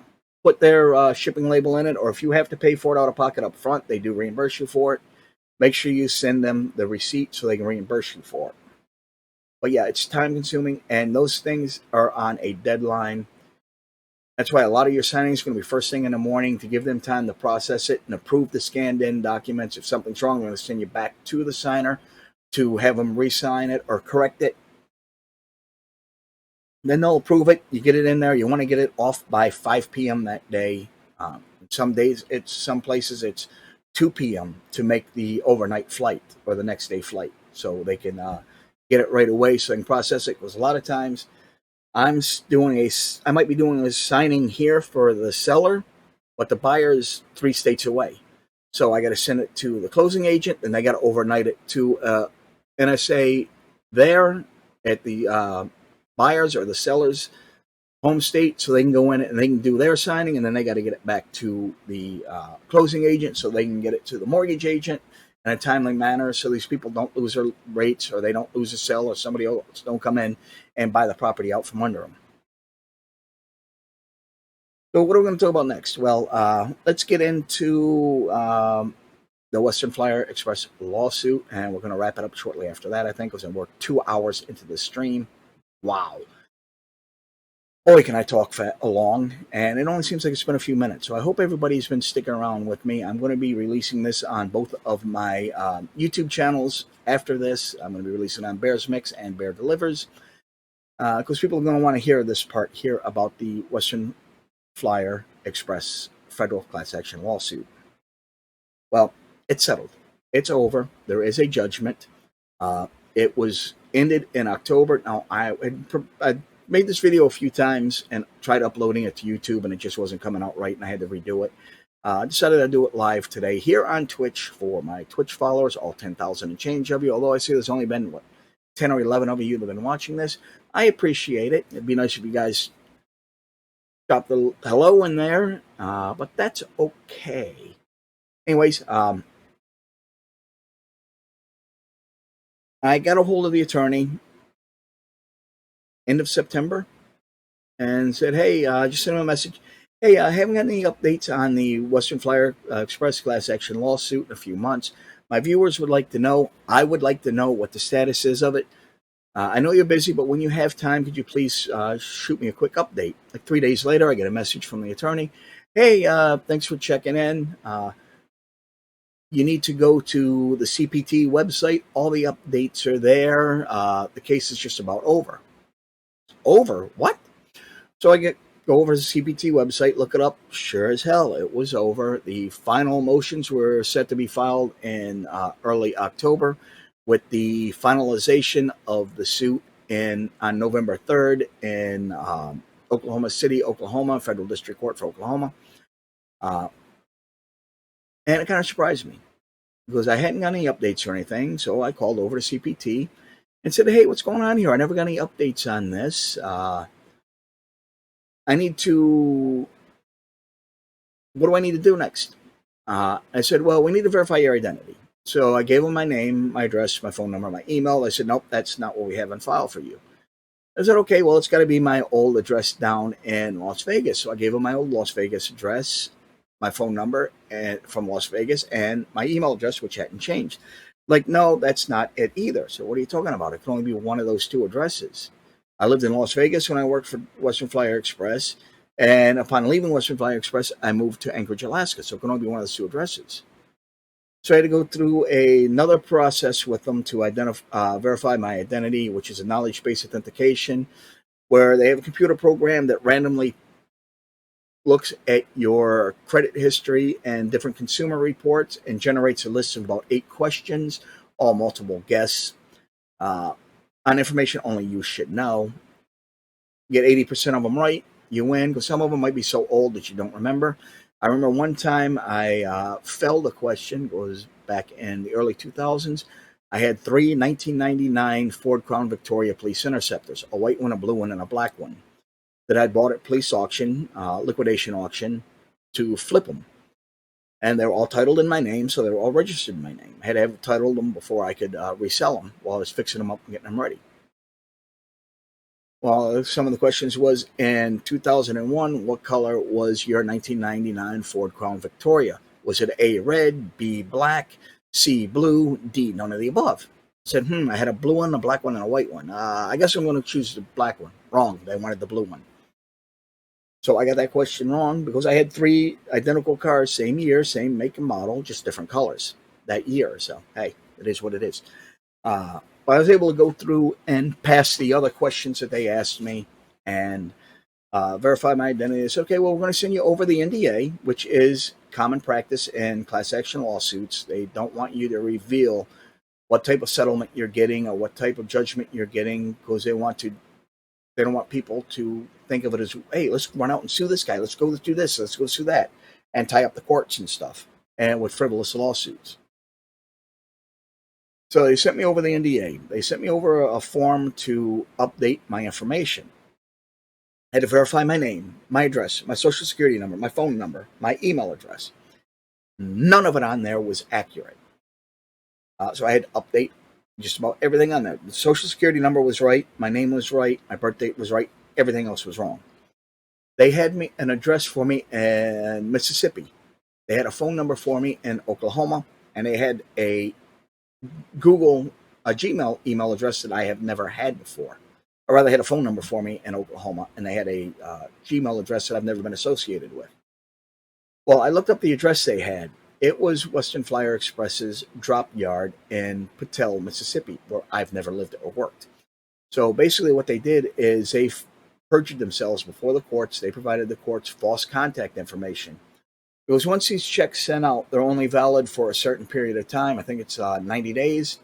put their shipping label in it, or if you have to pay for it out of pocket up front, they do reimburse you for it. Make sure you send them the receipt so they can reimburse you for it. But yeah, it's time consuming, and those things are on a deadline. That's why a lot of your signings is going to be first thing in the morning to give them time to process it and approve the scanned in documents. If something's wrong, they're going to send you back to the signer to have them re-sign it or correct it. Then they'll approve it. You get it in there. You want to get it off by 5 p.m. that day. Some places it's 2 p.m. to make the overnight flight or the next day flight, so they can get it right away so they can process it. Because a lot of times I might be doing a signing here for the seller, but the buyer is 3 states away. So I got to send it to the closing agent, and they got to overnight it to NSA there at the buyers or the seller's home state, so they can go in and they can do their signing, and then they got to get it back to the closing agent so they can get it to the mortgage agent in a timely manner, so these people don't lose their rates, or they don't lose a sale, or somebody else don't come in and buy the property out from under them. So what are we going to talk about next? Well, let's get into the Western Flyer Express lawsuit, and we're going to wrap it up shortly after that, I think, because we're 2 hours into the stream. Wow. Boy, can I talk along, and it only seems like it's been a few minutes. So I hope everybody's been sticking around with me. I'm going to be releasing this on both of my YouTube channels after this. I'm going to be releasing on Bears Mix and Bear Delivers, because people are going to want to hear this part here about the Western Flyer Express federal class action lawsuit. Well, it's settled. It's over. There is a judgment. It was ended in October. Now, I made this video a few times and tried uploading it to YouTube, and it just wasn't coming out right, and I had to redo it. I decided to do it live today here on Twitch for my Twitch followers, all 10,000 and change of you, although I see there's only been, 10 or 11 of you that have been watching this. I appreciate it. It'd be nice if you guys drop the hello in there, but that's okay. Anyways, I got a hold of the attorney end of September and said, hey, just sent him a message. Hey, I haven't got any updates on the Western Flyer Express class action lawsuit in a few months. My viewers would like to know. I would like to know what the status is of it. I know you're busy, but when you have time, could you please shoot me a quick update? Like 3 days later, I get a message from the attorney. Hey, thanks for checking in. You need to go to the CPT website. All the updates are there. The case is just about over. over. What? So go over to the CPT website, look it up. Sure as hell, it was over. The final motions were set to be filed in early October, with the finalization of the suit on November 3rd in Oklahoma City, Oklahoma, Federal District Court for Oklahoma. And it kind of surprised me because I hadn't got any updates or anything. So I called over to CPT and said, hey, what's going on here? I never got any updates on this. I need to, what do I need to do next? I said, well, we need to verify your identity. So I gave them my name, my address, my phone number, my email. They said, nope, that's not what we have on file for you. I said, okay, well, it's got to be my old address down in Las Vegas. So I gave them my old Las Vegas address, my phone number from Las Vegas, and my email address, which hadn't changed. Like, no, that's not it either. So what are you talking about? It can only be one of those two addresses. I lived in Las Vegas when I worked for Western Flyer Express. And upon leaving Western Flyer Express, I moved to Anchorage, Alaska. So it can only be one of those two addresses. So I had to go through another process with them to verify my identity, which is a knowledge-based authentication, where they have a computer program that randomly looks at your credit history and different consumer reports and generates a list of about 8 questions, all multiple guess, on information only you should know. Get 80% of them right, you win, because some of them might be so old that you don't remember. I remember one time I failed a question. It was back in the early 2000s. I had 3 1999 Ford Crown Victoria Police Interceptors, a white one, a blue one, and a black one, that I'd bought at police auction, liquidation auction, to flip them. And they were all titled in my name, so they were all registered in my name. I had to have titled them before I could resell them while I was fixing them up and getting them ready. Well, some of the questions was, in 2001, what color was your 1999 Ford Crown Victoria? Was it A, red, B, black, C, blue, D, none of the above? I said, I had a blue one, a black one, and a white one. I guess I'm going to choose the black one. Wrong. They wanted the blue one. So I got that question wrong because I had 3 identical cars, same year, same make and model, just different colors that year. So, hey, it is what it is. But I was able to go through and pass the other questions that they asked me and verify my identity. They said, okay, well, we're going to send you over the NDA, which is common practice in class action lawsuits. They don't want you to reveal what type of settlement you're getting or what type of judgment you're getting, because they don't want people to think of it as, hey, let's run out and sue this guy. Let's go do this. Let's go sue that, and tie up the courts and stuff, and with frivolous lawsuits. So they sent me over the NDA. They sent me over a form to update my information. I had to verify my name, my address, my social security number, my phone number, my email address. None of it on there was accurate. So I had to update just about everything on there. The social security number was right. My name was right. My birth date was right. Everything else was wrong. They had me an address for me in Mississippi. They had a phone number for me in Oklahoma. And they had a Gmail email address that I have never had before. Or rather, they had a phone number for me in Oklahoma, and they had a Gmail address that I've never been associated with. Well, I looked up the address they had. It was Western Flyer Express's drop yard in Patel, Mississippi, where I've never lived or worked. So basically what they did is they perjured themselves before the courts. They provided the courts false contact information. Because once these checks sent out, they're only valid for a certain period of time. I think it's 90 days.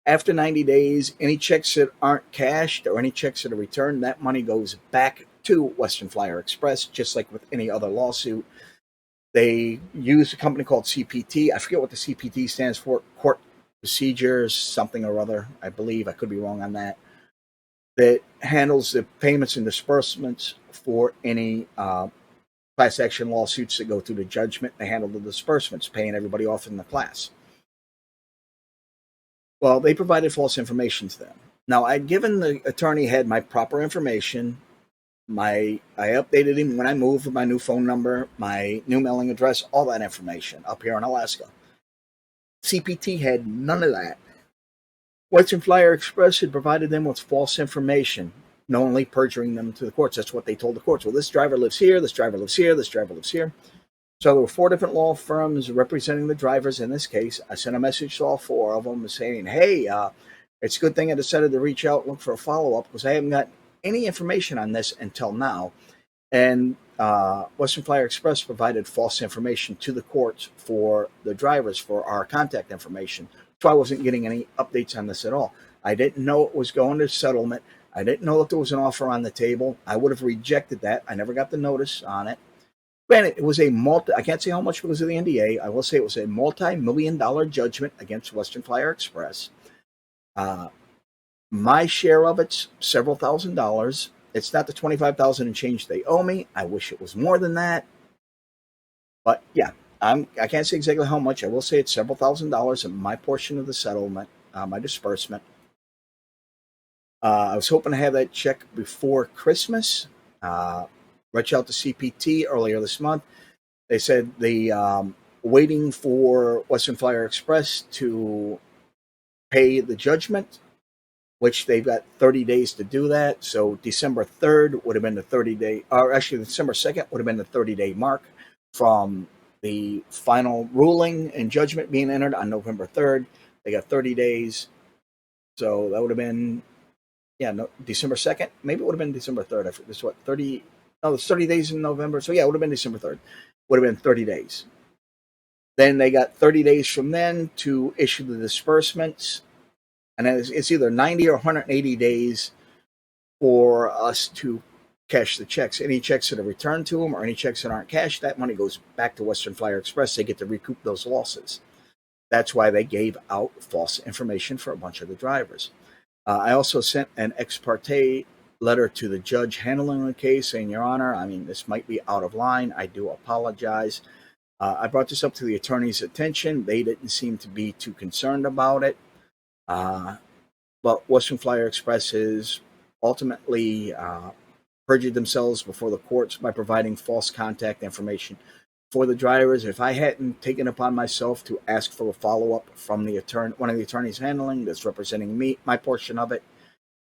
After 90 days, any checks that aren't cashed or any checks that are returned, that money goes back to Western Flyer Express, just like with any other lawsuit. They use a company called CPT. I forget what the CPT stands for. Court Procedures, something or other, I believe. I could be wrong on that. That handles the payments and disbursements for any class action lawsuits that go through the judgment. They handle the disbursements, paying everybody off in the class. Well, they provided false information to them. Now, I'd given the attorney had my proper information. I updated him when I moved with my new phone number, my new mailing address, all that information up here in Alaska. CPT had none of that. Western Flyer Express had provided them with false information, knowingly perjuring them to the courts. That's what they told the courts. Well, this driver lives here, this driver lives here, this driver lives here. So there were 4 different law firms representing the drivers in this case. I sent a message to all 4 of them saying, hey, it's a good thing I decided to reach out and look for a follow-up because I haven't got any information on this until now. And Western Flyer Express provided false information to the courts for the drivers for our contact information. So I wasn't getting any updates on this at all. I didn't know it was going to settlement. I didn't know that there was an offer on the table. I would have rejected that. I never got the notice on it. Granted, it was I can't say how much because of the NDA. I will say it was a multi-million-dollar judgment against Western Flyer Express. My share of it's several $1,000s. It's not the $25,000 and change they owe me. I wish it was more than that. But yeah, I can't say exactly how much. I will say it's several $1,000s in my portion of the settlement, my disbursement. I was hoping to have that check before Christmas. Reached out to CPT earlier this month. They said waiting for Western Flyer Express to pay the judgment, which they've got 30 days to do that. So December 3rd would have been the 30-day, or actually December 2nd would have been the 30-day mark from the final ruling and judgment being entered on November 3rd. They got 30 days. So that would have been, December 2nd. Maybe it would have been December 3rd. I forget, this what, 30, no, it's 30 days in November. So yeah, it would have been December 3rd. Would have been 30 days. Then they got 30 days from then to issue the disbursements. And it's either 90 or 180 days for us to cash the checks. Any checks that are returned to them or any checks that aren't cashed, that money goes back to Western Flyer Express. They get to recoup those losses. That's why they gave out false information for a bunch of the drivers. I also sent an ex parte letter to the judge handling the case saying, Your Honor, I mean, this might be out of line. I do apologize. I brought this up to the attorney's attention. They didn't seem to be too concerned about it. But Western Flyer Express has ultimately perjured themselves before the courts by providing false contact information for the drivers. If I hadn't taken upon myself to ask for a follow-up from the attorney, one of the attorneys handling that's representing me, my portion of it,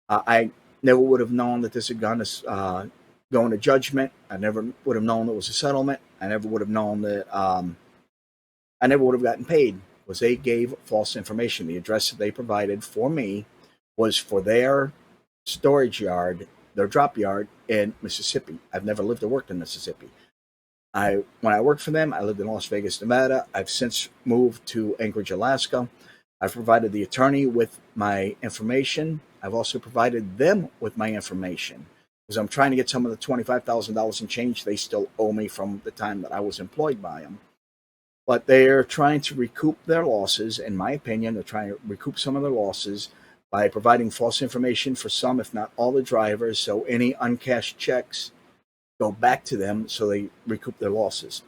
I never would have known that this had gone to going to judgment. I never would have known it was a settlement. I never would have known that I never would have gotten paid. Was they gave false information. The address that they provided for me was for their storage yard, their drop yard in Mississippi. I've never lived or worked in Mississippi. When I worked for them, I lived in Las Vegas, Nevada. I've since moved to Anchorage, Alaska. I've provided the attorney with my information. I've also provided them with my information because I'm trying to get some of the $25,000 and change they still owe me from the time that I was employed by them. But they're trying to recoup their losses. In my opinion, they're trying to recoup some of their losses by providing false information for some, if not all, the drivers. So any uncashed checks go back to them so they recoup their losses.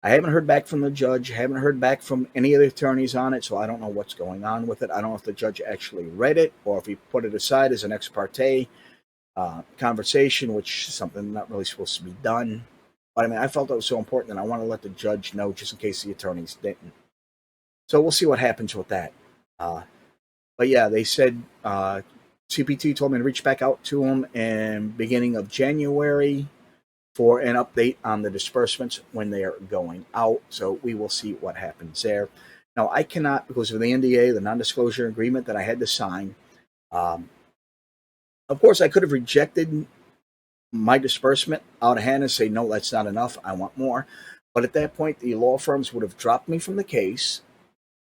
I haven't heard back from the judge, haven't heard back from any of the attorneys on it, so I don't know what's going on with it. I don't know if the judge actually read it or if he put it aside as an ex parte conversation, which is something not really supposed to be done. But I mean, I felt it was so important that I want to let the judge know just in case the attorneys didn't. So we'll see what happens with that. But yeah, they said CPT told me to reach back out to them in beginning of January for an update on the disbursements when they are going out. So we will see what happens there. Now, I cannot, because of the NDA, the non-disclosure agreement that I had to sign, of course, I could have rejected my disbursement out of hand and say, no, that's not enough. I want more. But at that point, the law firms would have dropped me from the case.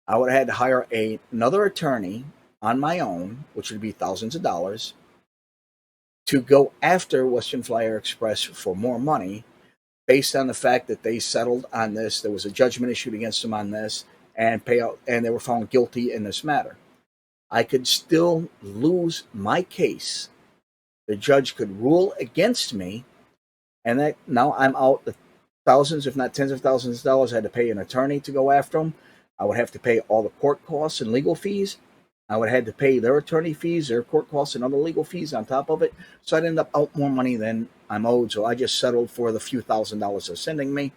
I would have had to hire another attorney on my own, which would be thousands of dollars, to go after Western Flyer Express for more money based on the fact that they settled on this. There was a judgment issued against them on this and payout, and they were found guilty in this matter. I could still lose my case. The judge could rule against me, and that now I'm out the thousands, if not tens of thousands of dollars. I had to pay an attorney to go after them. I would have to pay all the court costs and legal fees. I would have had to pay their attorney fees, their court costs, and other legal fees on top of it. So I'd end up out more money than I'm owed. So I just settled for the few $1,000s they're sending me.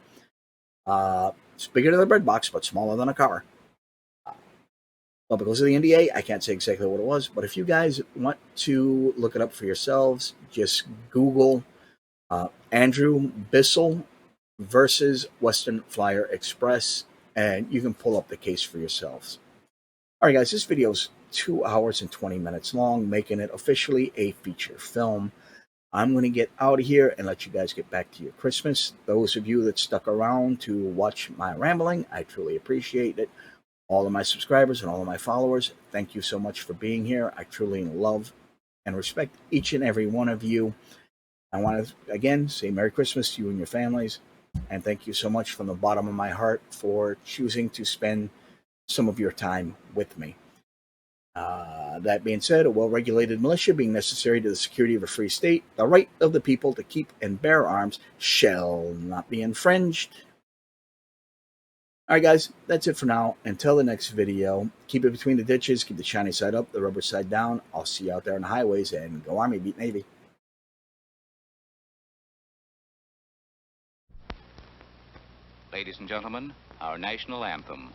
It's bigger than a bread box, but smaller than a car. Well, because of the NDA, I can't say exactly what it was. But if you guys want to look it up for yourselves, just Google Andrew Bissell versus Western Flyer Express, and you can pull up the case for yourselves. All right, guys, this video's 2 hours and 20 minutes long, making it officially a feature film. I'm going to get out of here and let you guys get back to your Christmas. Those of you that stuck around to watch my rambling, I truly appreciate it. All of my subscribers and all of my followers, thank you so much for being here. I truly love and respect each and every one of you. I want to, again, say Merry Christmas to you and your families. And thank you so much from the bottom of my heart for choosing to spend some of your time with me. That being said, a well-regulated militia being necessary to the security of a free state, the right of the people to keep and bear arms shall not be infringed. All right, guys, that's it for now. Until the next video, keep it between the ditches, keep the shiny side up, the rubber side down. I'll see you out there on the highways, and go Army, beat Navy. Ladies and gentlemen, our national anthem.